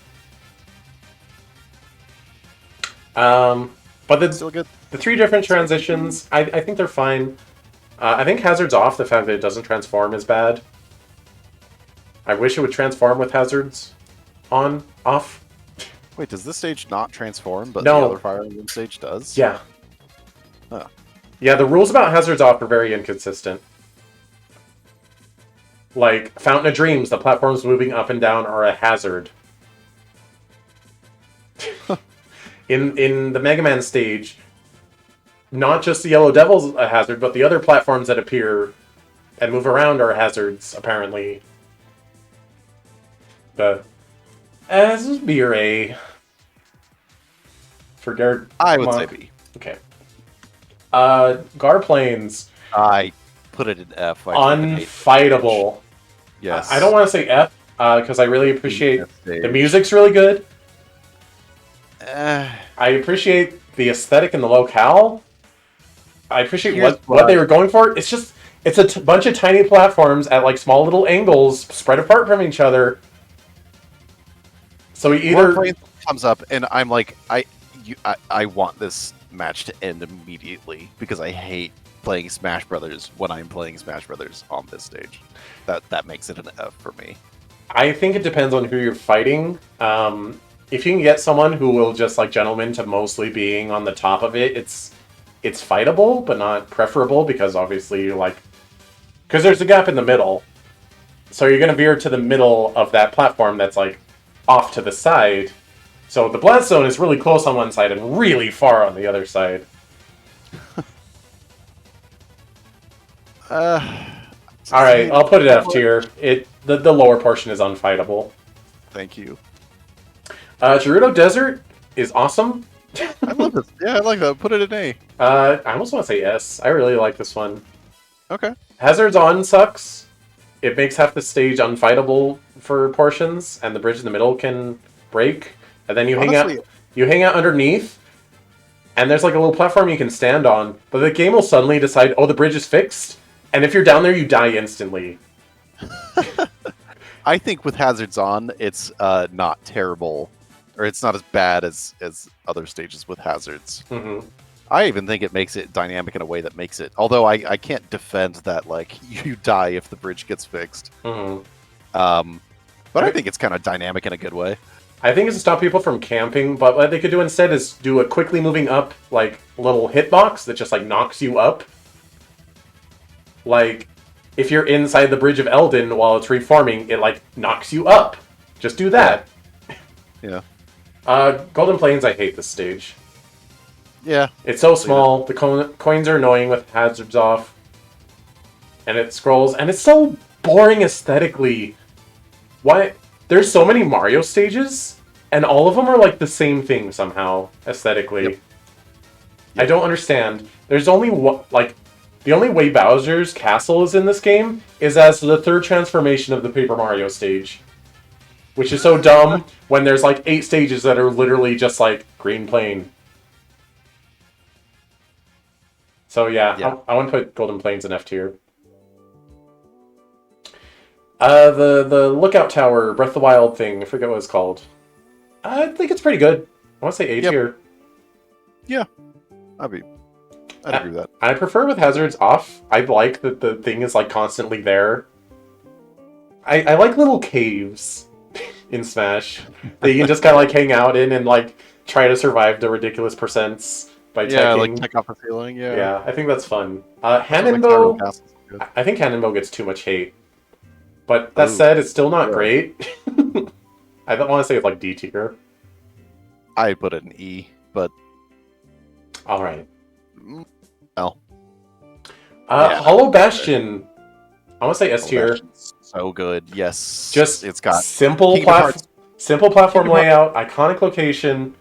A: But
B: Still good.
A: the three different transitions, I think they're fine. I think Hazards Off, the fact that it doesn't transform, is bad. I wish it would transform with Hazards on, off.
B: Wait, does this stage not transform, but
A: No.
B: the other Fire Emblem stage does?
A: Yeah.
B: Huh.
A: Yeah, the rules about Hazards Off are very inconsistent. Like, Fountain of Dreams, the platforms moving up and down are a hazard. in the Mega Man stage, not just the Yellow Devil's a hazard, but the other platforms that appear and move around are hazards, apparently. But this is B or A. For Garrett.
B: I would say B.
A: Okay. Gar Plains.
B: I put it in F. I think I hate
A: Unfightable.
B: Yes.
A: I don't want to say F, because I really appreciate
B: F stage.
A: the music's really good.
B: Eh,
A: I appreciate the aesthetic and the locale. I appreciate
B: Here's
A: what they were going for. It's just it's a bunch of tiny platforms at like small little angles, spread apart from each other. So either
B: Warplanes comes up, and I'm like, I want this match to end immediately because I hate playing Smash Brothers when I'm playing Smash Brothers on this stage. That makes it an F for me.
A: I think it depends on who you're fighting. If you can get someone who will just like gentleman to mostly being on the top of it, it's fightable, but not preferable because obviously because there's a gap in the middle. So you're gonna veer to the middle of that platform that's like off to the side. So the blast zone is really close on one side and really far on the other side. All right, I'll put it F tier. The lower portion is unfightable.
B: Thank you.
A: Gerudo Desert is awesome.
B: I love this. Yeah, I like that. Put it in A.
A: I almost want to say S. I really like this one.
B: Okay.
A: Hazards On sucks. It makes half the stage unfightable for portions, and the bridge in the middle can break. And then you
B: Honestly-
A: hang out underneath, and there's like a little platform you can stand on. But the game will suddenly decide, oh, the bridge is fixed, and if you're down there, you die instantly.
B: I think with Hazards On, it's not terrible, or it's not as bad as other stages with Hazards.
A: hmm
B: I even think it makes it dynamic in a way that makes it. Although I can't defend that, like you die if the bridge gets fixed.
A: hmm
B: But I think it's kind of dynamic in a good way.
A: I think it's to stop people from camping, but what they could do instead is do a quickly moving up, like, little hitbox that just, like, knocks you up. Like, if you're inside the Bridge of Eldin while it's reforming, it, like, knocks you up. Just do that.
B: Yeah.
A: Golden Plains, I hate this stage.
B: Yeah.
A: It's so small, the coins are annoying with hazards off. And it scrolls, and it's so boring aesthetically. Why? There's so many Mario stages, and all of them are like the same thing somehow, aesthetically.
B: Yep.
A: I don't understand. There's only the only way Bowser's castle is in this game is as the third transformation of the Paper Mario stage. Which is so dumb when there's like 8 stages that are literally just like green plain. So yeah. I want to put Golden Plains in F tier. The Lookout Tower, Breath of the Wild thing, I forget what it's called. I think it's pretty good. I want to say A tier.
B: I'd agree with that.
A: I prefer with hazards off. I like that the thing is like constantly there. I like little caves in Smash that you can just kind of like hang out in and like try to survive the ridiculous percents by
B: Yeah,
A: teching.
B: like check off the ceiling. Yeah.
A: Yeah, I think that's fun.
B: Like
A: Hannonbow,
B: Tyrone Castle's good.
A: I think Hannonbow gets too much hate. But that
B: Ooh.
A: said, it's still not
B: Yeah.
A: great. I don't want to say it's like D tier.
B: I'd put it in E, but
A: All right.
B: well, Yeah.
A: Hollow Bastion. I want to say S tier.
B: so good. Yes.
A: Just
B: it's got
A: simple
B: Kingdom Hearts.
A: simple platform
B: Kingdom
A: layout, iconic location.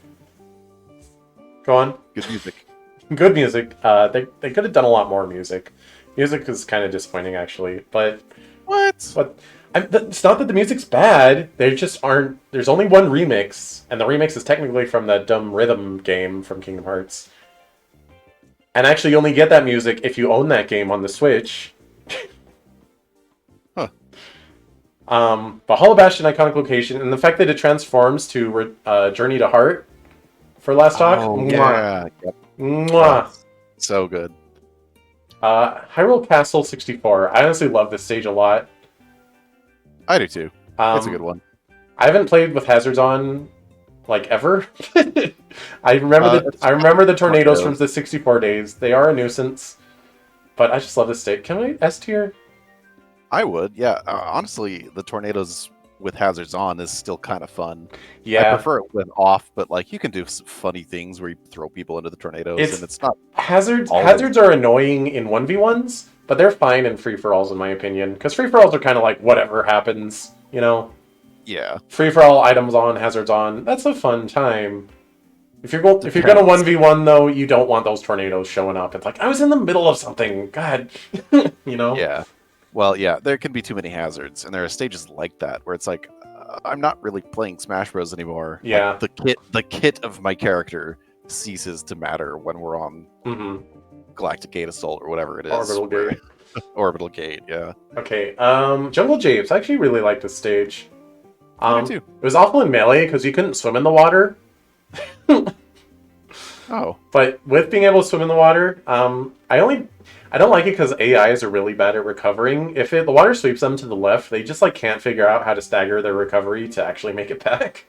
A: Go on.
B: Good music.
A: Good music. They could have done a lot more music. Music is kind of disappointing, actually.
B: What?
A: But it's not that the music's bad. They just aren't. There's only one remix, and the remix is technically from that dumb rhythm game from Kingdom Hearts. And actually, you only get that music if you own that game on the Switch.
B: Huh.
A: But Hollow Bastion, iconic location, and the fact that it transforms to Journey to Heart for Last Talk.
B: Oh,
A: Mwah.
B: yeah. Yep.
A: Mwah.
B: So good.
A: Hyrule Castle 64. I honestly love this stage a lot.
B: I do too. It's a good
A: Um,
B: one.
A: I haven't played with hazards on like ever. I remember the tornadoes from the 64 days. They are a nuisance, but I just love this state. Can we S tier?
B: I would, yeah. Honestly, the tornadoes with hazards on is still kind of fun. I
A: Yeah,
B: prefer it with off, but like you can do some funny things where you throw people into the tornadoes, and it's not.
A: hazards.
B: Always.
A: Hazards are annoying in 1v1s, but they're fine in free for alls in my opinion. Because free for alls are kind of like whatever happens, you know.
B: Yeah,
A: Free for all, items on, hazards on. That's a fun time. If you're gonna
B: Depends.
A: 1v1 though, you don't want those tornadoes showing up. It's like I was in the middle of something. God, you know.
B: yeah. Well, yeah, there can be too many hazards, and there are stages like that where it's like, I'm not really playing Smash Bros anymore. Like,
A: Yeah.
B: the kit of my character ceases to matter when we're on
A: hmm
B: Galactic Gate Assault or whatever it is.
A: Orbital
B: where-
A: Gate.
B: Orbital Gate, yeah.
A: Okay. Jungle Japes. I actually really like this stage.
B: I do too.
A: It was awful in Melee because you couldn't swim in the water.
B: Oh,
A: But with being able to swim in the water, I don't like it because AIs are really bad at recovering. If the water sweeps them to the left, they just like can't figure out how to stagger their recovery to actually make it back.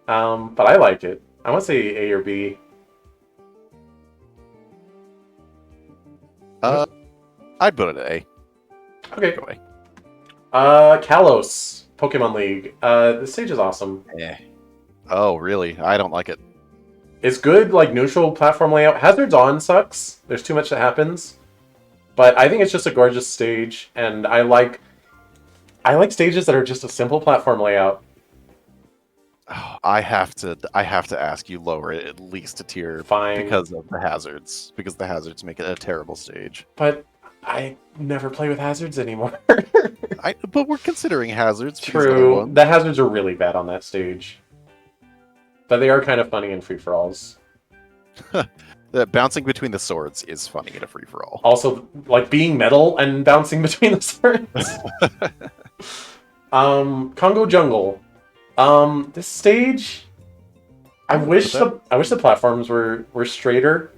A: But I like it. I want to say A or B.
B: I'd put it at A.
A: Okay.
B: Go away.
A: Kalos, Pokemon League. This stage is awesome.
B: Eh. Oh, really? I don't like it.
A: It's good, like neutral platform layout. Hazards on sucks. There's too much that happens. But I think it's just a gorgeous stage, and I like stages that are just a simple platform layout.
B: Oh, I have to ask you lower it at least a tier
A: Fine.
B: because of the hazards. Because the hazards make it a terrible stage.
A: But I never play with hazards anymore.
B: But we're considering hazards. for these other
A: True.
B: ones.
A: The hazards are really bad on that stage. But they are kind of funny in free-for-alls.
B: The bouncing between the swords is funny in a free for all.
A: Also, like being metal and bouncing between the swords. Congo Jungle. This stage, I wish the platforms were straighter.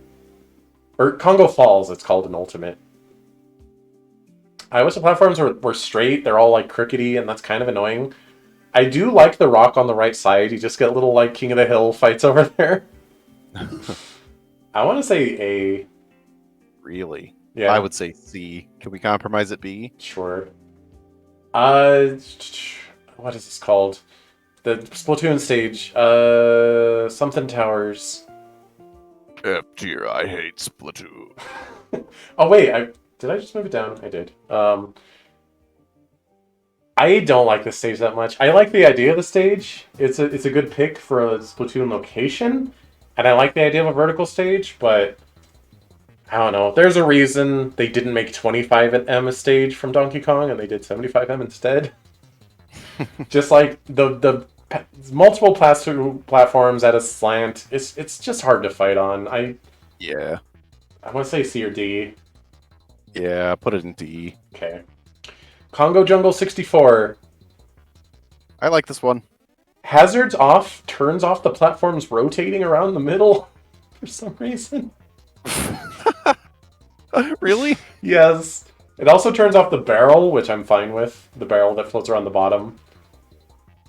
A: Or Congo Falls, it's called in Ultimate. I wish the platforms were straight. They're all like crookedy, and that's kind of annoying. I do like the rock on the right side. You just get little like King of the Hill fights over there. I want to say A.
B: Really?
A: Yeah,
B: I would say C. Can we compromise at B?
A: sure. What is this called? The Splatoon stage. Something Towers.
B: F tier. I hate Splatoon.
A: Oh wait, did I just move it down? I did. I don't like this stage that much. I like the idea of the stage. It's a good pick for a Splatoon location, and I like the idea of a vertical stage, but I don't know. There's a reason they didn't make 25M a stage from Donkey Kong, and they did 75M instead. Just like the multiple platforms at a slant, it's just hard to fight on.
B: Yeah.
A: I want to say C or D.
B: Yeah, put it in D.
A: Okay. Congo Jungle 64.
B: I like this one.
A: Hazards off turns off the platforms rotating around the middle for some reason.
B: Really?
A: Yes. It also turns off the barrel, which I'm fine with. The barrel that floats around the bottom.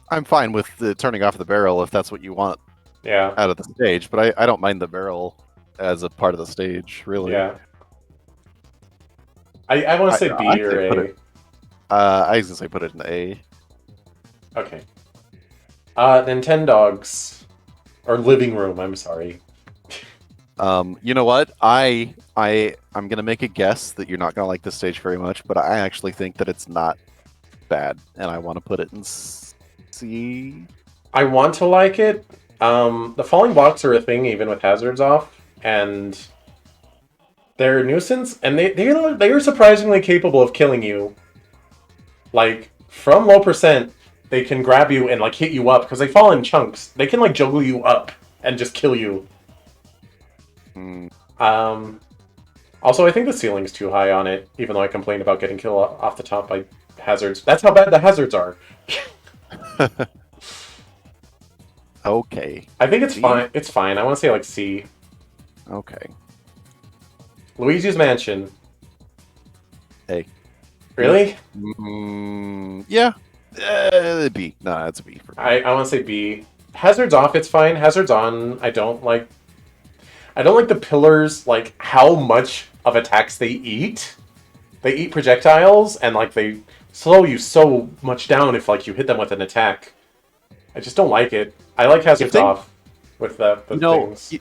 B: I'm fine with turning off the barrel if that's what you want
A: Yeah.
B: out of the stage, but I don't mind the barrel as a part of the stage, really.
A: Yeah. I want to say B
B: I'd
A: or
B: say put
A: A.
B: it- I was gonna say put it in A.
A: Okay. Nintendogs. Or Living Room, I'm sorry.
B: You know what? I'm gonna make a guess that you're not gonna like this stage very much, but I actually think that it's not bad, and I want to put it in C.
A: I want to like it. The falling blocks are a thing even with hazards off, and they're a nuisance, and they are surprisingly capable of killing you. Like, from low percent, they can grab you and like hit you up because they fall in chunks. They can like juggle you up and just kill you.
B: Mm,
A: Um, Also, I think the ceiling's too high on it, even though I complained about getting killed off the top by hazards. That's how bad the hazards are.
B: okay.
A: I think it's
B: C?
A: fine. It's fine. I want to say like C.
B: Okay.
A: Luigi's Mansion.
B: Hey.
A: Really?
B: Yeah. B. No, it's a B for me.
A: I want to say B. Hazards off, it's fine. Hazards on, I don't like. I don't like the pillars, like how much of attacks they eat. They eat projectiles, and like they slow you so much down if like you hit them with an attack. I just don't like it. I like hazards
B: they-
A: off with the things.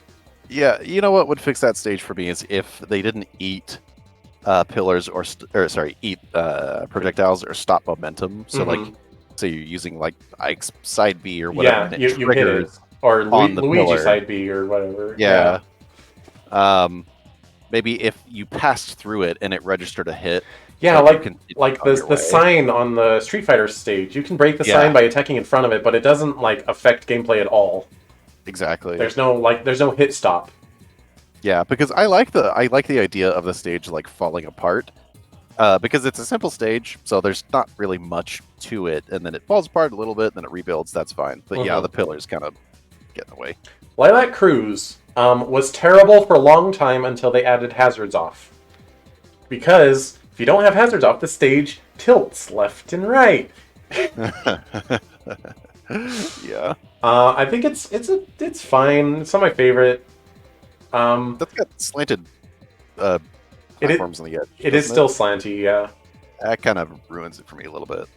B: Yeah, you know what would fix that stage for me is if they didn't eat pillars or eat projectiles or stop momentum. So like, say you're using like Ike's side B or whatever,
A: Yeah,
B: and
A: you hit it.
B: triggers
A: Or
B: on the
A: Luigi
B: pillar.
A: side B or whatever.
B: Yeah. Maybe if you passed through it and it registered a hit.
A: Yeah,
B: then you
A: like
B: can
A: like
B: on your
A: the
B: way.
A: sign on the Street Fighter stage. You can break the
B: Yeah.
A: sign by attacking in front of it, but it doesn't like affect gameplay at all.
B: Exactly.
A: There's no hit stop.
B: Yeah, because I like the idea of the stage like falling apart. Because it's a simple stage, so there's not really much to it, and then it falls apart a little bit, then it rebuilds. That's fine. But yeah,
A: Mhm.
B: the pillars kind of get in the way.
A: Lilac Cruise was terrible for a long time until they added hazards off. Because if you don't have hazards off, the stage tilts left and right.
B: Yeah,
A: I think it's fine. It's not my favorite.
B: that's got slanted platforms on the edge.
A: It is
B: doesn't
A: still slanty, yeah.
B: That kind of ruins it for me a little bit. I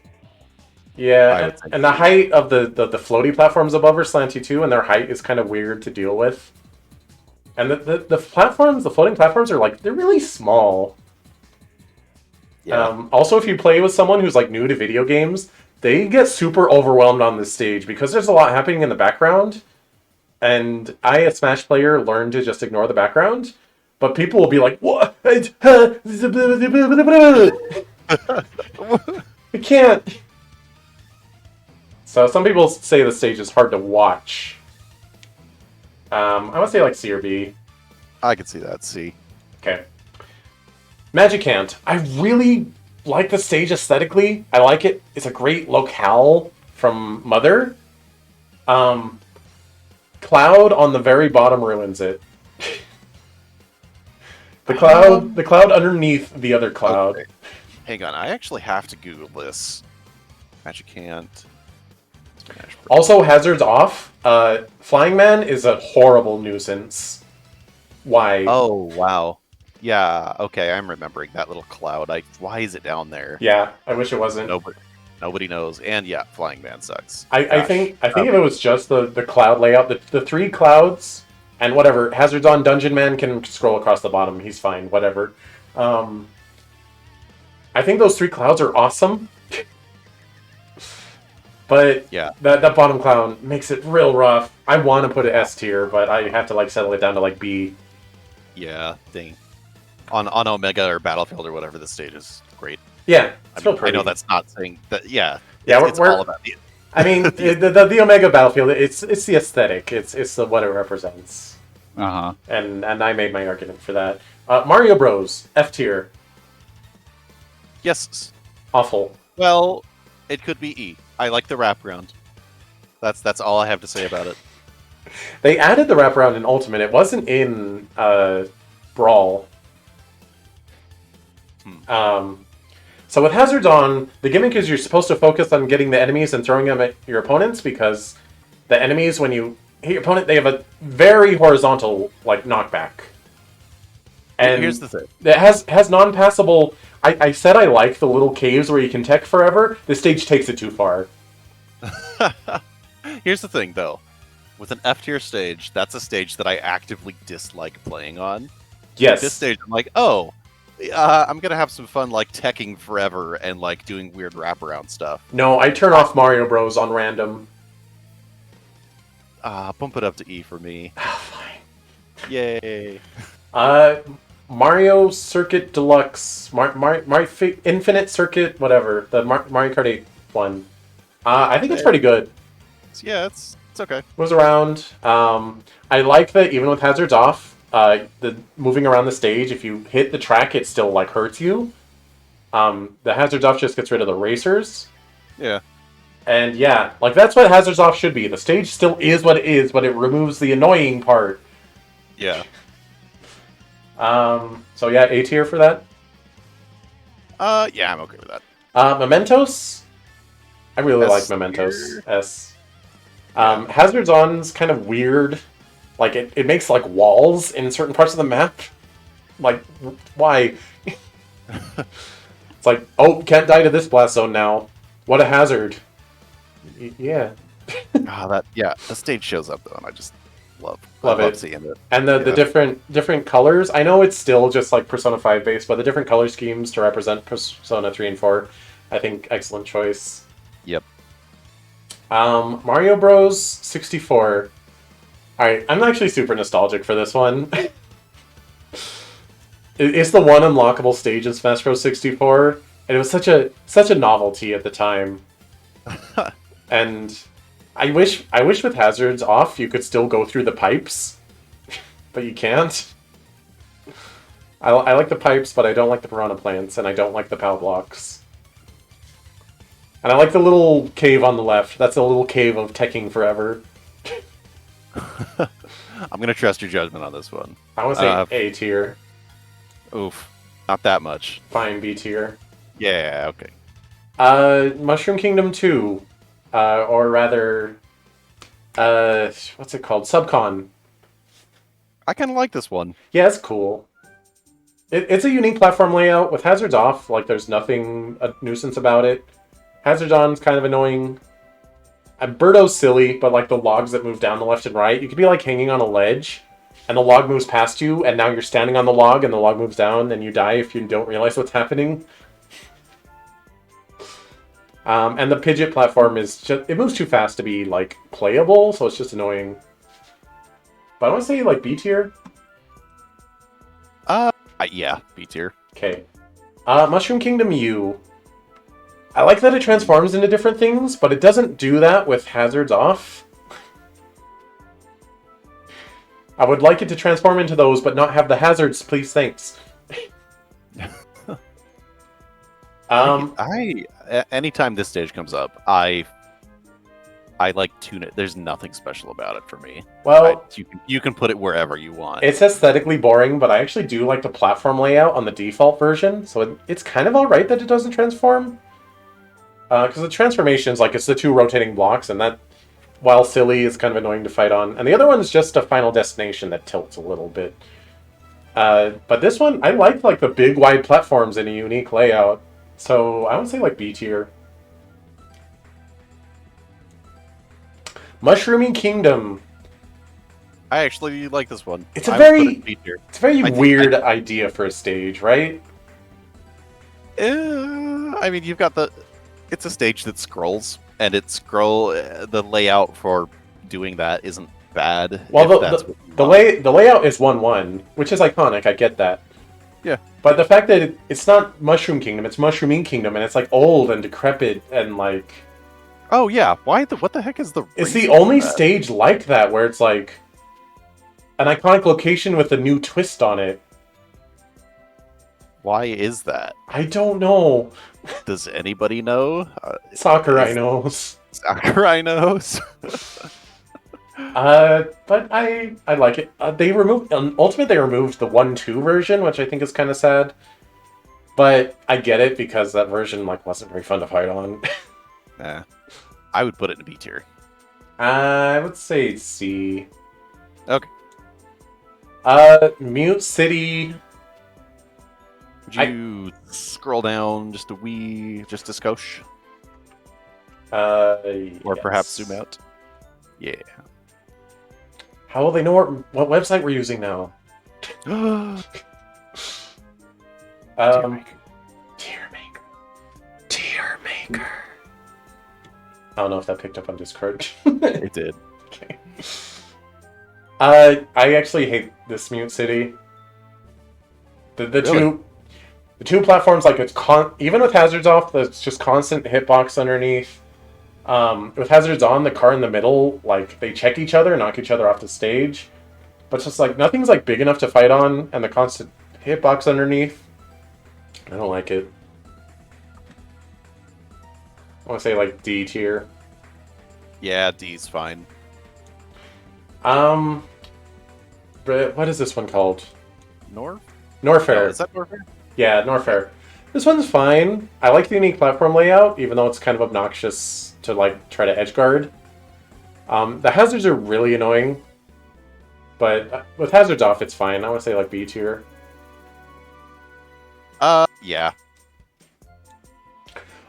A: Yeah,
B: would say
A: and the height of the floaty platforms above are slanty too, and their height is kind of weird to deal with. And the platforms, the floating platforms are like, they're really small.
B: Yeah,
A: Also, if you play with someone who's like new to video games, they get super overwhelmed on this stage because there's a lot happening in the background. And I, a Smash player, learned to just ignore the background. But people will be like, "What? I can't." So some people say the stage is hard to watch. I would say like C or B.
B: I can see that. C.
A: Okay. Magicant. I really like the stage aesthetically. I like it. It's a great locale from Mother. Cloud on the very bottom ruins it. The cloud underneath the other cloud.
B: Okay. Hang on, I actually have to Google this. Magicant. Smash Bros.
A: Also, hazards off. Flying Man is a horrible nuisance. Why?
B: Oh wow. Yeah. Okay, I'm remembering that little cloud. Why is it down there?
A: Yeah, I wish it wasn't.
B: Nobody knows. And yeah, Flying Man sucks.
A: I
B: Gosh.
A: think if it was just the cloud layout, the three clouds and whatever. Hazards on Dungeon Man can scroll across the bottom. He's fine. Whatever. I think those three clouds are awesome. But
B: Yeah.
A: that bottom cloud makes it real rough. I want to put it S tier, but I have to like settle it down to like B.
B: Yeah. Dang. On Omega or Battlefield or whatever, this stage is great.
A: Yeah,
B: I,
A: it's real
B: mean, I
A: pretty.
B: know that's not saying that. Yeah.
A: Yeah,
B: it's
A: we're-
B: all about the.
A: I mean, the Omega Battlefield. It's the aesthetic. It's the what it represents.
C: Uh-huh.
A: And I made my argument for that. Mario Bros. F tier.
B: Yes.
A: Awful.
B: Well, it could be E. I like the wraparound. That's all I have to say about it.
A: They added the wraparound in Ultimate. It wasn't in Brawl. So with Hazards on, the gimmick is you're supposed to focus on getting the enemies and throwing them at your opponents because the enemies, when you hit your opponent, they have a very horizontal like knockback. And
B: Here's the thing.
A: it has non-passable. I said I like the little caves where you can tech forever. This stage takes it too far.
B: Here's the thing, though. With an F tier stage, that's a stage that I actively dislike playing on.
A: Yes.
B: This stage, I'm like, oh, I'm gonna have some fun, like teching forever and like doing weird wraparound stuff.
A: No, I turn off Mario Bros on random.
B: Bump it up to E for me.
A: Fine.
B: Yay.
A: Mario Circuit Deluxe, Infinite Circuit, whatever, the Mario Kart 8 one. I think it's pretty good.
B: Yeah, it's okay.
A: Was around. I like that even with hazards off, the moving around the stage, if you hit the track, it still like hurts you. The hazards off just gets rid of the racers.
B: Yeah.
A: And yeah, like that's what hazards off should be. The stage still is what it is, but it removes the annoying part.
B: Yeah.
A: So yeah, A tier for that.
B: Yeah, I'm okay with that.
A: Mementos. I really like
B: S
A: Mementos.
B: tier?
A: S. Hazards On's kind of weird. Like it makes like walls in certain parts of the map. Like why? It's like, oh, can't die to this blast zone now. What a hazard. Yeah.
B: The stage shows up though, and I just love
A: it.
B: seeing it.
A: And the different colors. I know it's still just like Persona 5 based, but the different color schemes to represent Persona 3 and 4, I think excellent choice.
B: Yep.
A: Mario Bros 64. Alright, I'm actually super nostalgic for this one. It's the one unlockable stage in Smash Bros 64, and it was such a novelty at the time. And I wish with hazards off you could still go through the pipes, but you can't. I like the pipes, but I don't like the piranha plants, and I don't like the POW blocks. And I like the little cave on the left. That's a little cave of teching forever.
B: I'm gonna trust your judgment on this one.
A: I want to say A tier.
B: Oof, not that much.
A: Fine, B tier.
B: Yeah, okay.
A: Mushroom Kingdom 2. Or rather, what's it called? Subcon.
B: I kind of like this one.
A: Yeah, it's cool. It's a unique platform layout. With hazards off, like, there's nothing a nuisance about it. Hazards on's kind of annoying. And Birdo's silly, but, like, the logs that move down the left and right, you could be, like, hanging on a ledge, and the log moves past you, and now you're standing on the log, and the log moves down, and you die if you don't realize what's happening. And the Pidgeot platform is just, it moves too fast to be, like, playable, so it's just annoying. But I want to say, like, B tier.
B: Yeah, B tier.
A: Okay. Mushroom Kingdom U. I like that it transforms into different things, but it doesn't do that with hazards off. I would like it to transform into those, but not have the hazards, please, thanks.
B: Anytime this stage comes up, I like tune it. There's nothing special about it for me.
A: Well,
B: you can put it wherever you want.
A: It's aesthetically boring, but I actually do like the platform layout on the default version, so it's kind of alright that it doesn't transform. Because the transformations, like, it's the two rotating blocks, and that, while silly, is kind of annoying to fight on. And the other one is just a Final Destination that tilts a little bit. But this one, I like the big, wide platforms in a unique layout. So I would say, like, B tier. Mushrooming Kingdom.
B: I actually like this one.
A: It's a very weird
B: I
A: idea for a stage, right?
B: I mean, you've got it's a stage that scrolls, and the layout for doing that isn't bad.
A: Well, the layout is 1-1, which is iconic. I get that.
B: Yeah.
A: But the fact that it's not Mushroom Kingdom, it's Mushrooming Kingdom, and it's like old and decrepit and like.
B: Oh yeah, what the heck is the?
A: It's the only stage like that where it's like an iconic location with a new twist on it.
B: Why is that?
A: I don't know.
B: Does anybody know?
A: Sakurai knows.
B: Sakurai knows.
A: But I like it. They removed Ultimate. They removed the 1-2 version, which I think is kind of sad. But I get it because that version wasn't very fun to fight on.
B: Nah, I would put it in B tier.
A: I would say C.
B: Okay.
A: Mute City.
B: Would you scroll down just a skosh? Or perhaps zoom out? Yeah.
A: How will they know what website we're using now?
B: Tier
A: Maker. I don't know if that picked up on Discord.
B: It did.
A: Okay. I actually hate this Mute City. The
B: Really?
A: two platforms, like it's even with hazards off, it's just constant hitbox underneath. With hazards on, the car in the middle, like they check each other, knock each other off the stage, but it's just like nothing's like big enough to fight on, and the constant hitbox underneath. I don't like it. I want to say like D tier.
B: Yeah, D's fine.
A: But what is this one called?
B: Nor?
A: Norfair.
B: No, is that Norfair?
A: Yeah, Norfair. This one's fine. I like the unique platform layout, even though it's kind of obnoxious to like try to edge guard. The hazards are really annoying, but with hazards off, it's fine. I want to say like B tier.
B: Yeah.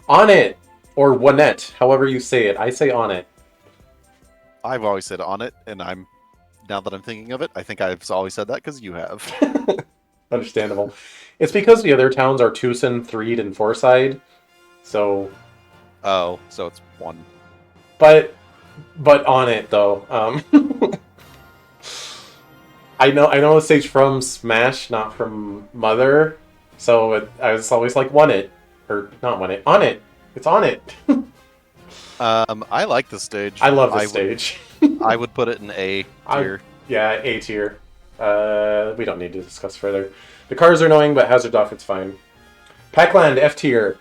A: On it or Onette, however you say it. I say on it.
B: I've always said on it, and now that I'm thinking of it, I think I've always said that because you have.
A: Understandable. It's because the other towns are Tucson, Threed, and Fourside. So,
B: Oh, so it's one.
A: but on it though. I know the stage from Smash, not from Mother. So I was always like one it or not one it, on it. It's on it.
B: I like the stage.
A: I love this stage.
B: I would put it in A tier.
A: Yeah, A tier. We don't need to discuss further. The cars are annoying, but hazard off, it's fine. Pac-Land, F tier.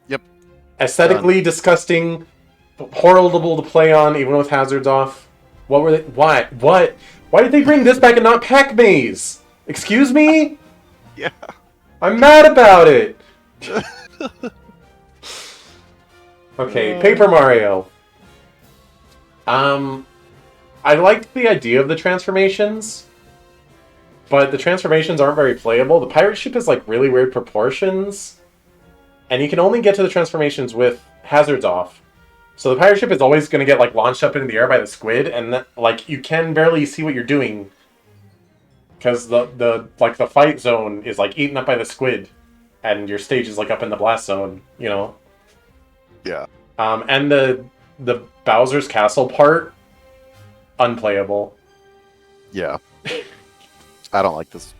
B: Yep.
A: Aesthetically disgusting, horrible to play on, even with hazards off. What were they? Why? What? Why did they bring this back and not Pac-Maze? Excuse me?
B: Yeah.
A: I'm mad about it. Okay, Paper Mario. I liked the idea of the transformations, but the transformations aren't very playable. The pirate ship is like really weird proportions, and you can only get to the transformations with hazards off. So the pirate ship is always going to get like launched up into the air by the squid, and like you can barely see what you're doing because the fight zone is like eaten up by the squid, and your stage is like up in the blast zone. You know.
B: Yeah.
A: And the Bowser's Castle part, unplayable.
B: Yeah. I don't like this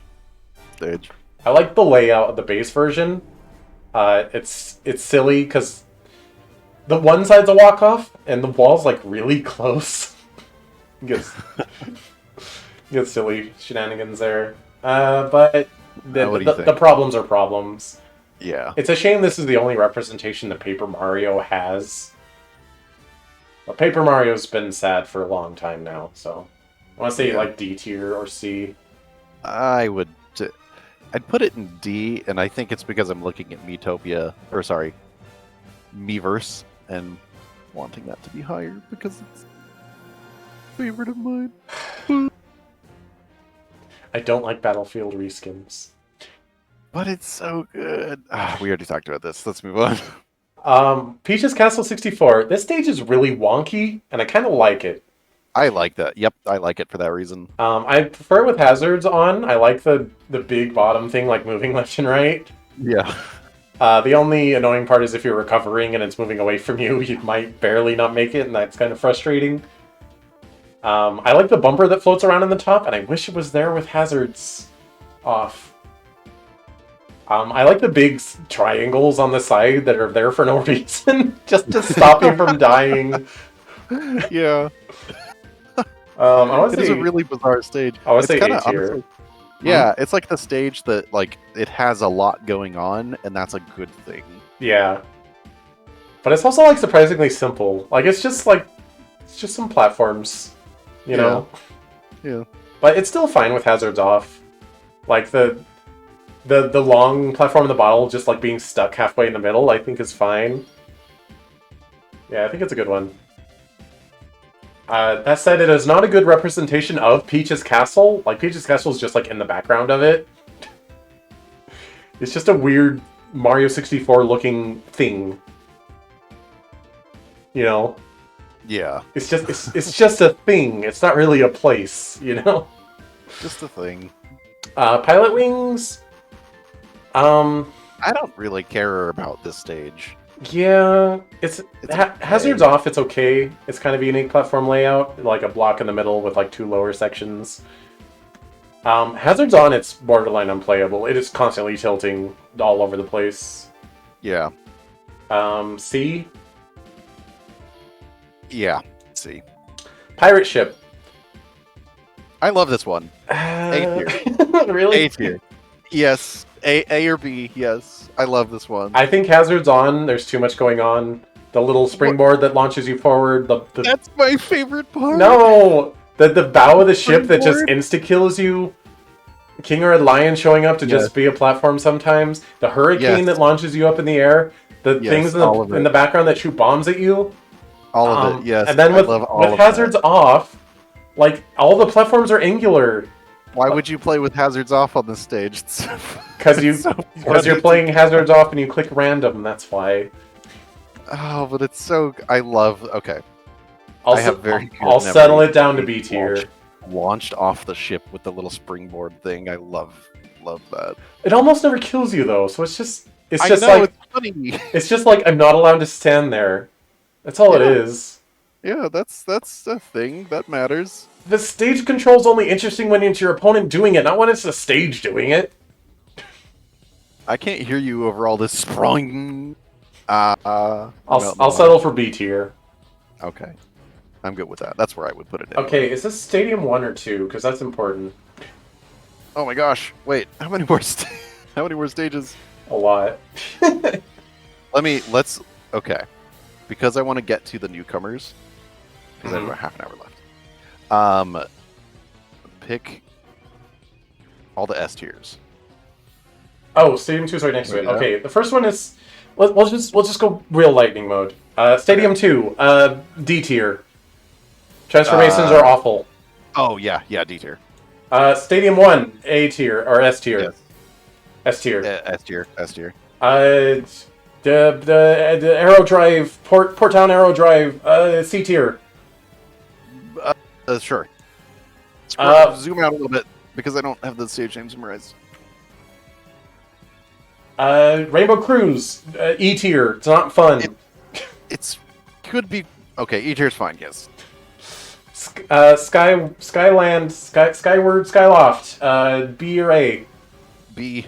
B: stage.
A: I like the layout of the base version. It's silly because the one side's a walk off and the wall's like really close. Gets silly shenanigans there. But the problems are problems.
B: Yeah.
A: It's a shame this is the only representation that Paper Mario has. But Paper Mario's been sad for a long time now, so I want to say like D tier or C.
B: I'd put it in D, and I think it's because I'm looking at Miiverse, and wanting that to be higher because it's a favorite of mine.
A: I don't like Battlefield reskins.
B: But it's so good. We already talked about this. Let's move on.
A: Peach's Castle 64. This stage is really wonky, and I kind of like it.
B: I like that. Yep, I like it for that reason.
A: I prefer it with hazards on. I like the big bottom thing, like moving left and right.
B: Yeah.
A: The only annoying part is if you're recovering and it's moving away from you, you might barely not make it, and that's kind of frustrating. I like the bumper that floats around in the top, and I wish it was there with hazards off. I like the big triangles on the side that are there for no reason, just to stop you from dying.
B: Yeah.
A: It
B: is a really bizarre stage.
A: I would say A tier.
B: Honestly, yeah, it's like the stage that like it has a lot going on, and that's a good thing.
A: Yeah. But it's also like surprisingly simple. Like it's just some platforms, you know.
B: Yeah.
A: But it's still fine with hazards off. Like the long platform in the bottle just like being stuck halfway in the middle, I think is fine. Yeah, I think it's a good one. That said, it is not a good representation of Peach's Castle. Like, Peach's Castle is just like in the background of it. It's just a weird Mario 64 looking thing. You know?
B: Yeah.
A: It's just a thing. It's not really a place, you know?
B: Just a thing.
A: Pilot Wings.
B: I don't really care about this stage.
A: Yeah, it's,
B: It's okay.
A: Hazards Off. It's okay. It's kind of a unique platform layout, like a block in the middle with like two lower sections. Hazards On, it's borderline unplayable. It is constantly tilting all over the place.
B: Yeah.
A: C,
B: Yeah. Let's see.
A: Pirate Ship.
B: I love this one. A
A: Really?
B: A tier. Yes. A or B. Yes. I love this one.
A: I think Hazards On, there's too much going on. The little springboard that launches you forward.
B: That's my favorite part.
A: No! The bow of the ship that just
B: Springboard?
A: insta-kills you. King or Lion showing up to
B: Yes.
A: just be a platform sometimes. The hurricane
B: Yes.
A: that launches you up in the air. The
B: Yes,
A: things
B: all of
A: in
B: it.
A: the background that shoot bombs at you.
B: All of it. Yes.
A: And then
B: I love all
A: with
B: of
A: Hazards Off, like, all the platforms are angular.
B: that. Why would you play with hazards off on this stage?
A: Because
B: It's so
A: you're
B: funny.
A: playing Hazards Off and you click random, that's why.
B: Oh, but it's so. I love. Okay.
A: I'll,
B: I have very good
A: I'll
B: memory
A: settle it down to
B: of
A: B
B: being
A: tier.
B: Launched off the ship with the little springboard thing. I love that.
A: It almost never kills you though, so it's just
B: I
A: like
B: know it's funny.
A: it's just like I'm not allowed to stand there. That's all it
B: Yeah.
A: is.
B: Yeah, that's a thing that matters.
A: The stage control's only interesting when it's your opponent doing it, not when it's the stage doing it.
B: I can't hear you over all this sprung.
A: I'll settle for B tier.
B: Okay, I'm good with that. That's where I would put it.
A: Okay, is this Stadium 1 or 2? Because that's important.
B: Oh my gosh! Wait, how many more? How many more stages?
A: A lot.
B: Let's. Okay, because I want to get to the newcomers. Because I have
A: Mhm.
B: about half an hour left. Pick all the S tiers.
A: Oh, Stadium 2 is right next to it.
B: Yeah.
A: Okay, the first one is... We'll just go real lightning mode. Stadium 2, D tier. Transformations are awful.
B: Oh yeah, D tier.
A: Stadium 1, A tier, or S tier.
B: Yes.
A: S tier.
B: S tier. S tier.
A: The Arrow Drive, Port Town Arrow Drive, C tier.
B: Sure. Zoom out a little bit because I don't have the stage names memorized.
A: Rainbow Cruise, E tier. It's not fun.
B: It's could be okay. E tier's fine. Yes.
A: Skyland, Skyward, Skyloft, B or A.
B: B.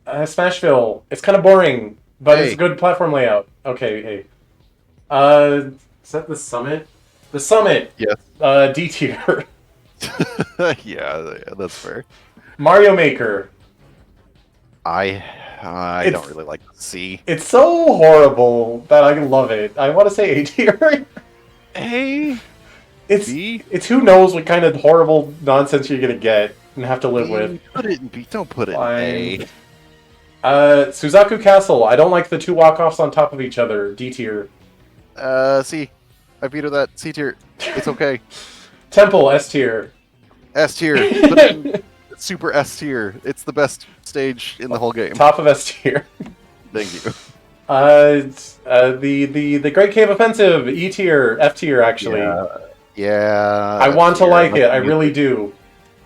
A: Smashville. It's kind of boring, but
B: A.
A: it's a good platform layout. Okay, A. Is that the Summit? The Summit.
B: Yes.
A: D tier.
B: Yeah, that's fair.
A: Mario Maker.
B: I
A: It's-
B: don't really like C.
A: It's so horrible that I love it. I want to say A tier.
B: A.
A: It's
B: B.
A: it's who knows what kind of horrible nonsense you're gonna get and have to live with.
B: Put it in B. Don't put it
A: Fine.
B: in
A: Suzaku Castle. I don't like the two walk-offs on top of each other. D tier.
B: A. C. I veto that. C tier. It's okay.
A: Temple. S tier.
B: S tier. Put it in super S tier. It's the best stage in the whole game.
A: Top of S tier.
B: Thank you.
A: The Great Cave Offensive. E tier. F tier. Actually.
B: Yeah.
A: I want to
B: F tier.
A: like it. I
B: the
A: really
B: music.
A: do.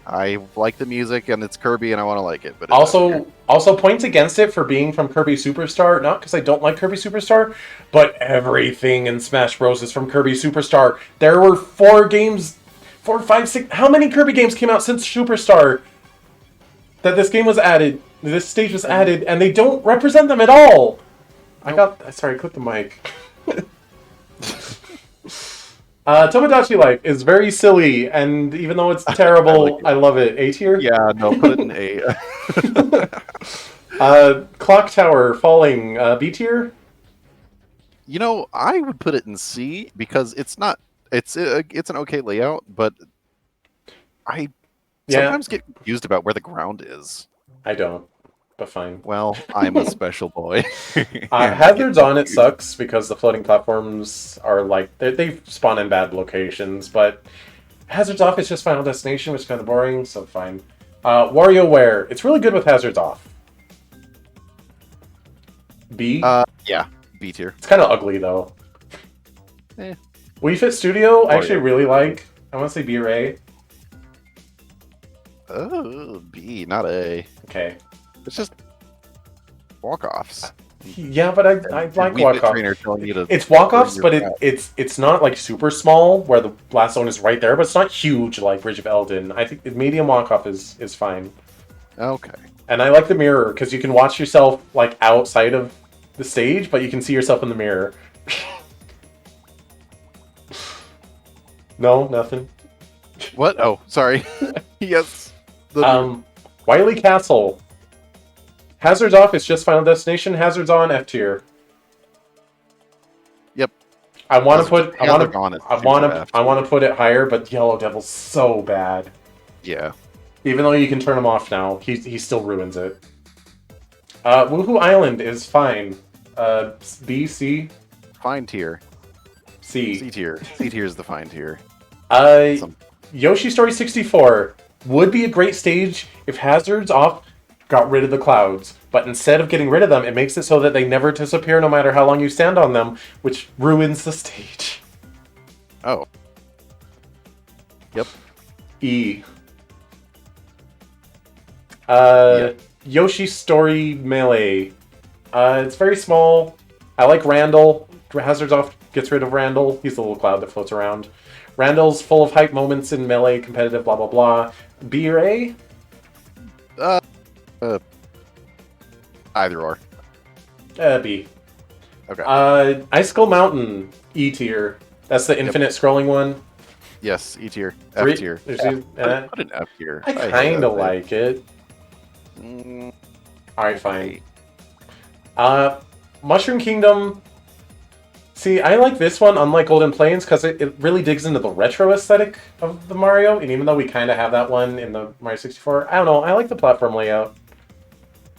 B: I like the music and it's Kirby and I want to like it. But it's F tier.
A: Also points against it for being from Kirby Superstar. Not because I don't like Kirby Superstar, but everything in Smash Bros. Is from Kirby Superstar. There were 4 games, 4, 5, 6. How many Kirby games came out since Superstar that this game was added? This stage was added, and they don't represent them at all. Sorry, I clicked the mic. Tomodachi Life is very silly, and even though it's terrible, I love it. A tier?
B: Yeah, no, put it in A.
A: Clock Tower Falling, B tier?
B: You know, I would put it in C because it's not. It's an okay layout, but I
A: Yeah.
B: sometimes get confused about where the ground is.
A: I don't, but fine.
B: Well, I'm a special boy.
A: Hazards On, it sucks because the floating platforms are like, they spawn in bad locations, but Hazards Off is just Final Destination, which is kind of boring, so fine. WarioWare, it's really good with Hazards Off. B?
B: Yeah, B tier.
A: It's kind of ugly, though.
B: Eh.
A: Wii Fit Studio, I actually
B: Wario.
A: really like. I want to say B or A.
B: Oh, B, not A.
A: Okay.
B: It's just walk-offs.
A: Yeah, but I like
B: Wii Fit
A: walk-off.
B: Trainer telling you to
A: It's walk-offs,
B: burn
A: but
B: your fat.
A: it's not like super small where the blast zone is right there, but it's not huge like Bridge of Eldin. I think medium walk-off is fine.
B: Okay.
A: And I like the mirror because you can watch yourself like outside of the stage, but you can see yourself in the mirror. No, nothing.
B: What? Oh, sorry. Yes.
A: Wily Castle. Hazards off. It's just Final Destination. Hazards on. F tier.
B: Yep.
A: I want to put.
B: Hazard on is super F
A: I want
B: tier.
A: to put it higher, but Yellow Devil's so bad.
B: Yeah.
A: Even though you can turn him off now, he still ruins it. Woohoo Island is fine. B, C,
B: Fine tier.
A: C.
B: C tier. C tier is the fine tier. Some-
A: Yoshi Story 64 would be a great stage if Hazards Off got rid of the clouds. But instead of getting rid of them, it makes it so that they never disappear no matter how long you stand on them, which ruins the stage.
B: Oh. Yep.
A: E.
B: Yeah.
A: Yoshi Story Melee. It's very small. I like Randall. Hazards Off gets rid of Randall. He's the little cloud that floats around. Randall's full of hype moments in Melee, competitive, blah blah blah. B or A?
B: Either or.
A: B.
B: Okay.
A: Icicle Mountain, E tier. That's the infinite scrolling one.
B: Yes, E tier.
A: Three-
B: F tier.
A: there's
B: F.
A: the-
B: Put an F tier.
A: I
B: hate
A: kind of
B: that thing.
A: like it.
B: Mm,
A: Alright, fine. Mushroom Kingdom. See, I like this one, unlike Golden Plains, because it really digs into the retro aesthetic of the Mario, and even though we kind of have that one in the Mario 64, I don't know, I like the platform layout.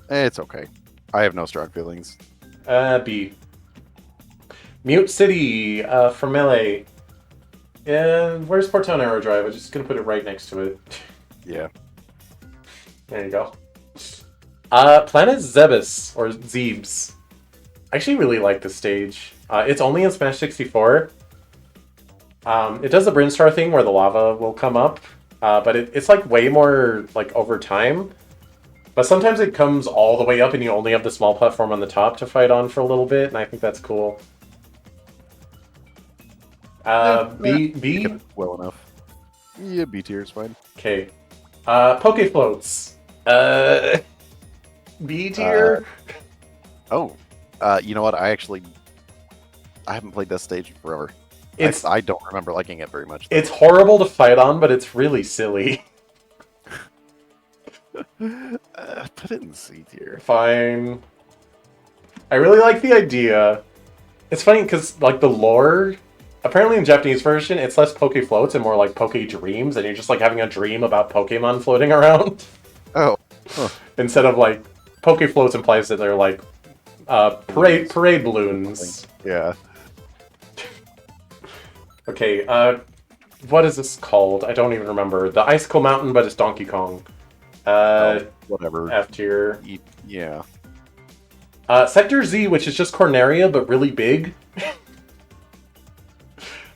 B: it's okay. I have no strong feelings.
A: B. Mute City, for Melee. And where's Portown Arrow Drive? I'm just gonna put it right next to it.
B: Yeah.
A: There you go. Planet Zebes, or Zebes. I actually really like this stage. It's only in Smash 64. It does the Brinstar thing where the lava will come up, but it's like way more like over time. But sometimes it comes all the way up and you only have the small platform on the top to fight on for a little bit, and I think that's cool. B?
B: Well enough. Yeah, B tier is fine.
A: Okay. Poke Floats. B tier?
B: Oh. You know what? I haven't played that stage in forever.
A: It's
B: I don't remember liking it very much.
A: it's horrible to fight on, but it's really silly.
B: Put it in C tier.
A: Fine. I really like the idea. It's funny because like the lore, apparently in Japanese version, it's less Poke Floats and more like Poke Dreams, and you're just like having a dream about Pokemon floating around.
B: Oh. Huh.
A: Instead of like Poke Floats implies that they're like parade balloons.
B: Yeah.
A: Okay, what is this called? I don't even remember. The Icicle Mountain, but it's Donkey Kong.
B: Whatever.
A: F tier.
B: Yeah.
A: Sector Z, which is just Corneria, but really big.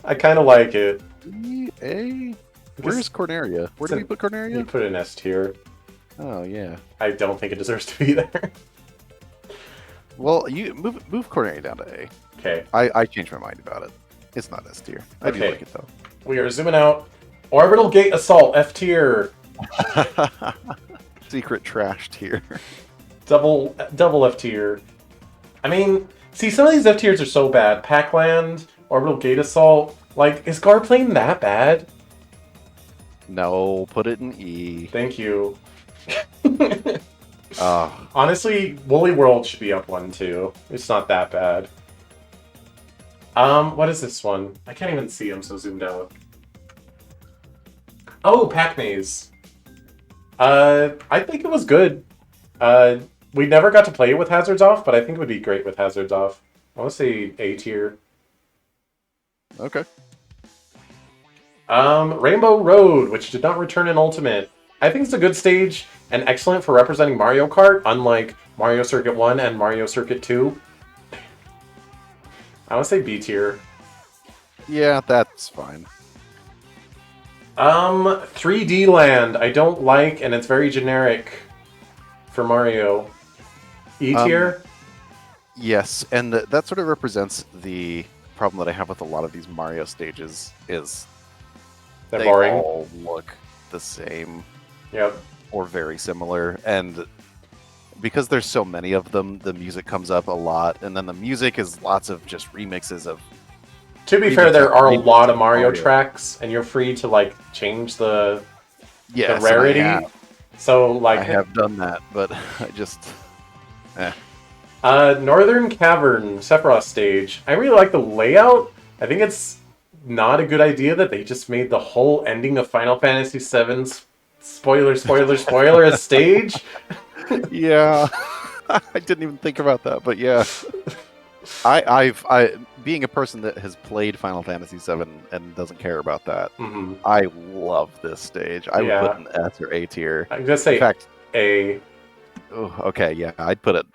A: I kind of like it.
B: A? Where's Corneria? Where do we put
A: You
B: Corneria?
A: put it in S tier.
B: Oh, yeah.
A: I don't think it deserves to be there.
B: Well, you move Corneria down to A.
A: Okay,
B: I changed my mind about it. It's not S tier. I do
A: Okay.
B: like it, though.
A: we are zooming out. Orbital Gate Assault, F tier.
B: Secret trash tier.
A: Double F tier. I mean, see, some of these F tiers are so bad. Pac-Land, Orbital Gate Assault. Like, is Garplane that bad?
B: No, put it in E.
A: Thank you.
B: Oh,
A: Honestly, Woolly World should be up one too. It's not that bad. What is this one? I can't even see. I'm so zoomed out. Oh, Pac Maze. I think it was good. We never got to play it with Hazards Off, but I think it would be great with Hazards Off. I want to say A tier.
B: okay.
A: Rainbow Road, which did not return in Ultimate. I think it's a good stage and excellent for representing Mario Kart, unlike Mario Circuit 1 and Mario Circuit 2. I want to say B tier.
B: Yeah, that's fine.
A: 3D Land, I don't like, and it's very generic for Mario. E tier?
B: Yes, and that sort of represents the problem that I have with a lot of these Mario stages is
A: They're
B: they
A: boring.
B: all look the same
A: Yep.
B: or very similar, and because there's so many of them, the music comes up a lot, and then the music is lots of just remixes of
A: To be fair,
B: remix
A: there
B: after
A: are a
B: remix
A: lot of
B: of
A: Mario
B: Mario.
A: tracks, and you're free to like change the
B: Yes, and
A: rarity. So like
B: I have done that, but I just
A: Northern Cavern Sephiroth stage. I really like the layout. I think it's not a good idea that they just made the whole ending of Final Fantasy VII's spoiler a stage.
B: yeah, I didn't even think about that, but yeah. I being a person that has played Final Fantasy VII and doesn't care about that,
A: Mhm.
B: I love this stage. I would
A: Yeah.
B: put an S or A tier.
A: I'm gonna say
B: In fact,
A: A.
B: oh, okay, yeah, I'd put it.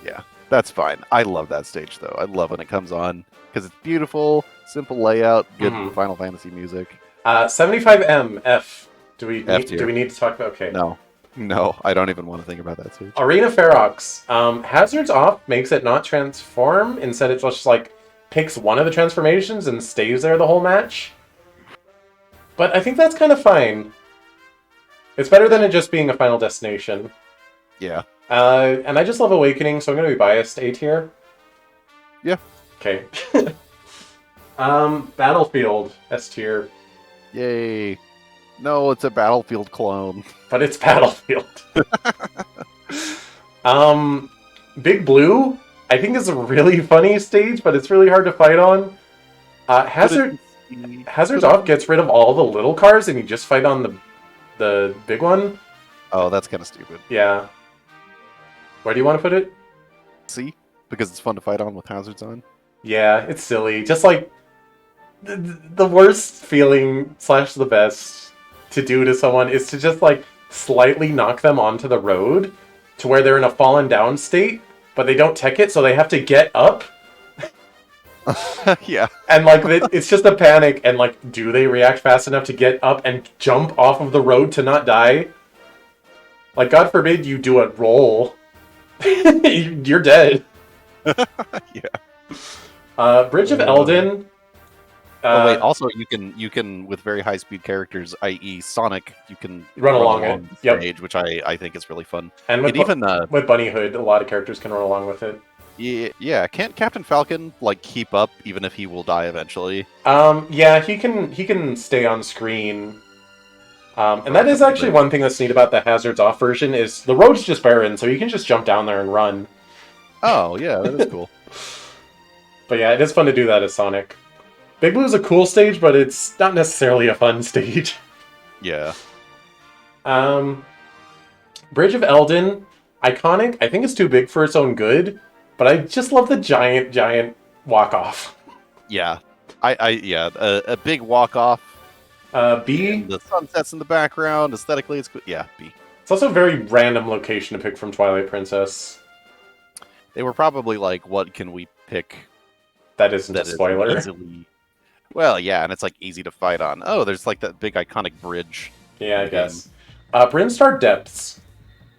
B: Yeah, that's fine. I love that stage though. I love when it comes on because it's beautiful, simple layout, good
A: Mhm.
B: Final Fantasy music.
A: 75M F. Do we
B: F
A: need,
B: tier.
A: do we need to talk about? Okay.
B: No, I don't even want to think about that stage.
A: Arena Ferox. Hazards off makes it not transform. Instead, it just like picks one of the transformations and stays there the whole match. But I think that's kind of fine. It's better than it just being a final destination.
B: Yeah.
A: And I just love Awakening, so I'm going to be biased. A tier.
B: Yeah.
A: Okay. Battlefield. S tier.
B: Yay. No, it's a Battlefield clone.
A: But it's Battlefield. Big Blue, I think is a really funny stage, but it's really hard to fight on. Hazards Off gets rid of all the little cars, and you just fight on the big one.
B: Oh, that's kind of stupid.
A: Yeah. Where do you want to put it?
B: See? Because it's fun to fight on with hazards on.
A: Yeah, it's silly. Just like the worst feeling / the best to do to someone is to just like slightly knock them onto the road to where they're in a fallen down state, but they don't tech it, so they have to get up.
B: Yeah.
A: And like it's just a panic, and like, do they react fast enough to get up and jump off of the road to not die? Like, God forbid you do a roll. You're dead.
B: Yeah.
A: Bridge of Eldin.
B: Oh wait, also you can with very high speed characters, i.e. Sonic, you can
A: Run along it.
B: the
A: Yep.
B: stage, which I think is really fun.
A: And with,
B: It even
A: with Bunny Hood, a lot of characters can run along with it.
B: yeah, can't Captain Falcon like keep up even if he will die eventually?
A: Yeah, he can stay on screen. And that is actually one thing that's neat about the Hazards Off version is the road's just barren, so you can just jump down there and run.
B: Oh yeah, that is cool.
A: But yeah, it is fun to do that as Sonic. Big Blue is a cool stage, but it's not necessarily a fun stage.
B: Yeah.
A: Bridge of Eldin, iconic. I think it's too big for its own good, but I just love the giant walk-off.
B: Yeah. A big walk off.
A: B.
B: The sunsets in the background. Aesthetically, it's good. Yeah, B.
A: It's also a very random location to pick from Twilight Princess.
B: They were probably like, what can we pick?
A: That isn't
B: That
A: a
B: is
A: spoiler.
B: easily... Well, yeah, and it's like easy to fight on. Oh, there's like that big iconic bridge.
A: Yeah, I guess. Brinstar Depths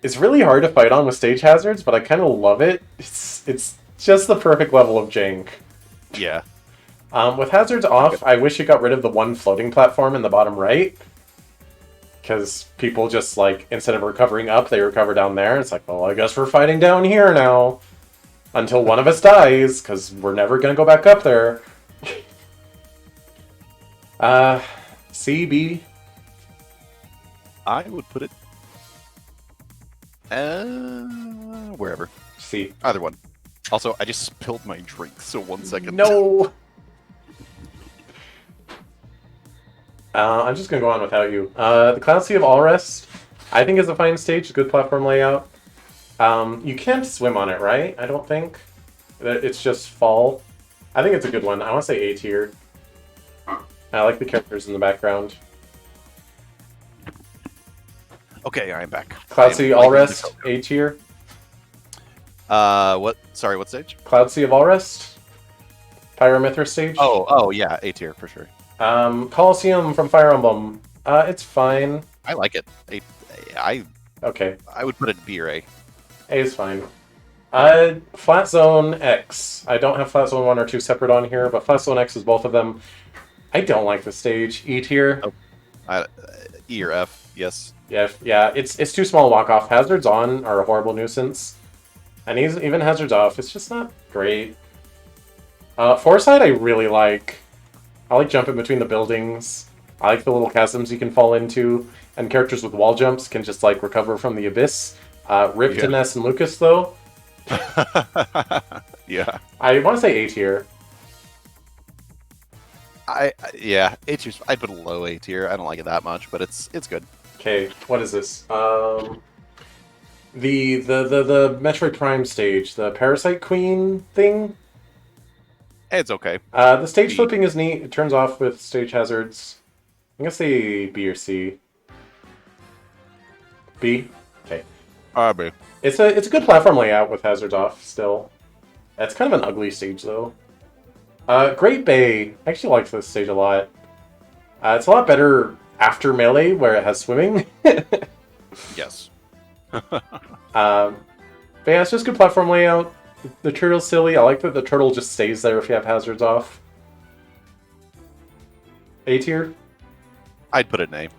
A: is really hard to fight on with stage hazards, but I kind of love it. It's just the perfect level of jank.
B: Yeah.
A: With hazards off, I wish it got rid of the one floating platform in the bottom right. Because people just, like, instead of recovering up, they recover down there. It's like, well, I guess we're fighting down here now. Until one of us dies, because we're never going to go back up there. C, B?
B: I would put it wherever.
A: C.
B: Either one. Also, I just spilled my drink, so 1 second.
A: No! I'm just going to go on without you. The Cloud Sea of Allrest, I think is a fine stage, good platform layout. You can't swim on it, right? I don't think. It's just fall. I think it's a good one. I want to say A tier. I like the characters in the background.
B: Okay, I am back.
A: Cloud Sea Allrest, A tier.
B: What? Sorry, what stage?
A: Cloud Sea of Allrest. Pyromithra stage.
B: Oh, yeah, A tier for sure.
A: Colosseum from Fire Emblem. It's fine.
B: I like it. I
A: Okay.
B: would put it B or A.
A: A is fine. Flat Zone X. I don't have Flat Zone 1 or 2 separate on here, but Flat Zone X is both of them. I don't like the stage. E tier.
B: Oh. E or F, yes.
A: Yeah, it's too small to walk off. Hazards on are a horrible nuisance. And even hazards off, it's just not great. Foresight I really like. I like jumping between the buildings. I like the little chasms you can fall into. And characters with wall jumps can just like recover from the abyss. Rip to Ness and Lucas though.
B: Yeah.
A: I want to say A tier.
B: Yeah, A tier. I'd put a low A tier. I don't like it that much, but it's good.
A: Okay, what is this? The Metroid Prime stage, the Parasite Queen thing.
B: It's okay.
A: The stage
B: B.
A: flipping is neat. It turns off with stage hazards. I'm gonna say B or C. B. Okay.
B: B.
A: It's a good platform layout with hazards off still. It's kind of an ugly stage though. Great Bay. I actually like this stage a lot. It's a lot better after Melee where it has swimming.
B: Yes.
A: But yeah, it's just good platform layout. The turtle's silly. I like that the turtle just stays there if you have hazards off. A tier?
B: I'd put it in A.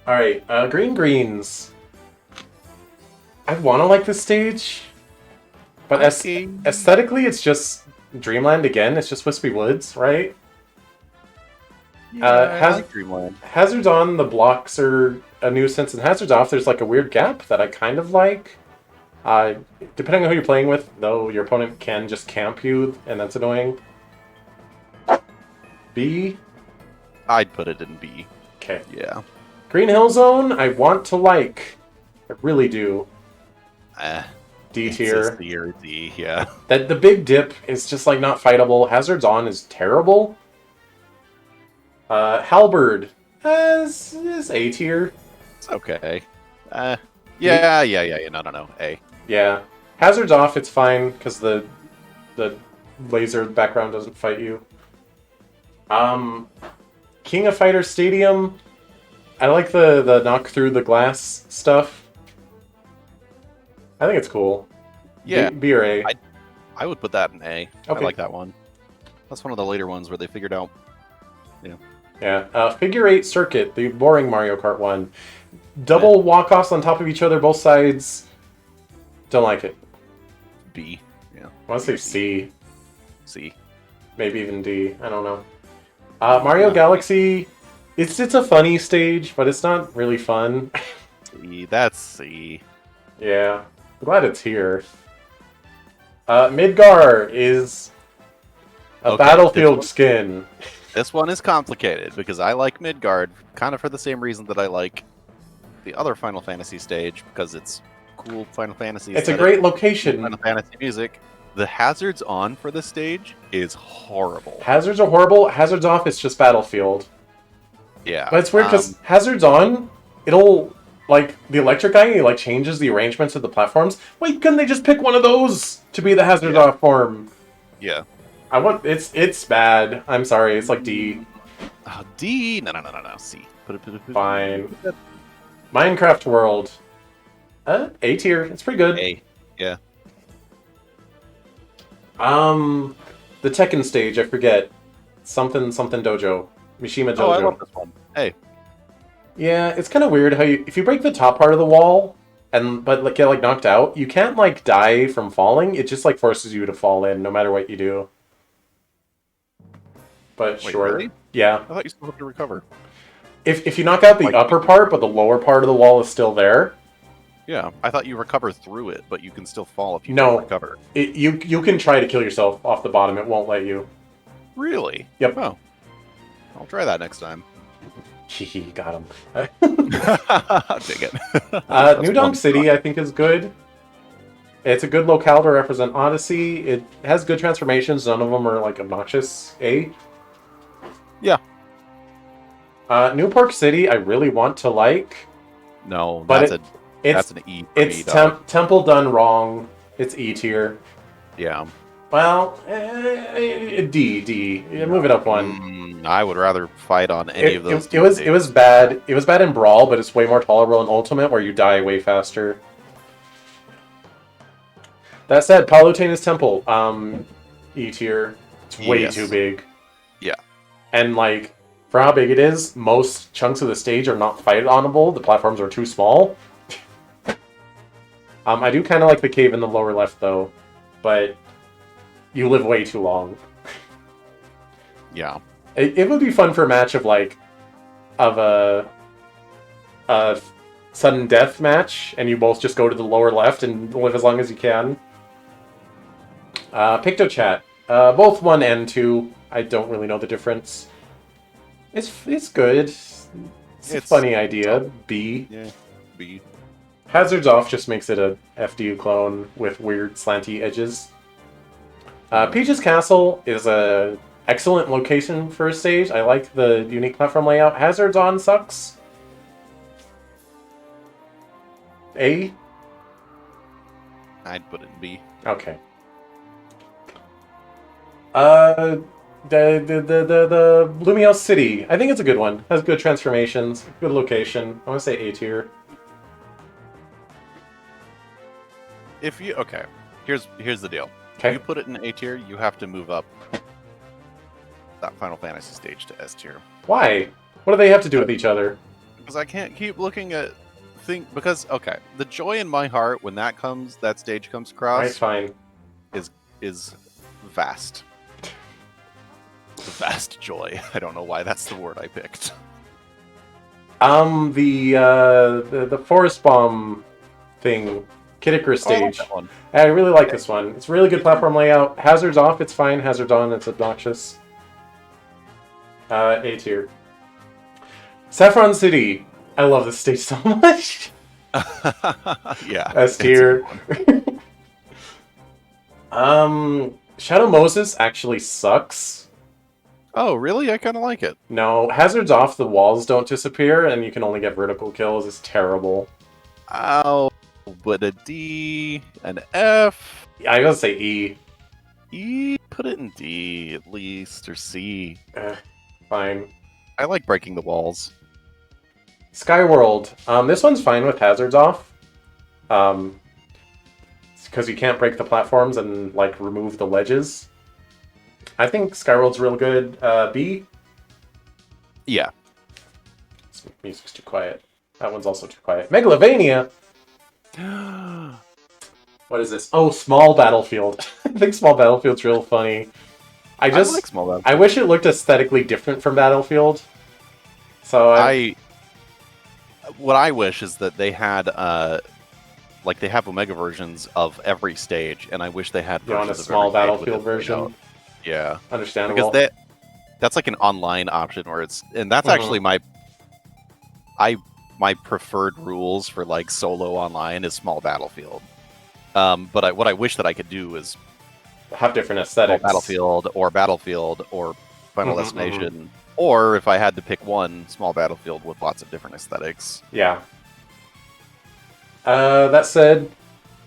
A: Alright, Green Greens. I want to like this stage. But aesthetically, it's just Dreamland again. It's just Wispy Woods, right?
B: I like Dreamland.
A: Hazards on, the blocks are a nuisance, and hazards off, there's like a weird gap that I kind of like. Depending on who you're playing with, though, your opponent can just camp you, and that's annoying. B?
B: I'd put it in B.
A: Okay.
B: Yeah.
A: Green Hill Zone, I want to like. I really do. D tier.
B: C or D, yeah.
A: That the big dip is just like not fightable. Hazards on is terrible. Halberd is A tier.
B: It's okay. Yeah. No. A.
A: Yeah. Hazards off, it's fine because the laser background doesn't fight you. King of Fighters Stadium. I like the knock through the glass stuff. I think it's cool.
B: Yeah.
A: B or A.
B: I would put that in A.
A: Okay.
B: I like that one. That's one of the later ones where they figured out.
A: Yeah. Figure 8 Circuit, the boring Mario Kart one. Double walk-offs on top of each other, both sides. Don't like it.
B: B. Yeah.
A: I want to say C.
B: C.
A: Maybe even D. I don't know. Mario Galaxy. It's a funny stage, but it's not really fun.
B: C. That's C.
A: Yeah. I'm glad it's here. Midgar is a Battlefield skin.
B: This one is complicated because I like Midgard kind of for the same reason that I like the other Final Fantasy stage because it's cool Final Fantasy.
A: It's a great location.
B: Final Fantasy music. The hazards on for the stage is horrible.
A: Hazards are horrible. Hazards off, it's just Battlefield.
B: Yeah.
A: But it's weird because hazards on, it'll like the electric guy, he like changes the arrangements of the platforms. Wait, couldn't they just pick one of those to be the hazards off form?
B: Yeah.
A: It's bad. I'm sorry. It's like D.
B: Oh, D. No. C.
A: Fine. Minecraft World. A tier. It's pretty good.
B: A. Yeah.
A: The Tekken stage. I forget. Something Dojo. Mishima Dojo.
B: Oh, I love this one. A.
A: Yeah, it's kind of weird how if you break the top part of the wall but like, get like knocked out, you can't like die from falling. It just like forces you to fall in no matter what you do. But
B: Wait,
A: sure.
B: really?
A: Yeah.
B: I thought you still have to recover.
A: If you knock out the upper part, but the lower part of the wall is still there.
B: Yeah, I thought you recover through it, but you can still fall if you
A: No.
B: don't recover.
A: You can try to kill yourself off the bottom. It won't let you.
B: Really?
A: Yep.
B: Oh. I'll try that next time.
A: Hehe, got him.
B: Dig it.
A: New Donk City, I think, is good. It's a good locale to represent Odyssey. It has good transformations. None of them are like obnoxious. A.
B: Yeah.
A: New Park City, I really want to like.
B: No,
A: but
B: that's an E. For
A: It's
B: me, dog.
A: Temple done wrong. It's E tier.
B: Yeah.
A: Well, D. Yeah, move it up one.
B: I would rather fight on any of those.
A: It was bad. It was bad in Brawl, but it's way more tolerable in Ultimate, where you die way faster. That said, Palutena's Temple, E tier. It's way
B: Yes.
A: too big.
B: Yeah.
A: And like, for how big it is, most chunks of the stage are not fight onable. The platforms are too small. I do kind of like the cave in the lower left though, but you live way too long.
B: Yeah.
A: It would be fun for a match of like, of a sudden death match, and you both just go to the lower left and live as long as you can. PictoChat, both 1 and 2. I don't really know the difference. It's good. It's a funny idea. B.
B: Yeah. B.
A: Hazards Off just makes it a FDU clone with weird slanty edges. Peach's Castle is a excellent location for a stage. I like the unique platform layout. Hazards On sucks. A?
B: I'd put it in B.
A: Okay. The Lumiose City. I think it's a good one. Has good transformations, good location. I want to say A tier.
B: If you here's the deal.
A: Okay.
B: If you put it in A tier, you have to move up that Final Fantasy stage to S tier.
A: Why? What do they have to do with each other?
B: Because I can't keep looking at the joy in my heart when that stage comes
A: Alright,
B: across
A: fine.
B: is vast. It's a vast joy. I don't know why that's the word I picked.
A: The Forest Bomb thing, Kid Icarus
B: Oh, I like
A: stage.
B: that one.
A: I really like this one. It's really good platform layout. Hazards Off, it's fine. Hazards On, it's obnoxious. A tier. Saffron City. I love this stage so much.
B: Yeah.
A: S
B: it's a
A: tier.
B: good one.
A: Shadow Moses actually sucks.
B: Oh, really? I kind of like it.
A: No, Hazards Off, the walls don't disappear, and you can only get vertical kills. It's terrible.
B: Oh, but a D, an F,
A: I gotta say E.
B: E. Put it in D at least, or C.
A: Fine.
B: I like breaking the walls.
A: Skyworld. This one's fine with Hazards Off. Because you can't break the platforms and, like, remove the ledges. I think Skyworld's real good. B?
B: Yeah.
A: This music's too quiet. That one's also too quiet. Megalovania! What is this? Oh, Small Battlefield. I think Small Battlefield's real funny. I
B: like Small Battlefield.
A: I wish it looked aesthetically different from Battlefield. So
B: what I wish is that they had like they have Omega versions of every stage, and I wish they had
A: you want a
B: versions of
A: Small
B: every stage with
A: Battlefield
B: it
A: version?
B: laid out. Yeah.
A: Understandable.
B: Because that's like an online option where that's actually my preferred rules for like solo online is Small Battlefield. But what I wish that I could do is
A: have different aesthetics.
B: Battlefield or Final Destination, or if I had to pick one, Small Battlefield with lots of different aesthetics.
A: Yeah. That said,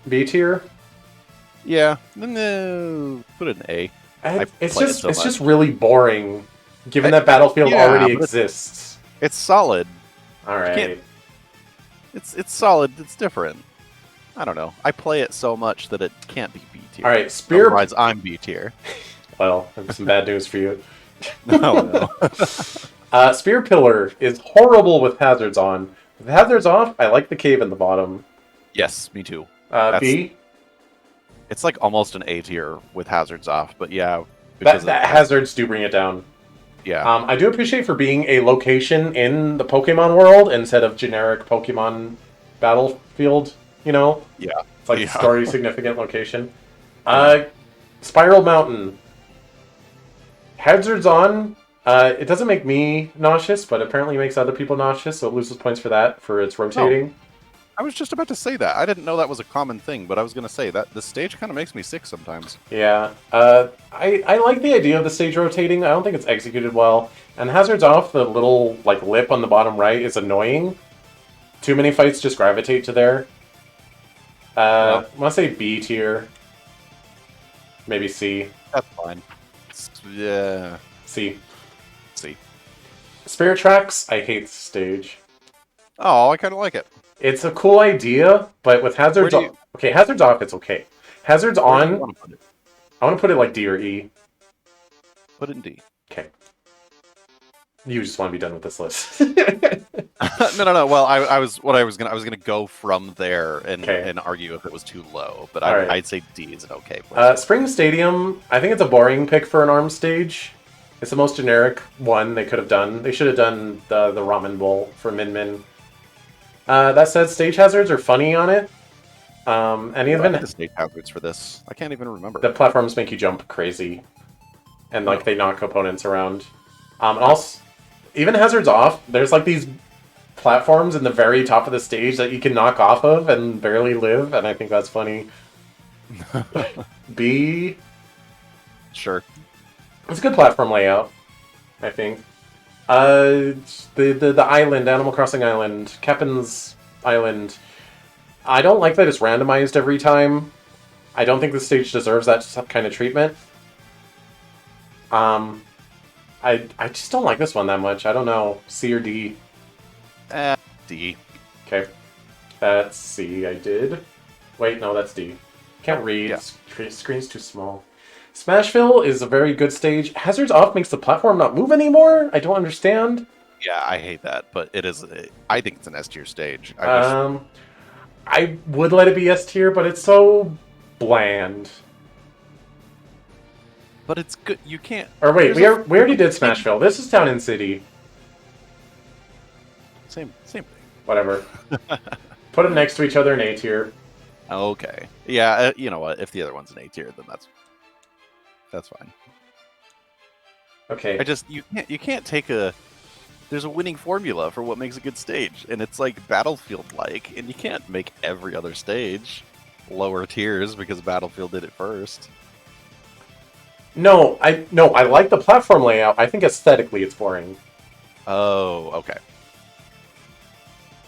A: B tier.
B: Yeah, no, put it in A.
A: It's
B: played it
A: just
B: so
A: it's
B: much.
A: just really boring, given that Battlefield
B: yeah,
A: already
B: but
A: exists.
B: It's solid.
A: All right.
B: It's solid. It's different. I don't know. I play it so much that it can't be B tier.
A: All right, Spear.
B: Otherwise, I'm B tier.
A: Well, I have some bad news for you.
B: Oh, no.
A: Spear Pillar is horrible with Hazards on. With Hazards off, I like the cave in the bottom.
B: Yes, me too.
A: B.
B: It's like almost an A tier with hazards off, but yeah.
A: That hazards do bring it down.
B: Yeah.
A: I do appreciate for being a location in the Pokemon world instead of generic Pokemon Battlefield, you know?
B: Yeah.
A: It's like a story significant location. Spiral Mountain. Hazards on. It doesn't make me nauseous, but apparently makes other people nauseous, so it loses points for that, for its rotating.
B: I was just about to say that. I didn't know that was a common thing, but I was going to say that the stage kind of makes me sick sometimes.
A: Yeah. I like the idea of the stage rotating. I don't think it's executed well. And Hazards off, the little like lip on the bottom right is annoying. Too many fights just gravitate to there. I want to say B tier. Maybe C.
B: That's fine. Yeah.
A: C.
B: C.
A: Spirit Tracks, I hate the stage.
B: Oh, I kind of like it.
A: It's a cool idea, but with Hazards
B: Where do
A: off... Okay, Hazards off, it's okay. Hazard's
B: Where do you
A: on.
B: want to put it?
A: I want to put it like D or E.
B: Put it in D.
A: Okay. You just want to be done with this list.
B: No. Well, I was gonna go from there and
A: Okay.
B: and argue if it was too low, but
A: All right.
B: I'd say D is an okay place.
A: Spring Stadium, I think it's a boring pick for an ARM stage. It's the most generic one they could have done. They should have done the Ramen Bowl for Min Min. That said, stage hazards are funny on it. And even
B: the stage hazards for this, I can't even remember.
A: the platforms make you jump crazy, and like they knock opponents around. And also, even hazards off, there's like these platforms in the very top of the stage that you can knock off of and barely live, and I think that's funny. B,
B: Sure.
A: it's a good platform layout, I think. The island, Animal Crossing Island, Captain's Island. I don't like that it's randomized every time. I don't think the stage deserves that kind of treatment. I just don't like this one that much. I don't know. C or D?
B: D.
A: Okay. That's C, I did. Wait, no, that's D. Can't read.
B: Yeah.
A: Screen's too small. Smashville is a very good stage. Hazards Off makes the platform not move anymore? I don't understand.
B: Yeah, I hate that, but it is. I think it's an S tier stage. I
A: I would let it be S tier, but it's so bland.
B: but it's good. You can't.
A: Or wait,
B: there's
A: we already did Smashville. This is Town and City.
B: Same thing.
A: Whatever. Put them next to each other in A tier.
B: Okay. Yeah. You know what? If the other one's an A tier, then that's fine.
A: Okay.
B: You can't take a. There's a winning formula for what makes a good stage, and it's like Battlefield-like, and you can't make every other stage lower tiers because Battlefield did it first.
A: No, I like the platform layout. I think aesthetically it's boring.
B: Oh, okay.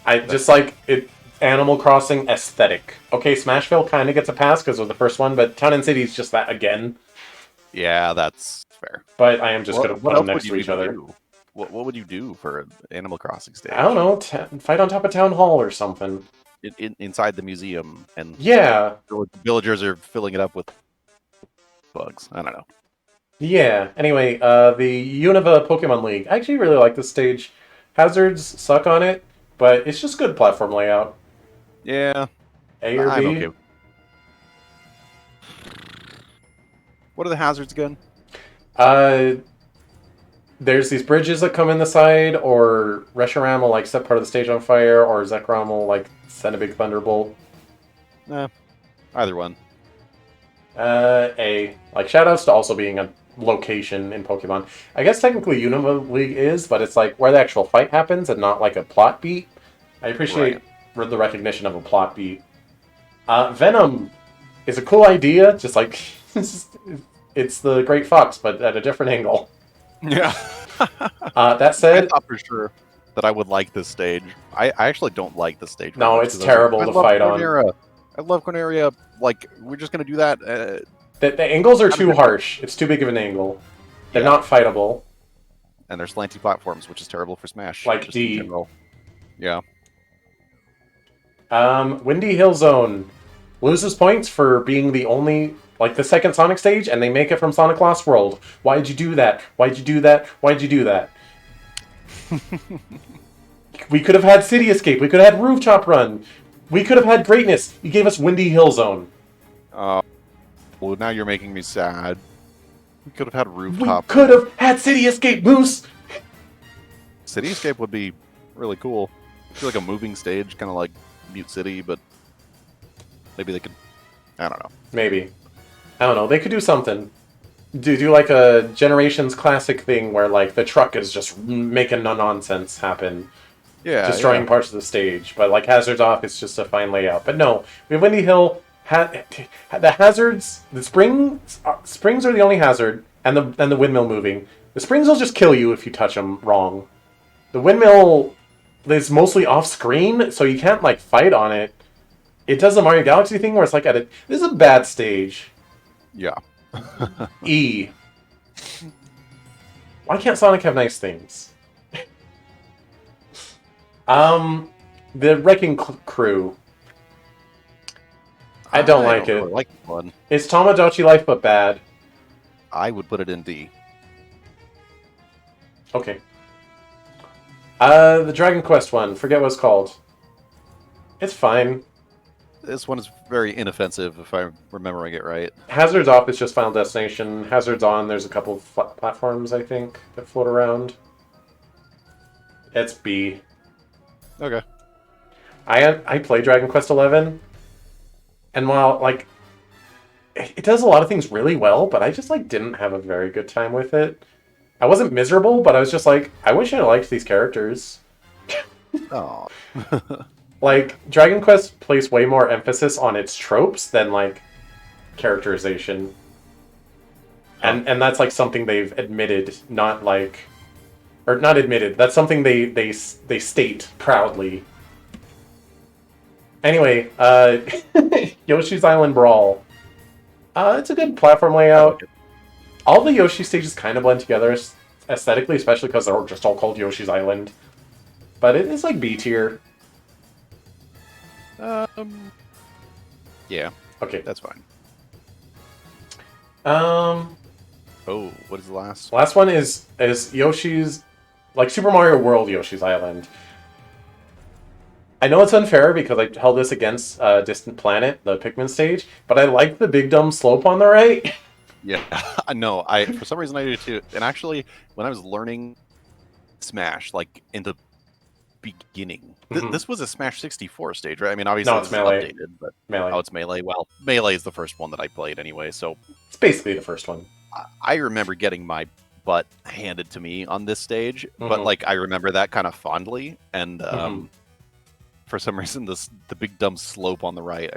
A: I just like it. Animal Crossing aesthetic. Okay, Smashville kind of gets a pass because of the first one, but Town and City is just that again.
B: Yeah, that's fair.
A: But I am just going to put them
B: else
A: next
B: would
A: to
B: you
A: each other.
B: do? What would you do for an Animal Crossing stage?
A: I don't know. Fight on top of Town Hall or something.
B: Inside the museum, and
A: Yeah.
B: villagers are filling it up with bugs. I don't know.
A: Yeah. Anyway, the Unova Pokemon League. I actually really like this stage. Hazards suck on it, but it's just good platform layout.
B: Yeah,
A: A or B?
B: I'm okay. What are the hazards again?
A: There's these bridges that come in the side, or Reshiram will like set part of the stage on fire, or Zekrom will like send a big thunderbolt.
B: Either one.
A: A. Like, shoutouts to also being a location in Pokemon. I guess technically Unova League is, but it's like where the actual fight happens and not like a plot beat. I appreciate the recognition of a plot beat. Venom is a cool idea, just like it's the Great Fox, but at a different angle.
B: Yeah.
A: That
B: I
A: said,
B: thought for sure that I would like this stage. I actually don't like the stage.
A: No,
B: very much,
A: it's
B: 'cause
A: terrible
B: I
A: to
B: love
A: fight on.
B: Corneria. I love Corneria. Like, we're just gonna do that.
A: the angles are too harsh. It's too big of an angle. They're
B: Yeah.
A: not fightable.
B: And there's slanty platforms, which is terrible for Smash.
A: Like
B: just in
A: D.
B: general. Yeah.
A: Windy Hill Zone loses points for being the only, like, the second Sonic stage, and they make it from Sonic Lost World. Why'd you do that? Why'd you do that? Why'd you do that? We could have had City Escape. We could have had Rooftop Run. We could have had greatness. You gave us Windy Hill Zone.
B: Well, now you're making me sad. We could have had
A: We
B: rooftop.
A: could have had City Escape, Moose!
B: Cityscape would be really cool. I feel like a moving stage, kind of like Mute City, but maybe they could. I don't know.
A: Maybe. I don't know. They could do something. Do like a Generations classic thing where, like, the truck is just making no nonsense happen.
B: Yeah.
A: Destroying parts of the stage, but like Hazards Off, it's just a fine layout. But no, we have Windy Hill. The hazards, the springs are the only hazard, and the windmill moving. The springs will just kill you if you touch them wrong. The windmill is mostly off screen, so you can't like fight on it. It does the Mario Galaxy thing where it's like this is a bad stage.
B: Yeah.
A: E. Why can't Sonic have nice things? The Wrecking Crew. I don't like it.
B: Really like this one.
A: It's Tamagotchi Life, but bad.
B: I would put it in D.
A: Okay. The Dragon Quest one. Forget what it's called. It's fine.
B: This one is very inoffensive, if I'm remembering it right.
A: Hazards Off is just Final Destination. Hazards On, there's a couple of platforms, I think, that float around. It's B.
B: Okay.
A: I play Dragon Quest XI, and while, like, it does a lot of things really well, but I just, like, didn't have a very good time with it. I wasn't miserable, but I was just like, I wish I liked these characters.
B: Oh.
A: Like, Dragon Quest places way more emphasis on its tropes than, like, characterization. And that's, like, something they've admitted, not, like... Or, not admitted, that's something they state proudly. Anyway, Yoshi's Island Brawl. It's a good platform layout. All the Yoshi stages kind of blend together aesthetically, especially because they're just all called Yoshi's Island. But it is, like, B tier.
B: Yeah,
A: Okay.
B: that's fine.
A: Oh,
B: what is the last?
A: last one is Yoshi's, like, Super Mario World Yoshi's Island. I know it's unfair because I held this against Distant Planet, the Pikmin stage, but I like the big dumb slope on the right.
B: Yeah, no, for some reason I do too. And actually, when I was learning Smash, like in the beginning, this was a Smash 64 stage, right? I mean, obviously
A: No, it's Melee.
B: updated, but
A: Melee.
B: oh, it's Melee. Well, Melee is the first one that I played anyway, so
A: It's basically the first one.
B: I remember getting my butt handed to me on this stage, but
A: Mhm.
B: like I remember that kind of fondly, and
A: Mhm.
B: for some reason, the big dumb slope on the right.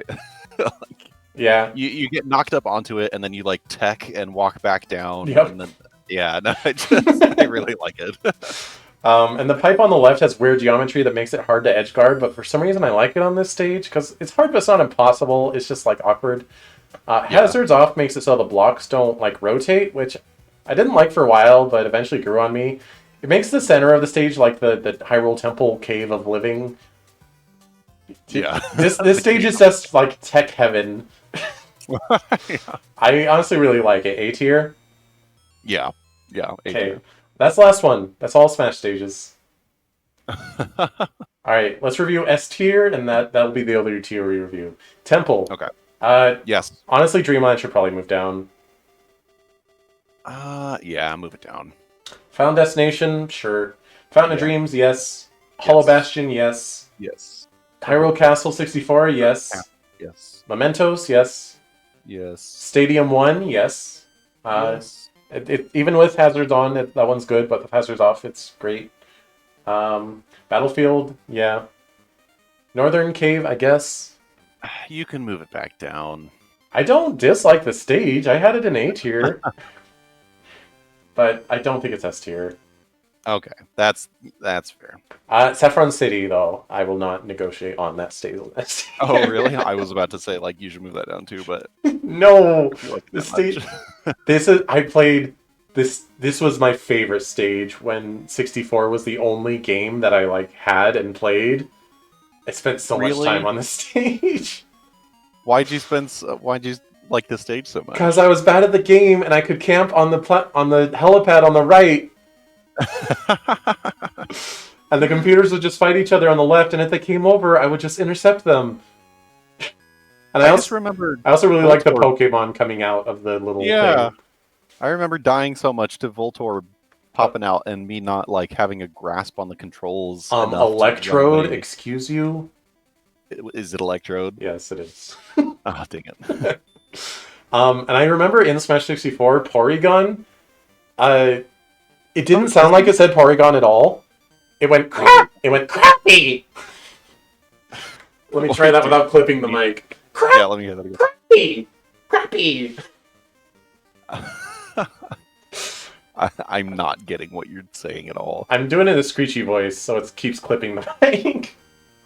B: Like,
A: Yeah.
B: you get knocked up onto it, and then you like tech and walk back down.
A: Yep.
B: And then, yeah, no, I really like it.
A: And the pipe on the left has weird geometry that makes it hard to edge guard, but for some reason I like it on this stage, because it's hard but it's not impossible, it's just, like, awkward. Hazards Off makes it so the blocks don't, like, rotate, which I didn't like for a while, but eventually grew on me. It makes the center of the stage like the Hyrule Temple Cave of Living.
B: Yeah.
A: This stage is just, like, tech heaven.
B: Yeah.
A: I honestly really like it. A tier?
B: Yeah.
A: Okay. That's the last one. That's all Smash stages. Alright, let's review S tier, and that'll be the other tier we review. Temple.
B: Okay. Yes.
A: Honestly, Dreamland should probably move down.
B: Yeah, move it down.
A: Final Destination, sure. Fountain of Dreams, yes. Hollow Bastion, yes.
B: Yes.
A: Hyrule Castle 64, yes.
B: Yes.
A: Mementos, yes.
B: Yes.
A: Stadium 1, yes.
B: Yes.
A: Even with Hazards On, that one's good, but with Hazards Off, it's great. Battlefield, yeah. Northern Cave, I guess.
B: You can move it back down.
A: I don't dislike the stage. I had it in A tier. But I don't think it's S tier.
B: Okay, that's fair.
A: Saffron City, though, I will not negotiate on that stage.
B: Oh, really? I was about to say like you should move that down too, but
A: No,
B: like
A: the
B: that
A: stage.
B: much.
A: I played this. This was my favorite stage when 64 was the only game that I like had and played. I spent so much
B: Really?
A: time on the stage
B: Why'd you like this stage so much?
A: because I was bad at the game and I could camp on the helipad on the right, and the computers would just fight each other on the left. And if they came over, I would just intercept them. And I
B: just remembered.
A: also really like the
B: Voltorb.
A: Pokemon coming out of the little
B: Yeah,
A: thing.
B: I remember dying so much to Voltorb popping out and me not like having a grasp on the controls. enough to run
A: Electrode,
B: away.
A: excuse you.
B: Is it Electrode?
A: Yes, it is.
B: Oh, dang it.
A: And I remember in Smash 64, Porygon, it didn't sound like it said Porygon at all. It went crap. It went crappy. Let me try that without clipping the mic.
B: Yeah, let me hear that again.
A: Crappy.
B: I'm not getting what you're saying at all.
A: I'm doing it in a screechy voice, so it keeps clipping the mic.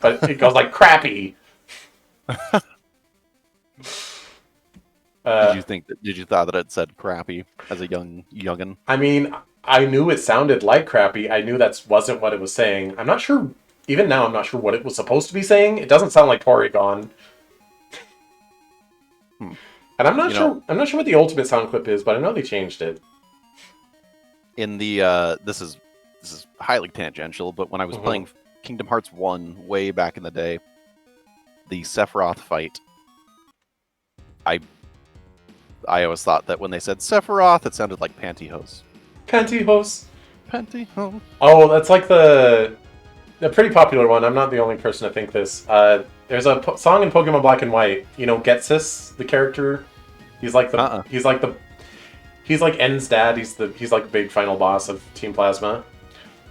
A: But it goes like crappy.
B: Did you thought that it said crappy as a youngin?
A: I mean, I knew it sounded like crappy. I knew that wasn't what it was saying. I'm not sure. Even now, I'm not sure what it was supposed to be saying. It doesn't sound like Porygon. And I'm not
B: You
A: sure.
B: know-
A: I'm not sure what the ultimate sound clip is, but I know they changed it.
B: In the this is highly tangential, but when I was
A: Mhm.
B: playing Kingdom Hearts 1 way back in the day, the Sephiroth fight, I always thought that when they said Sephiroth, it sounded like pantyhose.
A: Pantyhose.
B: Pantyhose.
A: Oh, that's like the pretty popular one. I'm not the only person to think this. There's a song in Pokemon Black and White. You know, Getsis, the character. He's like the. He's like N's dad. He's like the big final boss of Team Plasma.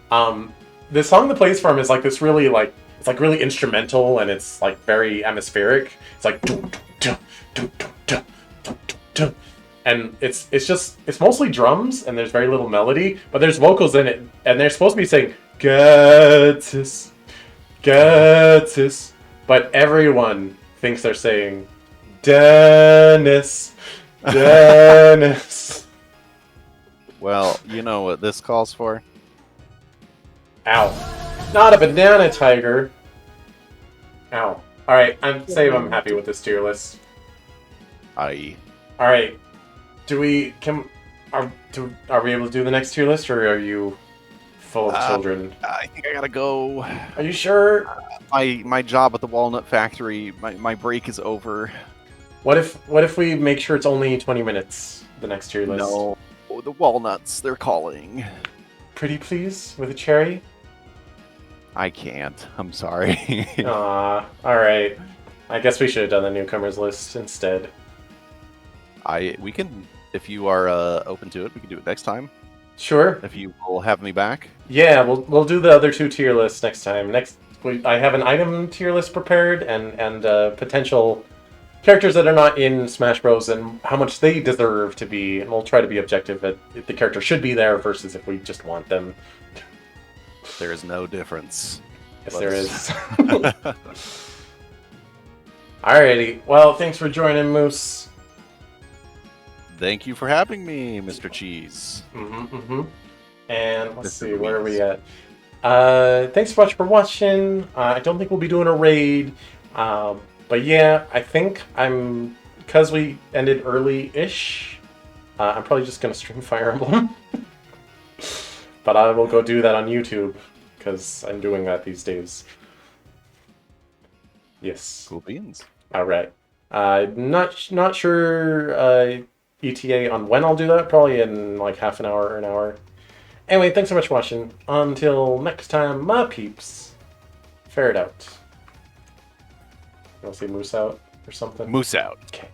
A: The song that plays for him is like this really like it's like really instrumental and it's like very atmospheric. It's like dum, dum, dum, dum, dum, dum, dum, dum. And it's mostly drums and there's very little melody, but there's vocals in it and they're supposed to be saying Getsis, Getsis, but everyone thinks they're saying Dennis, Dennis.
B: Well, you know what this calls for?
A: Ow. Not a banana tiger. Ow. Alright, I'm happy with this tier list.
B: I
A: Alright. Are we able to do the next tier list or are you full of children?
B: I think I gotta go.
A: Are you sure?
B: My job at the Walnut Factory, my break is over.
A: What if we make sure it's only 20 minutes, the next tier list?
B: No, the walnuts, they're calling.
A: Pretty please with a cherry?
B: I can't. I'm sorry.
A: Alright. I guess we should have done the newcomers list instead.
B: We can, if you are open to it, we can do it next time.
A: Sure.
B: If you will have me back.
A: Yeah, we'll do the other two tier lists next time. I have an item tier list prepared and potential characters that are not in Smash Bros. And how much they deserve to be, and we'll try to be objective at if the character should be there versus if we just want them.
B: There is no difference.
A: Yes, there is. Alrighty. Well, thanks for joining, Moose.
B: Thank you for having me, Mr. Cheese.
A: And let's
B: Mr.
A: see, where are
B: Louise.
A: we at? Thanks so much for watching. I don't think we'll be doing a raid. But yeah, I think because we ended early-ish, I'm probably just going to stream Fire Emblem. But I will go do that on YouTube, because I'm doing that these days. Yes.
B: Cool beans.
A: Alright. Not sure ETA on when I'll do that. Probably in like half an hour or an hour. Anyway, thanks so much for watching. Until next time, my peeps. Ferret out. You want to say moose out or something?
B: Moose out.
A: Okay.